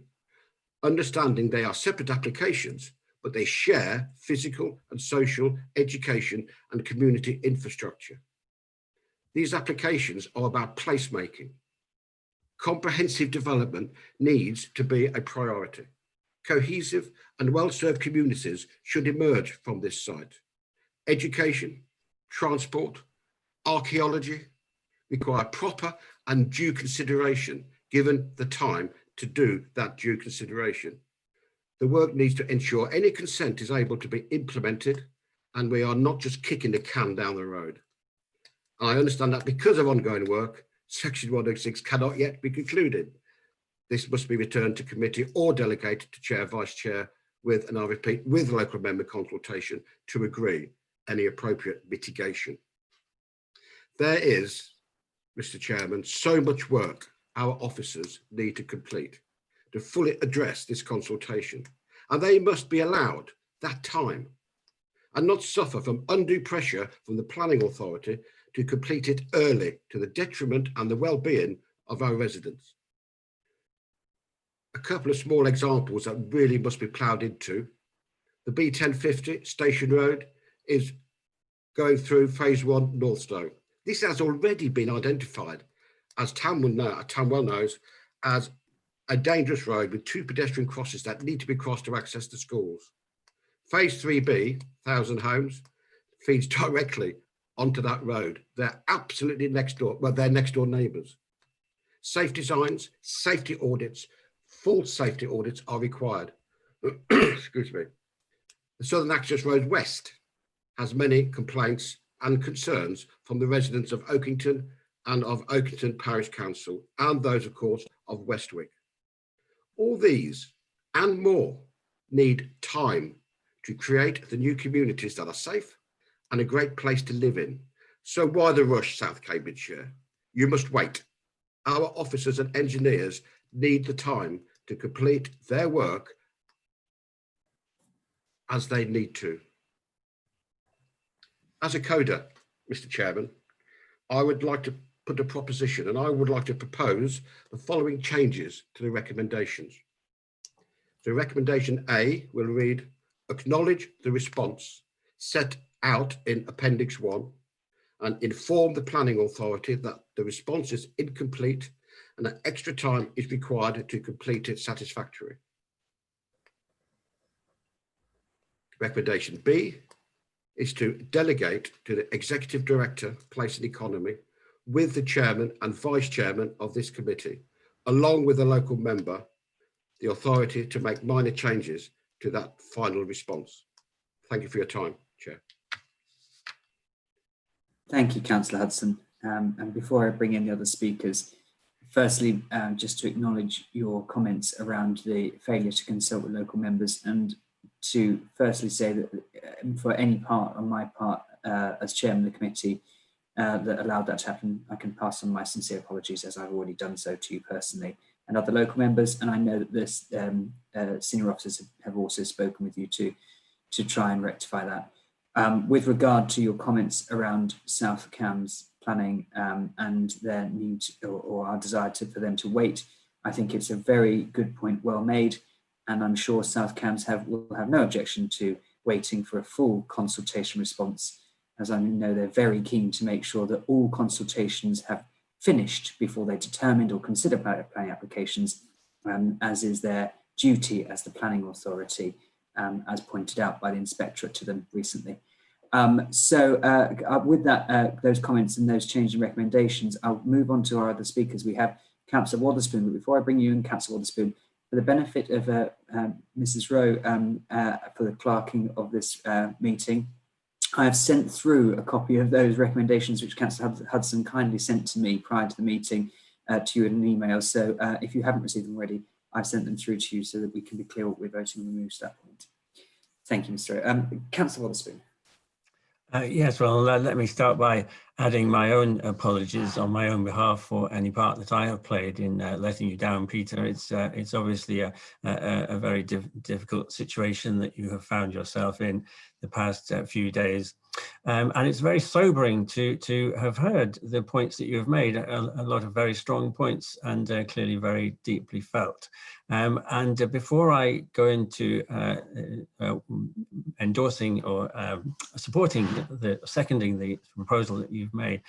understanding they are separate applications, but they share physical and social, education and community infrastructure. These applications are about placemaking. Comprehensive development needs to be a priority. Cohesive and well-served communities should emerge from this site. Education, transport, archaeology require proper and due consideration given the time to do that due consideration. The work needs to ensure any consent is able to be implemented and we are not just kicking the can down the road. And I understand that because of ongoing work, Section 106 cannot yet be concluded. This must be returned to committee or delegated to chair, vice chair with, and I repeat, with local member consultation to agree any appropriate mitigation. There is, Mr. Chairman, so much work our officers need to complete to fully address this consultation, and they must be allowed that time. and not suffer from undue pressure from the planning authority to complete it early to the detriment and the well-being of our residents. A couple of small examples that really must be ploughed into. The B1050 Station Road is going through phase 1 Northstowe. This has already been identified, as Tam well knows, as a dangerous road with 2 pedestrian crosses that need to be crossed to access the schools. Phase 3B, 1,000 homes, feeds directly onto that road. They're absolutely next door, well, they're next door neighbours. Safe designs, safety audits, full safety audits are required. Excuse me. The Southern Access Road West has many complaints and concerns from the residents of Oakington and of Oakington Parish Council, and those, of course, of Westwick. All these and more need time to create the new communities that are safe and a great place to live in. So why the rush, South Cambridgeshire? You must wait. Our officers and engineers need the time to complete their work as they need to. As a coder, Mr. Chairman, I would like to put a proposition, and I would like to propose the following changes to the recommendations. So recommendation A will read, acknowledge the response set out in Appendix 1 and inform the planning authority that the response is incomplete and that extra time is required to complete it satisfactorily. Recommendation B is to delegate to the Executive Director, Place and Economy, with the Chairman and Vice Chairman of this committee, along with a local member, the authority to make minor changes to that final response. Thank you for your time, Chair. Thank you, Councillor Hudson. And before I bring in the other speakers, firstly, just to acknowledge your comments around the failure to consult with local members, and to firstly say that for any part on my part as chairman of the committee that allowed that to happen, I can pass on my sincere apologies, as I've already done so to you personally and other local members. And I know that this senior officers have also spoken with you to try and rectify that. With regard to your comments around South Cambs planning and their need or our desire for them to wait, I think it's a very good point, well made. And I'm sure South Cambs will have no objection to waiting for a full consultation response, as I know they're very keen to make sure that all consultations have finished before they determined or consider planning applications, as is their duty as the planning authority, as pointed out by the inspectorate to them recently. With that, those comments and those changing recommendations, I'll move on to our other speakers. We have Councillor Watherspoon, but before I bring you in, Councillor Watherspoon, for the benefit of Mrs. Rowe, for the clerking of this meeting, I have sent through a copy of those recommendations which Councillor Hudson kindly sent to me prior to the meeting to you in an email. So if you haven't received them already, I've sent them through to you so that we can be clear what we're voting when we move to that point. Thank you, Mr. Councillor Watherspoon. Yes, well, let me start by adding my own apologies on my own behalf for any part that I have played in letting you down, Peter. It's obviously a very difficult situation that you have found yourself in the past few days. And it's very sobering to have heard the points that you have made, a lot of very strong points and clearly very deeply felt. And before I go into endorsing or seconding the proposal that you've made,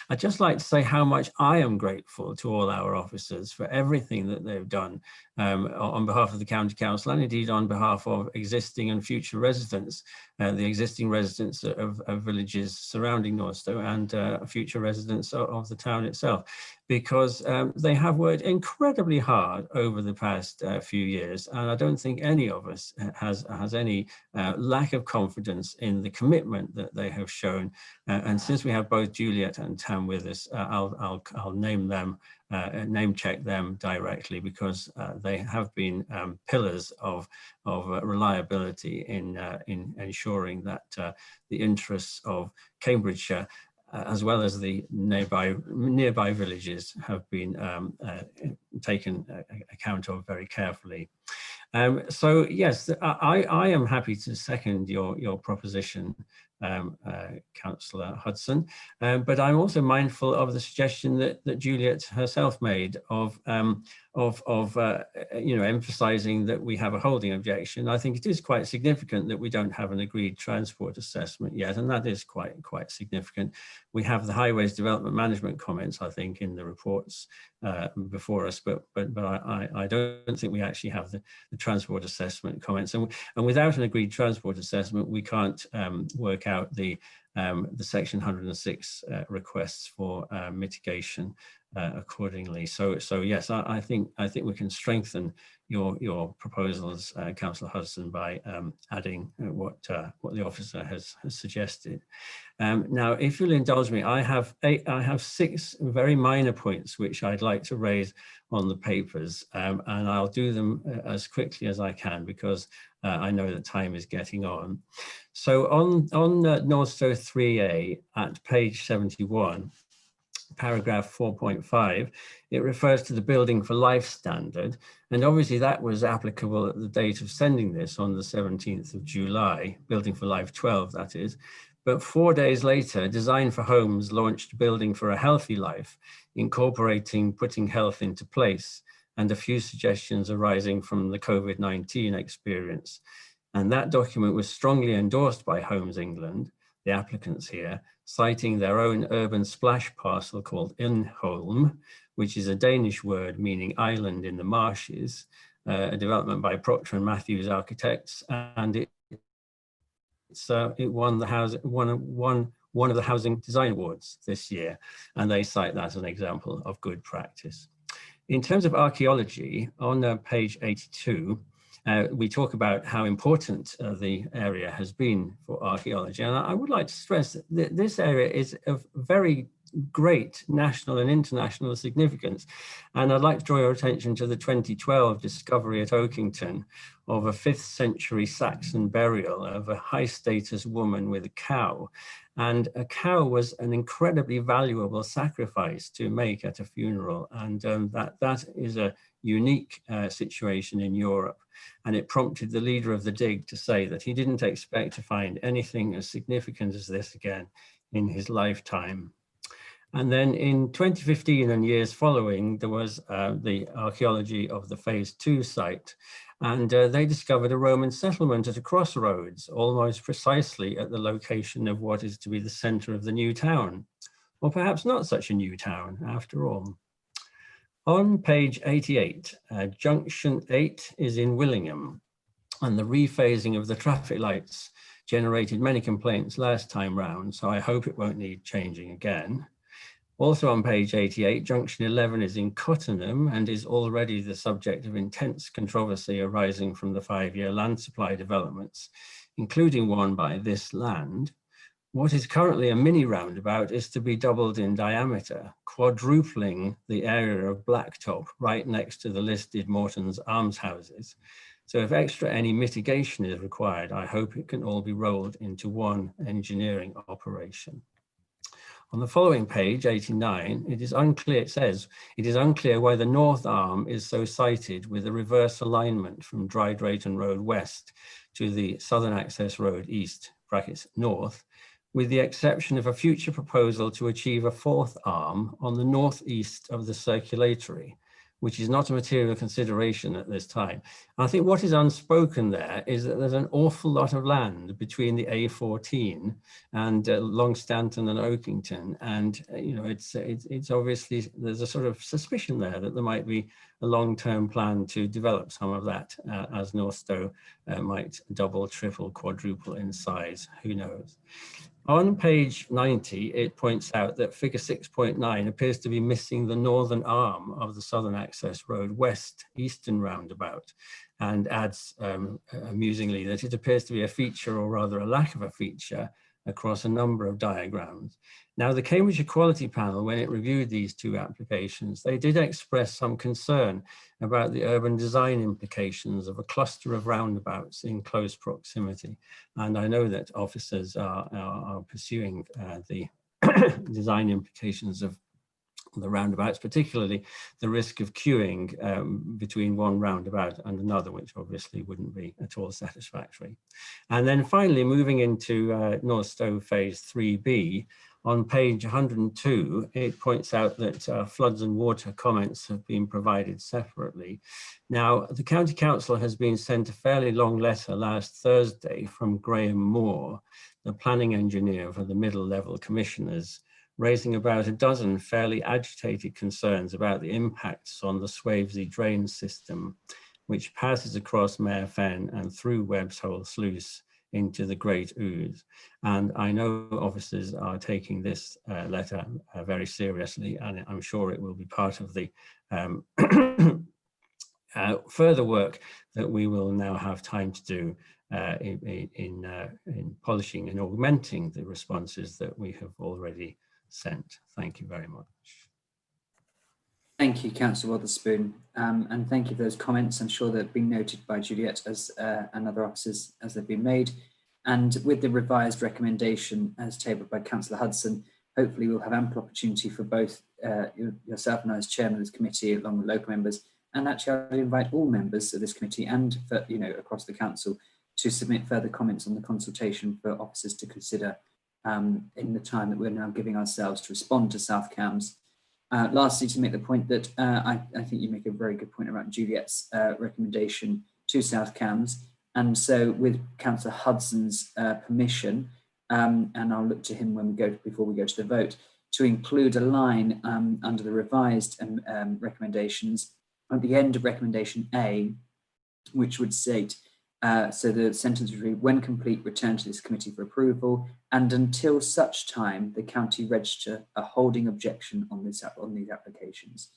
I'd just like to say how much I am grateful to all our officers for everything that they've done on behalf of the County Council and indeed on behalf of existing and future residents, the existing residents of villages surrounding Northstowe and future residents of the town itself, because they have worked incredibly hard over the past few years, and I don't think any of us has any lack of confidence in the commitment that they have shown. And since we have both Juliet and Tam with us, I'll name them, name check them directly, because they have been pillars of reliability in ensuring that the interests of Cambridgeshire as well as the nearby villages have been taken account of very carefully. So yes, I am happy to second your proposition, Councillor Hudson, but I'm also mindful of the suggestion that Juliet herself made of emphasising that we have a holding objection. I think it is quite significant that we don't have an agreed transport assessment yet, and that is quite significant. We have the highways development management comments, I think, in the reports before us, but I don't think we actually have the transport assessment comments, and without an agreed transport assessment, we can't work out the section 106 requests for mitigation accordingly. So yes, I think we can strengthen your proposals, Councillor Hudson, by adding what the officer has suggested. Now, if you'll indulge me, I have 6 very minor points which I'd like to raise on the papers, and I'll do them as quickly as I can because I know that time is getting on. So on Northstowe 3A at page 71, paragraph 4.5, it refers to the Building for Life standard, and obviously that was applicable at the date of sending this on the 17th of July, Building for Life 12, that is. But 4 days later, Design for Homes launched Building for a Healthy Life, incorporating putting health into place, and a few suggestions arising from the COVID-19 experience. And that document was strongly endorsed by Homes England, the applicants here, citing their own urban splash parcel called Inholm, which is a Danish word meaning island in the marshes, a development by Procter and Matthews Architects, and it won one of the Housing Design Awards this year, and they cite that as an example of good practice. In terms of archaeology, on page 82, we talk about how important the area has been for archaeology, and I would like to stress that this area is of very great national and international significance, and I'd like to draw your attention to the 2012 discovery at Oakington of a 5th century Saxon burial of a high status woman with a cow. And a cow was an incredibly valuable sacrifice to make at a funeral, and that is a unique situation in Europe. And it prompted the leader of the dig to say that he didn't expect to find anything as significant as this again in his lifetime. And then in 2015 and years following, there was the archaeology of the phase 2 site, and they discovered a Roman settlement at a crossroads, almost precisely at the location of what is to be the center of the new town, or perhaps not such a new town after all. On page 88, junction 8 is in Willingham, and the rephasing of the traffic lights generated many complaints last time round, so I hope it won't need changing again. Also on page 88, junction 11 is in Cottenham and is already the subject of intense controversy arising from the 5-year land supply developments, including one by This Land. What is currently a mini roundabout is to be doubled in diameter, quadrupling the area of Blacktop right next to the listed Morton's Almshouses. So if any mitigation is required, I hope it can all be rolled into one engineering operation. On the following page, 89, it says, it is unclear why the North Arm is so sited with a reverse alignment from Dry Drayton Road West to the Southern Access Road East, brackets North, with the exception of a future proposal to achieve a 4th arm on the northeast of the circulatory, which is not a material consideration at this time. I think what is unspoken there is that there's an awful lot of land between the A14 and Longstanton and Oakington, and it's obviously, there's a sort of suspicion there that there might be a long-term plan to develop some of that as Northstowe might double, triple, quadruple in size, who knows. On page 90, it points out that figure 6.9 appears to be missing the northern arm of the Southern Access Road West Eastern roundabout, and adds amusingly that it appears to be a feature, or rather a lack of a feature, across a number of diagrams. Now, the Cambridge Equality Panel, when it reviewed these 2 applications, they did express some concern about the urban design implications of a cluster of roundabouts in close proximity. And I know that officers are pursuing the design implications of the roundabouts, particularly the risk of queuing between one roundabout and another, which obviously wouldn't be at all satisfactory. And then finally, moving into North Stowe Phase 3B, on page 102, it points out that floods and water comments have been provided separately. Now, the County Council has been sent a fairly long letter last Thursday from Graham Moore, the planning engineer for the middle level commissioners, raising about a dozen fairly agitated concerns about the impacts on the Swavesey drain system, which passes across Mare Fen and through Webb's Hole Sluice into the Great Ouse. And I know officers are taking this letter very seriously, and I'm sure it will be part of the further work that we will now have time to do in polishing and augmenting the responses that we have already sent. Thank you very much. Thank you, Councillor Wotherspoon, and thank you for those comments. I'm sure they've been noted by Juliet as and other officers as they've been made. And with the revised recommendation as tabled by Councillor Hudson, hopefully we'll have ample opportunity for both yourself and I as chairman of this committee, along with local members, and actually I invite all members of this committee and across the council to submit further comments on the consultation for officers to consider in the time that we're now giving ourselves to respond to South Cambs. Lastly, to make the point that I think you make a very good point around Juliet's recommendation to South Cambs. And so with Councillor Hudson's permission, and I'll look to him when before we go to the vote, to include a line under the revised recommendations at the end of recommendation A, which would state, so the sentence would read, when complete, return to this committee for approval, and until such time the county register a holding objection on these applications.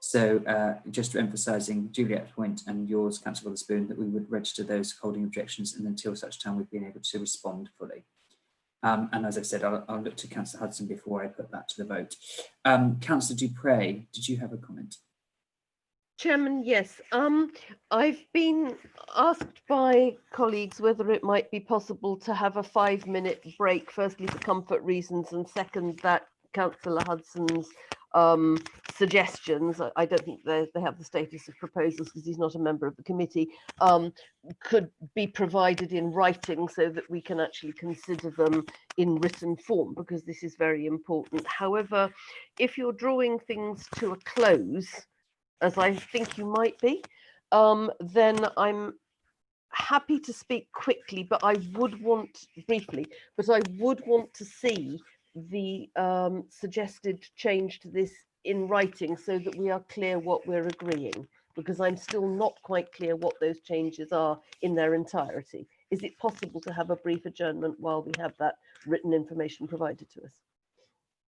So just emphasising Juliet's point and yours, Councillor Wotherspoon, that we would register those holding objections, and until such time we've been able to respond fully. And as I said, I'll look to Councillor Hudson before I put that to the vote. Councillor Dupre, did you have a comment? Chairman, yes. I've been asked by colleagues whether it might be possible to have a 5-minute break, firstly for comfort reasons, and second that Councillor Hudson's suggestions, I don't think they have the status of proposals because he's not a member of the committee, could be provided in writing so that we can actually consider them in written form, because this is very important. However, if you're drawing things to a close, as I think you might be, then I'm happy to speak quickly, but I would want briefly, but I would want to see the suggested change to this in writing so that we are clear what we're agreeing, because I'm still not quite clear what those changes are in their entirety. Is it possible to have a brief adjournment while we have that written information provided to us?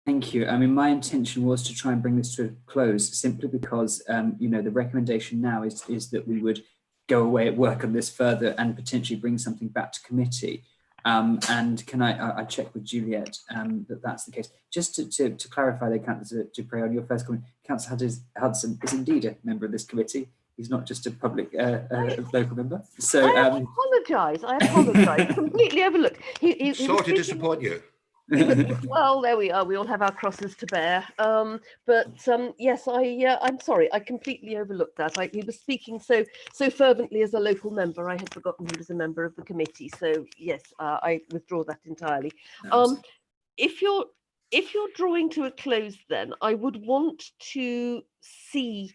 Thank you. I mean, my intention was to try and bring this to a close simply because, the recommendation now is that we would go away at work on this further and potentially bring something back to committee. And can I check with Juliet that that's the case? Just to clarify there, Councillor Dupre, on your first comment, Councillor Hudson is indeed a member of this committee. He's not just a public local member. So I apologise. Completely overlooked. He sorry to disappoint you. Well, there we are. We all have our crosses to bear. Yes, I'm sorry. I completely overlooked that. He was speaking so fervently as a local member. I had forgotten he was a member of the committee. So yes, I withdraw that entirely. If you're drawing to a close, then I would want to see.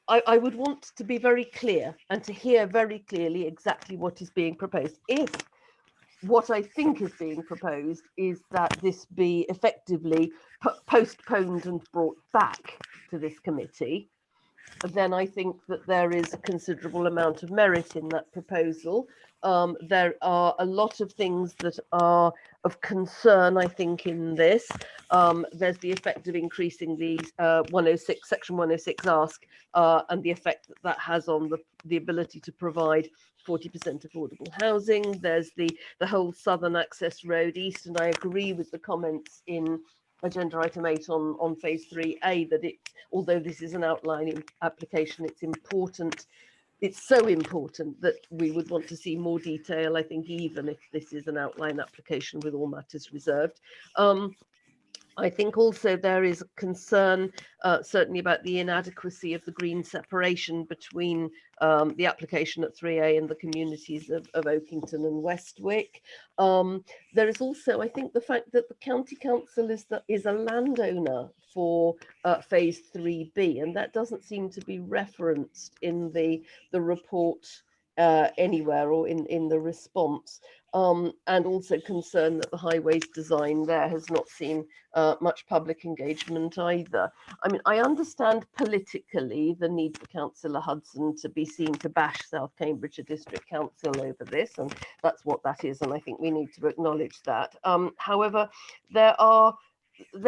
I would want to be very clear and to hear very clearly exactly what is being proposed. If what I think is being proposed is that this be effectively postponed and brought back to this committee, then I think that there is a considerable amount of merit in that proposal. There are a lot of things that are of concern, I think, in this. There's the effect of increasing the section 106 ask and the effect that has on the ability to provide 40% affordable housing. There's the whole Southern Access Road East, and I agree with the comments in agenda item 8 on phase 3A that although this is an outlining application, it's important. It's so important that we would want to see more detail, I think, even if this is an outline application with all matters reserved. I think also there is concern, certainly about the inadequacy of the green separation between the application at 3A and the communities of Oakington and Westwick. There is also, I think, the fact that the county council is a landowner for phase 3B, and that doesn't seem to be referenced in the report anywhere or in the response. And also concern that the highways design there has not seen much public engagement either. I mean, I understand politically the need for Councillor Hudson to be seen to bash South Cambridgeshire District Council over this, and that's what that is, and I think we need to acknowledge that. However, there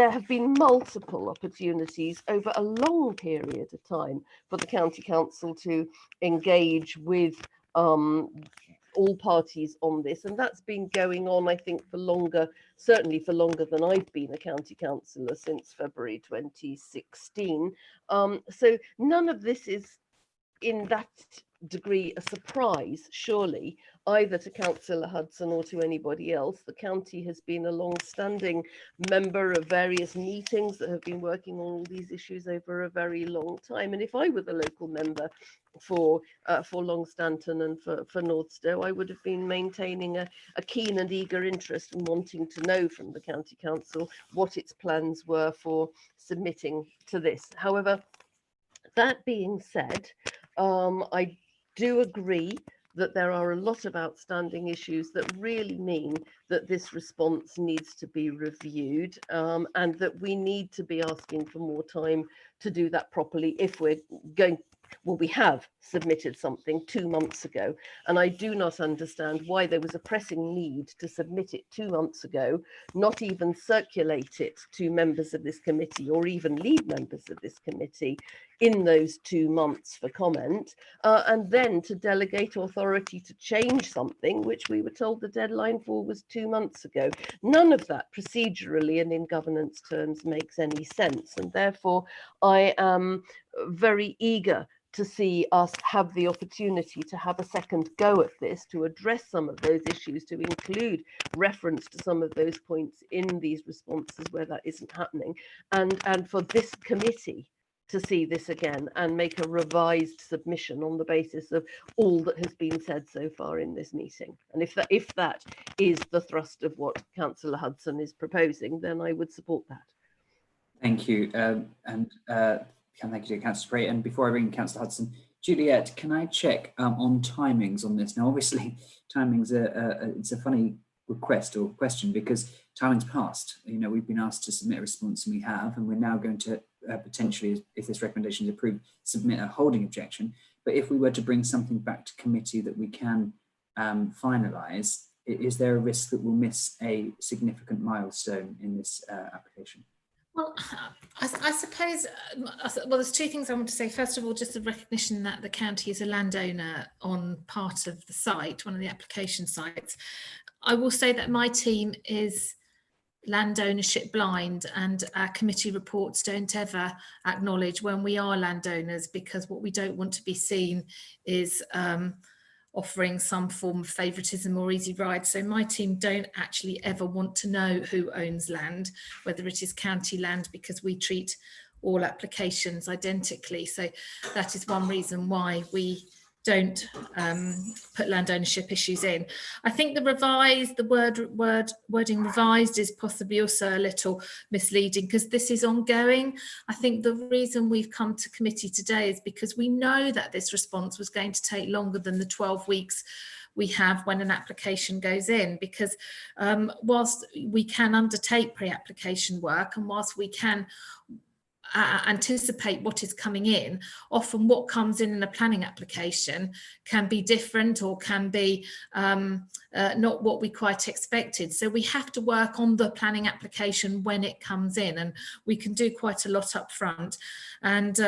have been multiple opportunities over a long period of time for the county council to engage with all parties on this, and that's been going on, I think, for longer, certainly for longer than I've been a county councillor, since February 2016. So none of this is in that degree a surprise, surely, either to Councillor Hudson or to anybody else. The county has been a long-standing member of various meetings that have been working on all these issues over a very long time. And if I were the local member for Longstanton and for Northstowe, I would have been maintaining a keen and eager interest in wanting to know from the county council what its plans were for submitting to this. However, that being said, I do agree that there are a lot of outstanding issues that really mean that this response needs to be reviewed, and that we need to be asking for more time to do that properly if we're going. Well, we have submitted something 2 months ago, and I do not understand why there was a pressing need to submit it 2 months ago, not even circulate it to members of this committee or even lead members of this committee in those 2 months for comment, and then to delegate authority to change something which we were told the deadline for was 2 months ago. None of that procedurally and in governance terms makes any sense, and therefore I am very eager to see us have the opportunity to have a second go at this, to address some of those issues, to include reference to some of those points in these responses where that isn't happening, and for this committee to see this again and make a revised submission on the basis of all that has been said so far in this meeting. And if that is the thrust of what Councillor Hudson is proposing, then I would support that. Thank you. Thank you to Councillor Spray. And before I bring Councillor Hudson, Juliet, can I check on timings on this? Now, obviously, timings it's a funny request or question because timing's passed. You know, we've been asked to submit a response and we have, and we're now going to potentially, if this recommendation is approved, submit a holding objection. But if we were to bring something back to committee that we can finalise, is there a risk that we'll miss a significant milestone in this application? Well, I suppose, well, there's two things I want to say. First of all, just the recognition that the county is a landowner on part of the site, one of the application sites. I will say that my team is land ownership blind, and our committee reports don't ever acknowledge when we are landowners, because what we don't want to be seen is offering some form of favouritism or easy ride. So my team don't actually ever want to know who owns land, whether it is county land, because we treat all applications identically. So that is one reason why we don't put land ownership issues in. I think the wording revised is possibly also a little misleading because this is ongoing. I think the reason we've come to committee today is because we know that this response was going to take longer than the 12 weeks we have when an application goes in, because whilst we can undertake pre-application work and whilst we can anticipate what is coming in, often what comes in a planning application can be different or can be not what we quite expected. So we have to work on the planning application when it comes in, and we can do quite a lot up front. And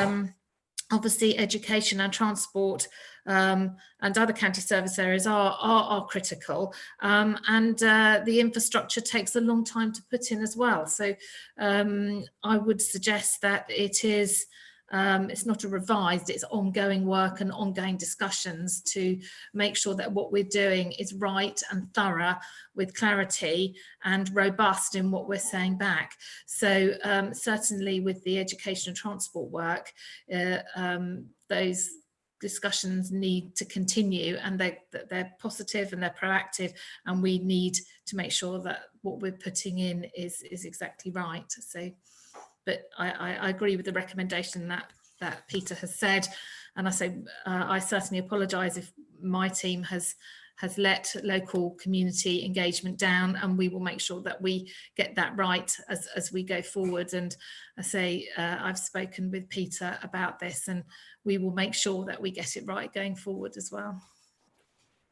obviously education and transport and other county service areas are critical, and the infrastructure takes a long time to put in as well. So I would suggest that it is it's not a revised, it's ongoing work and ongoing discussions to make sure that what we're doing is right and thorough with clarity and robust in what we're saying back. So certainly with the education and transport work, those discussions need to continue, and they're positive and they're proactive, and we need to make sure that what we're putting in is exactly right. So but I agree with the recommendation that Peter has said, and I say I certainly apologise if my team has let local community engagement down, and we will make sure that we get that right as we go forward. And I say I've spoken with Peter about this, and we will make sure that we get it right going forward as well.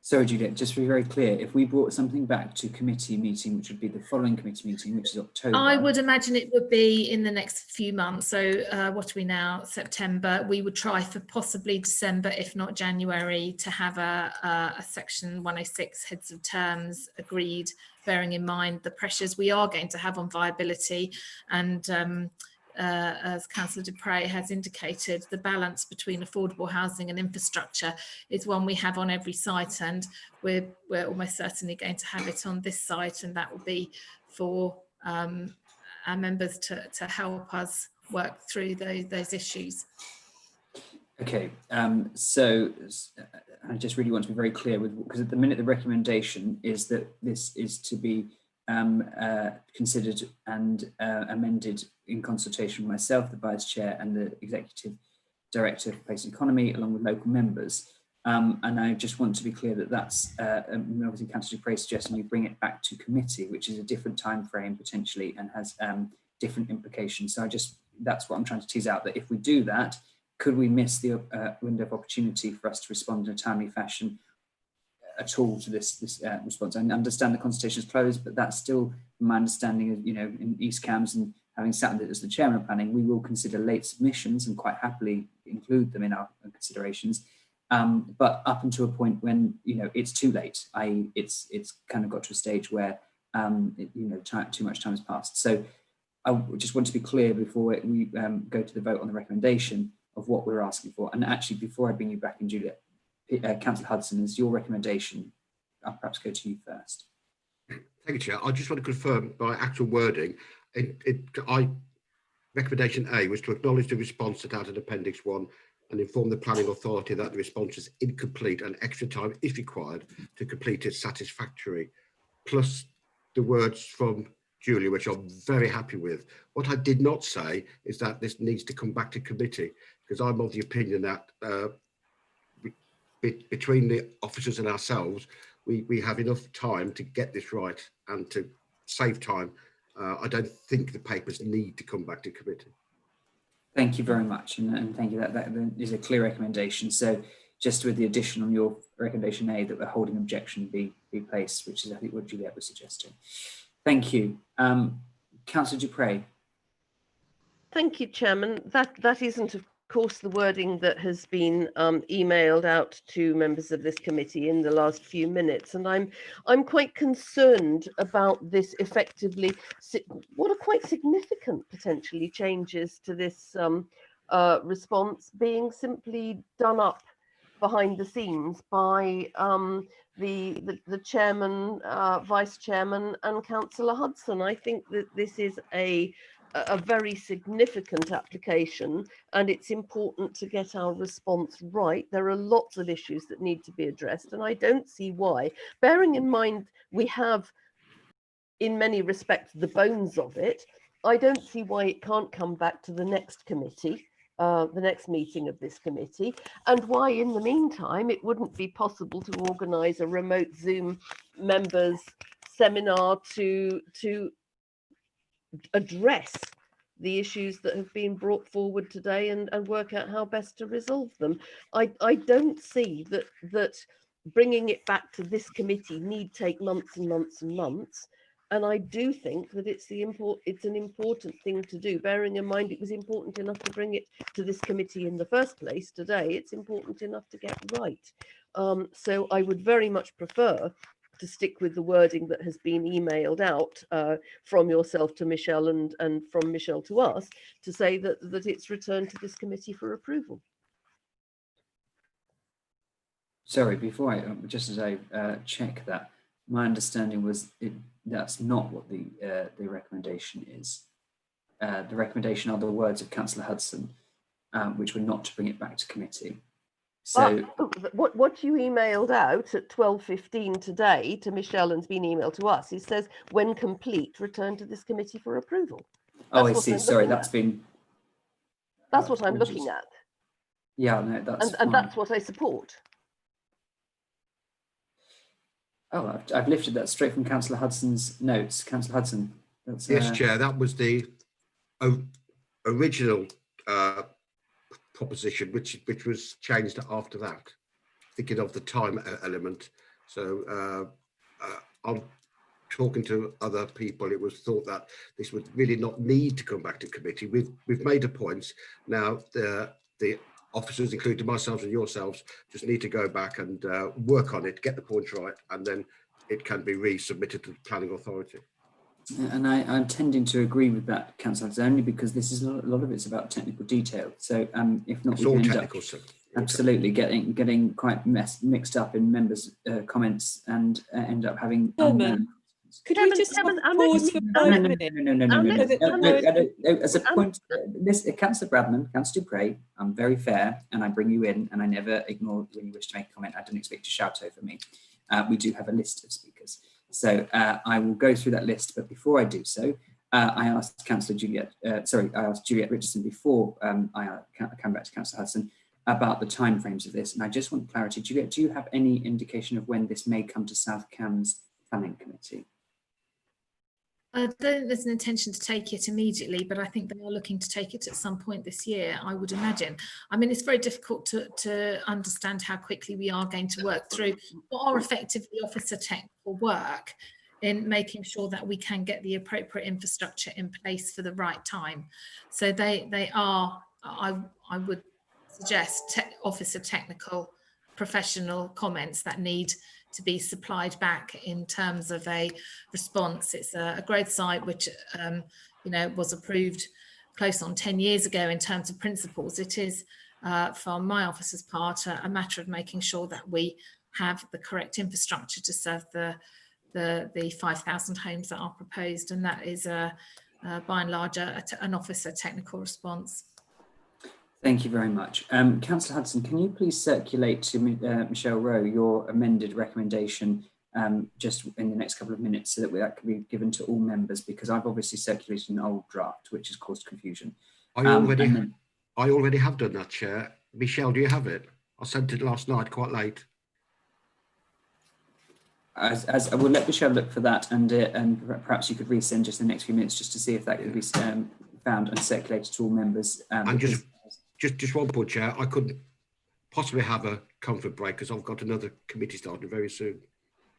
Sorry, Juliet, just to be very clear, if we brought something back to committee meeting, which would be the following committee meeting, which is October. I would imagine it would be in the next few months. So what are we now? September. We would try for possibly December, if not January, to have a section 106 heads of terms agreed, bearing in mind the pressures we are going to have on viability. And as Councillor Dupre has indicated, the balance between affordable housing and infrastructure is one we have on every site, and we're almost certainly going to have it on this site, and that will be for our members to help us work through those issues. Okay, so I just really want to be very clear with, because at the minute the recommendation is that this is to be considered and amended in consultation with myself, the Vice Chair, and the Executive Director for Place and Economy, along with local members. And I just want to be clear that that's obviously Councillor Dupre suggesting we bring it back to committee, which is a different time frame potentially and has different implications. So that's what I'm trying to tease out, that if we do that, could we miss the window of opportunity for us to respond in a timely fashion at all to this response? I understand the consultation is closed, but that's still my understanding of, in East Cambs, and having sat as the chairman of planning, we will consider late submissions and quite happily include them in our considerations. But up until a point when, it's too late, i.e. it's kind of got to a stage where, too much time has passed. So I just want to be clear before we go to the vote on the recommendation of what we're asking for. And actually, before I bring you back in, Juliet, Councillor Hudson, is your recommendation. I'll perhaps go to you first. Thank you, Chair. I just want to confirm by actual wording. Recommendation A was to acknowledge the response set out in Appendix 1 and inform the planning authority that the response is incomplete and extra time is required to complete it satisfactorily. Plus the words from Julia, which I'm very happy with. What I did not say is that this needs to come back to committee, because I'm of the opinion that between the officers and ourselves, we have enough time to get this right and to save time. I don't think the papers need to come back to committee. Thank you very much, and thank you. That is a clear recommendation. So just with the addition on your recommendation A, that we're holding objection be placed, which is I think what Juliet was suggesting. Thank you. Councillor Dupre. Thank you, Chairman. That isn't, of course, the wording that has been emailed out to members of this committee in the last few minutes, and I'm quite concerned about this effectively. What are quite significant potentially changes to this response being simply done up behind the scenes by the chairman, vice chairman, and Councillor Hudson. I think that this is a very significant application, and it's important to get our response right. There are lots of issues that need to be addressed, and I don't see why, bearing in mind we have in many respects the bones of it, I don't see why it can't come back to the next committee, the next meeting of this committee, and why in the meantime it wouldn't be possible to organise a remote Zoom members seminar to address the issues that have been brought forward today and work out how best to resolve them. I don't see that bringing it back to this committee need take months and months and months. And I do think that it's an important thing to do, bearing in mind it was important enough to bring it to this committee in the first place today. It's important enough to get right. So I would very much prefer to stick with the wording that has been emailed out from yourself to Michelle and from Michelle to us, to say that it's returned to this committee for approval. Sorry, before I, just as I check that, my understanding was that's not what the recommendation is. The recommendation are the words of Councillor Hudson, which were not to bring it back to committee. So what you emailed out at 12:15 today to Michelle and's been emailed to us, it says, when complete, return to this committee for approval. Oh, I see. Sorry, that's what I'm looking at. Yeah, no, that's and that's what I support. Oh, I've lifted that straight from Councillor Hudson's notes. Councillor Hudson. That's, yes, Chair, that was the original proposition, which was changed after that, thinking of the time element. So I'm talking to other people. It was thought that this would really not need to come back to committee. We've made a point. Now the officers, including myself and yourselves, just need to go back and work on it, get the points right, and then it can be resubmitted to the planning authority. And I'm tending to agree with that, Councillor, only because this is a lot of it's about technical detail. So if not, it's all technical stuff. Absolutely, getting quite mixed up in members' comments and end up having. Could we just pause for 5 minutes? No. As a point, this Councillor Bradman, Councillor Dupre, I'm very fair, and I bring you in, and I never ignore when you wish to make a comment. I don't expect you to shout over me. We do have a list of speakers. So I will go through that list, but before I do so, I asked Juliet Richardson before I come back to Councillor Hudson about the timeframes of this, and I just want clarity. Juliet, do you have any indication of when this may come to South Cambs Planning Committee? I don't think there's an intention to take it immediately, but I think they are looking to take it at some point this year, I would imagine. I mean, it's very difficult to understand how quickly we are going to work through what are effectively officer technical work in making sure that we can get the appropriate infrastructure in place for the right time. So they are, I would suggest, officer technical professional comments that need to be supplied back in terms of a response. It's a growth site which was approved close on 10 years ago in terms of principles. It is from my office's part a matter of making sure that we have the correct infrastructure to serve the 5,000 homes that are proposed, and that is by and large an officer technical response. Thank you very much. Councillor Hudson, can you please circulate to Michelle Rowe your amended recommendation just in the next couple of minutes, so that that can be given to all members, because I've obviously circulated an old draft which has caused confusion. I already have done that, Chair. Michelle, do you have it? I sent it last night quite late. As I will let Michelle look for that, and perhaps you could resend just in the next few minutes just to see if that can be found and circulated to all members. And just one point, Chair, I couldn't possibly have a comfort break because I've got another committee starting very soon.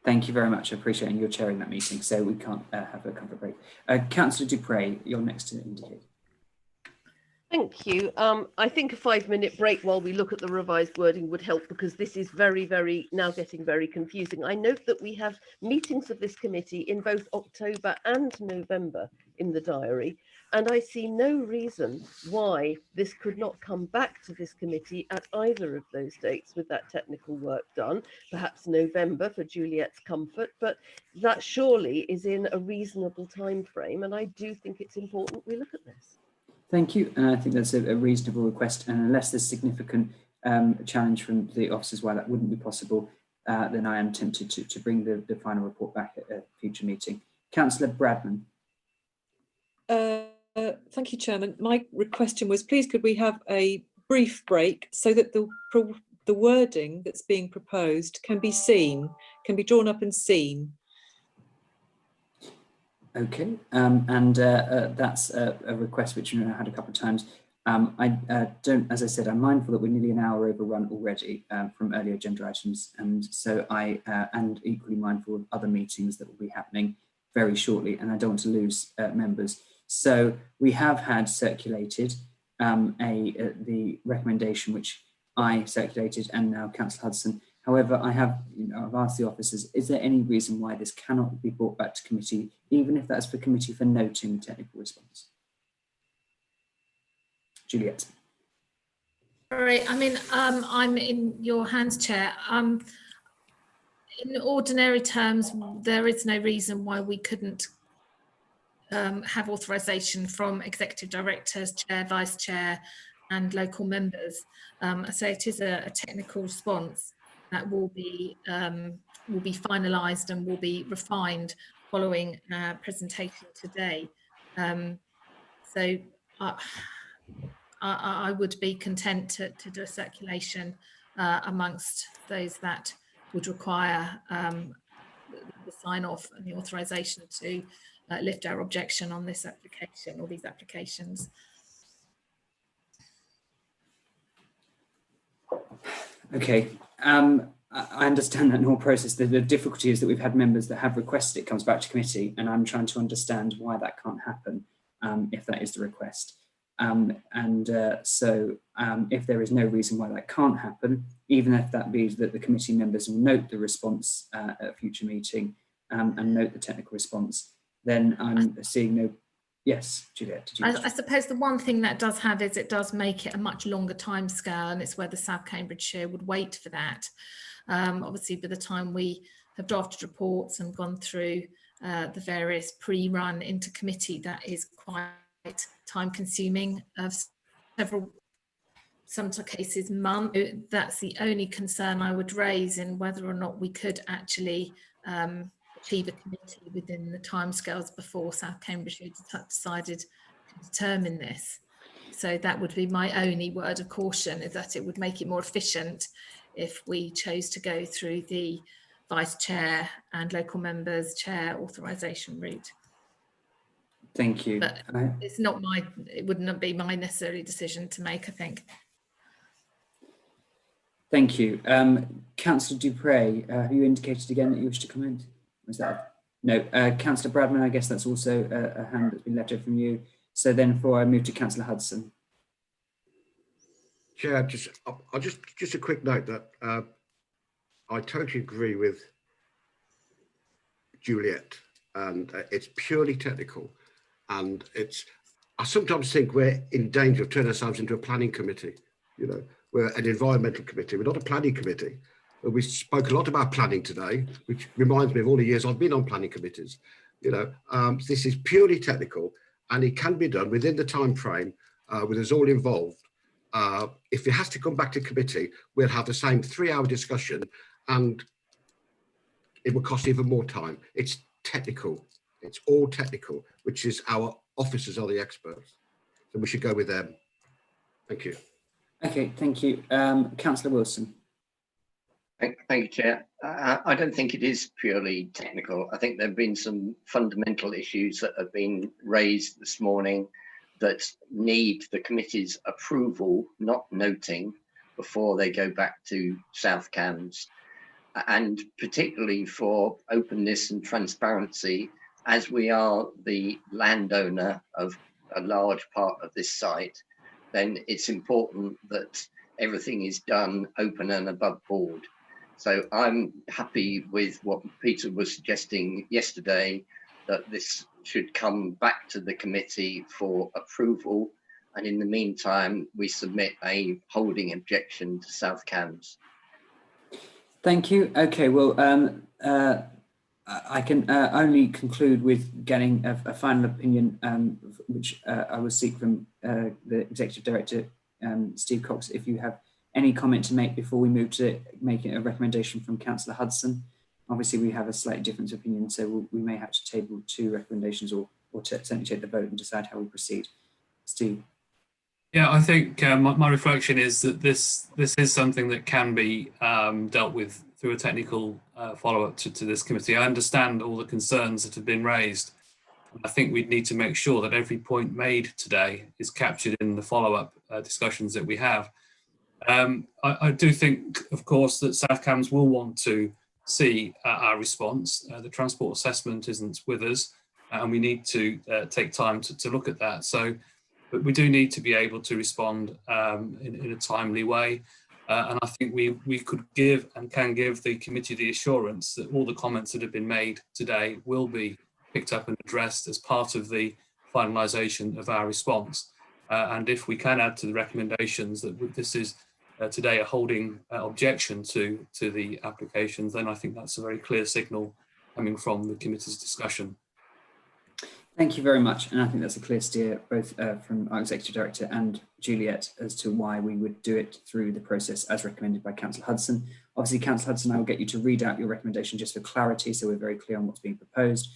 Thank you very much. I appreciate it. And you're chairing that meeting, so we can't have a comfort break. Councillor Dupre, you're next to indicate. Thank you. I think a 5-minute break while we look at the revised wording would help, because this is now getting very confusing. I note that we have meetings of this committee in both October and November in the diary, and I see no reason why this could not come back to this committee at either of those dates with that technical work done, perhaps November for Juliet's comfort, but that surely is in a reasonable time frame, and I do think it's important we look at this. Thank you, and I think that's a reasonable request, and unless there's significant challenge from the officers why that wouldn't be possible, then I am tempted to bring the final report back at a future meeting. Councillor Bradman. Thank you, Chairman. My question was, please could we have a brief break so that the wording that's being proposed can be seen, can be drawn up and seen. Okay, and that's a request which I had a couple of times. As I said, I'm mindful that we're nearly an hour overrun already from earlier agenda items, and so and equally mindful of other meetings that will be happening very shortly, and I don't want to lose members. So we have had circulated the recommendation which I circulated, and now Councillor Hudson, However, I've asked the officers, is there any reason why this cannot be brought back to committee, even if that's for committee for noting the technical response? Juliet. All right, I mean, I'm in your hands, Chair. In ordinary terms, there is no reason why we couldn't have authorisation from executive directors, chair, vice chair, and local members. So it is a technical response that will be finalised and will be refined following our presentation today. So I would be content to do a circulation amongst those that would require the sign off and the authorisation to lift our objection on this application or these applications. Okay, I understand that in all process. The difficulty is that we've had members that have requested it comes back to committee, and I'm trying to understand why that can't happen if that is the request. So if there is no reason why that can't happen, even if that means that the committee members will note the response at a future meeting and note the technical response, then I'm seeing no. Yes, Juliet. I suppose the one thing that does have is it does make it a much longer timescale, and it's where the South Cambridgeshire would wait for that. Obviously, by the time we have drafted reports and gone through the various pre-run into committee, that is quite time-consuming of several, some cases, months. That's the only concern I would raise in whether or not we could actually achieve a committee within the timescales before South Cambridgeshire decided to determine this. So that would be my only word of caution, is that it would make it more efficient if we chose to go through the vice chair and local members chair authorisation route. Thank you. But it's not it would not be my necessary decision to make, I think. Thank you. Councillor Dupre, have you indicated again that you wish to comment? Was that no? Councillor Bradman, I guess that's also a hand that's been left over from you. So then, before I move to Councillor Hudson. Chair, just a quick note that I totally agree with Juliet, and it's purely technical, and I sometimes think we're in danger of turning ourselves into a planning committee. You know, we're an environmental committee. We're not a planning committee. We spoke a lot about planning today, which reminds me of all the years I've been on planning committees. You know, this is purely technical, and it can be done within the time frame with us all involved. If it has to come back to committee, we'll have the same 3-hour discussion, and it will cost even more time. It's technical. It's all technical, which is our officers are the experts. So we should go with them. Thank you. Okay, thank you. Councillor Wilson. Thank you, Chair. I don't think it is purely technical. I think there have been some fundamental issues that have been raised this morning that need the committee's approval, not noting, before they go back to South Cambs. And particularly for openness and transparency, as we are the landowner of a large part of this site, then it's important that everything is done open and above board. So I'm happy with what Peter was suggesting yesterday, that this should come back to the committee for approval. And in the meantime, we submit a holding objection to South Cambs. Thank you. Okay, well, I can only conclude with getting a final opinion, which I will seek from the Executive Director, Steve Cox, if you have any comment to make before we move to making a recommendation from Councillor Hudson. Obviously, we have a slightly different opinion, so we may have to table 2 recommendations or certainly take the vote and decide how we proceed. Steve. Yeah, I think my reflection is that this is something that can be dealt with through a technical follow-up to this committee. I understand all the concerns that have been raised. I think we'd need to make sure that every point made today is captured in the follow-up discussions that we have. I do think, of course, that South Cambs will want to see our response. The transport assessment isn't with us, and we need to take time to look at that. So, but we do need to be able to respond in a timely way. And I think we could give and can give the committee the assurance that all the comments that have been made today will be picked up and addressed as part of the finalisation of our response. And if we can add to the recommendations that this is today a holding objection to the applications, then I think that's a very clear signal coming from the committee's discussion. Thank you very much. And I think that's a clear steer both from our Executive Director and Juliet as to why we would do it through the process as recommended by Councillor Hudson. Obviously, Councillor Hudson, I will get you to read out your recommendation just for clarity, so we're very clear on what's being proposed.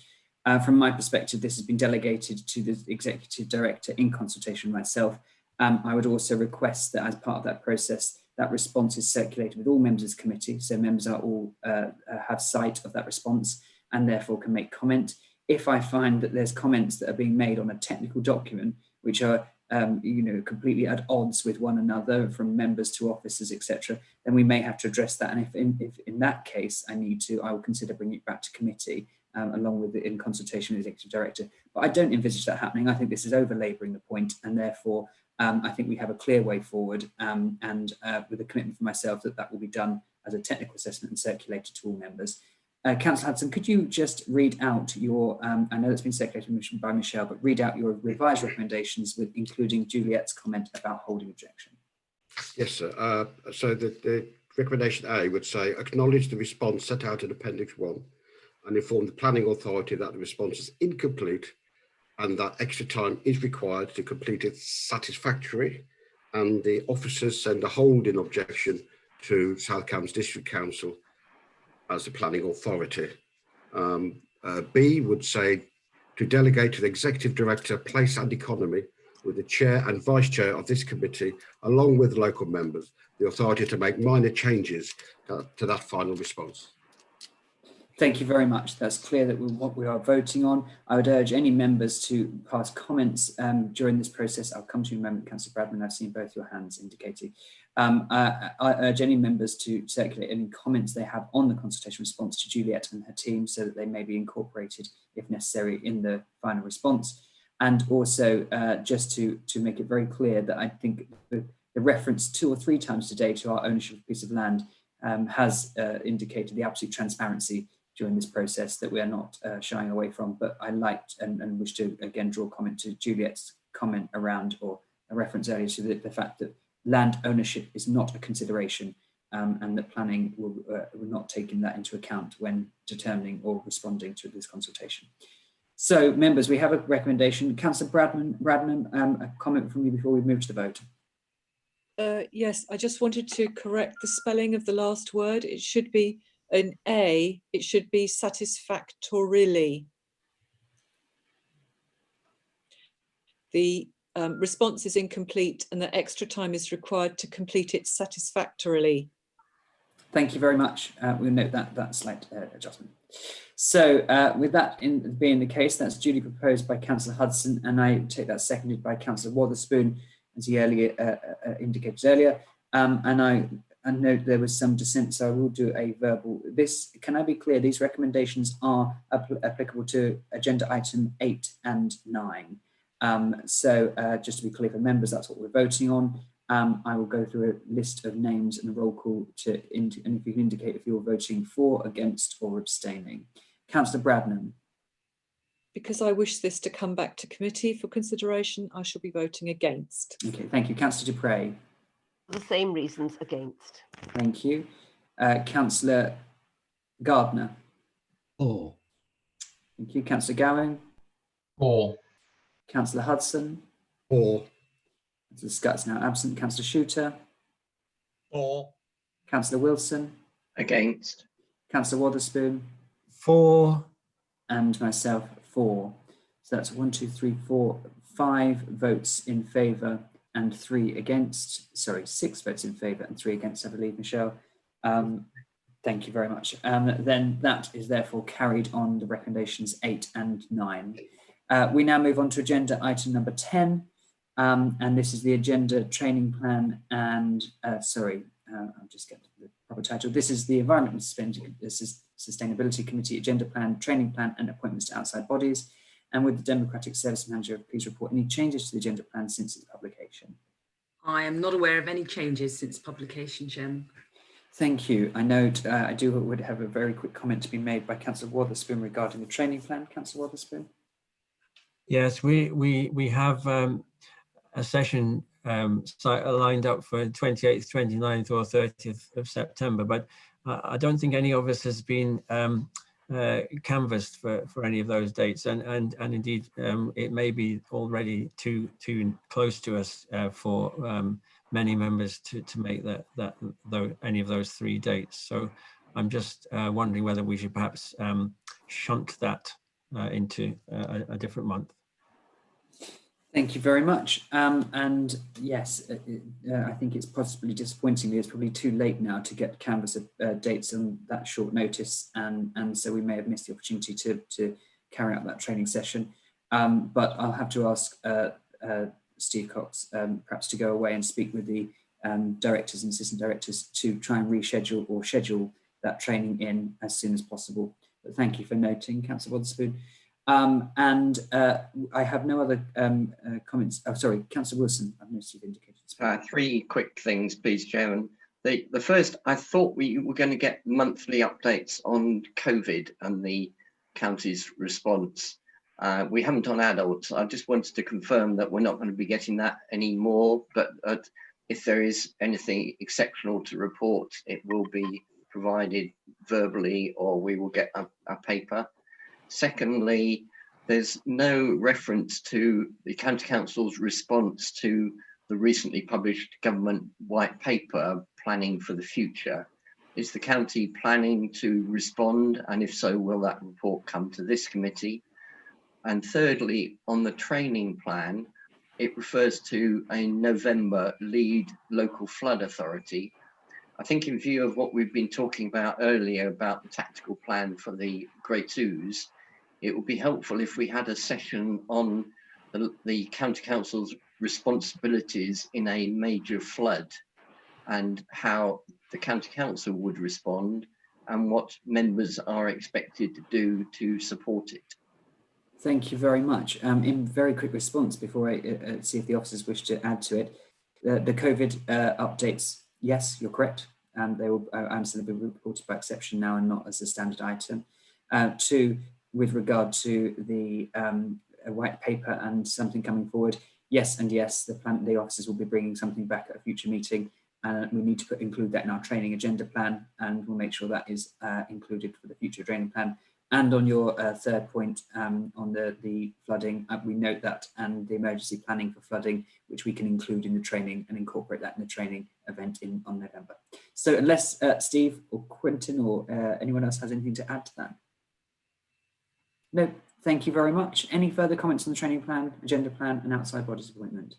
From my perspective, this has been delegated to the Executive Director in consultation with myself. I would also request that as part of that process, that response is circulated with all members of the committee, so members are all have sight of that response and therefore can make comment. If I find that there's comments that are being made on a technical document, which are completely at odds with one another from members to officers, etc., then we may have to address that. And if in that case I will consider bringing it back to committee along with in consultation with the Executive Director. But I don't envisage that happening. I think this is over-labouring the point, and therefore I think we have a clear way forward and with a commitment from myself that will be done as a technical assessment and circulated to all members. Councillor Hudson, could you just read out your, I know that's been circulated by Michelle, but read out your revised recommendations with including Juliet's comment about holding objection. Yes, sir. So the recommendation A would say, acknowledge the response set out in Appendix 1 and inform the planning authority that the response is incomplete and that extra time is required to complete it satisfactorily, and the officers send a holding objection to South Cambs District Council as the planning authority. B would say to delegate to the Executive Director, Place and Economy, with the Chair and Vice Chair of this committee, along with local members, the authority to make minor changes to that final response. Thank you very much. That's clear that what we are voting on. I would urge any members to pass comments during this process. I'll come to you in a moment, Councillor Bradman. I've seen both your hands indicating. I urge any members to circulate any comments they have on the consultation response to Juliet and her team so that they may be incorporated, if necessary, in the final response. And also, just to make it very clear that I think the reference 2 or 3 times today to our ownership of a piece of land has indicated the absolute transparency during this process that we are not shying away from. But I liked and wish to again draw comment to Juliet's comment around, or a reference earlier to the fact that land ownership is not a consideration and that planning will not taking that into account when determining or responding to this consultation. So members, we have a recommendation. Councillor Bradnam, a comment from you before we move to the vote. Yes, I just wanted to correct the spelling of the last word. It should be an A, it should be satisfactorily. The response is incomplete and the extra time is required to complete it satisfactorily. Thank you very much. We'll note that slight adjustment. So with that being the case, that's duly proposed by Councillor Hudson, and I take that seconded by Councillor Wotherspoon, as he indicated earlier. And I note there was some dissent, so I will do a verbal. Can I be clear? These recommendations are applicable to agenda item 8 and 9. So just to be clear for members, that's what we're voting on. I will go through a list of names and a roll call and if you can indicate if you're voting for, against, or abstaining. Councillor Bradnam. Because I wish this to come back to committee for consideration, I shall be voting against. Okay, thank you. Councillor Dupre. The same reasons against. Thank you. Councillor Gardner. For. Thank you. Councillor Gowan. For. Councillor Hudson. For. Councillor Scott's now absent. Councillor Shooter. For. Councillor Wilson. Against. Councillor Wotherspoon. For. And myself, for. So that's 1, 2, 3, 4, 5 votes in favour and 3 against. Sorry, 6 votes in favour and 3 against, I believe, Michelle. Thank you very much. Then that is therefore carried on the recommendations 8 and 9. We now move on to agenda item number 10. And this is the agenda training plan and, I'll just get the proper title. This is the Environment Sustainability Committee agenda plan, training plan and appointments to outside bodies. And with the Democratic Service Manager, please report any changes to the agenda plan since its publication. I am not aware of any changes since publication, Chairman. Thank you. I note I would have a very quick comment to be made by Councillor Wotherspoon regarding the training plan. Councillor Wotherspoon. Yes, we have a session lined up for 28th, 29th or 30th of September, but I don't think any of us has been canvassed for any of those dates, and indeed it may be already too close to us for many members to make any of those 3 dates. So I'm just wondering whether we should perhaps shunt that into a different month. Thank you very much. And yes, I think it's possibly disappointingly, it's probably too late now to get canvas dates on that short notice. And so we may have missed the opportunity to carry out that training session. But I'll have to ask Steve Cox perhaps to go away and speak with the directors and assistant directors to try and reschedule or schedule that training in as soon as possible. But thank you for noting, Councillor Wotherspoon. I have no other comments. Oh, sorry, Councillor Wilson, I've noticed you've indicated. 3 quick things, please, Chairman. The first, I thought we were going to get monthly updates on COVID and the county's response. We haven't on adults. I just wanted to confirm that we're not going to be getting that anymore, but if there is anything exceptional to report, it will be provided verbally or we will get a paper. Secondly, there's no reference to the County Council's response to the recently published government white paper, Planning for the Future. Is the county planning to respond? And if so, will that report come to this committee? And thirdly, on the training plan, it refers to a November lead local flood authority. I think in view of what we've been talking about earlier about the tactical plan for the Great Ouse, it would be helpful if we had a session on the County Council's responsibilities in a major flood and how the County Council would respond and what members are expected to do to support it. Thank you very much. In very quick response, before I see if the officers wish to add to it, the COVID updates, yes, you're correct. They will, I understand they'll be reported by exception now and not as a standard item. 2, with regard to the white paper and something coming forward, yes and yes, the officers will be bringing something back at a future meeting. We need to include that in our training agenda plan, and we'll make sure that is included for the future training plan. And on your third point on the flooding, we note that and the emergency planning for flooding, which we can include in the training and incorporate that in the training event on November. So unless Steve or Quentin or anyone else has anything to add to that. No, thank you very much. Any further comments on the training plan, agenda plan and outside bodies appointment?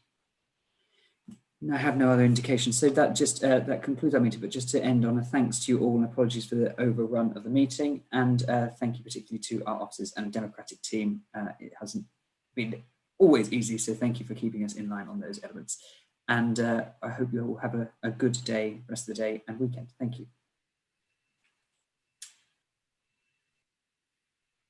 No, I have no other indications. So that just that concludes our meeting, but just to end on a thanks to you all and apologies for the overrun of the meeting. And thank you particularly to our officers and democratic team. It hasn't been always easy, so thank you for keeping us in line on those elements. And I hope you all have a good day, rest of the day and weekend. Thank you.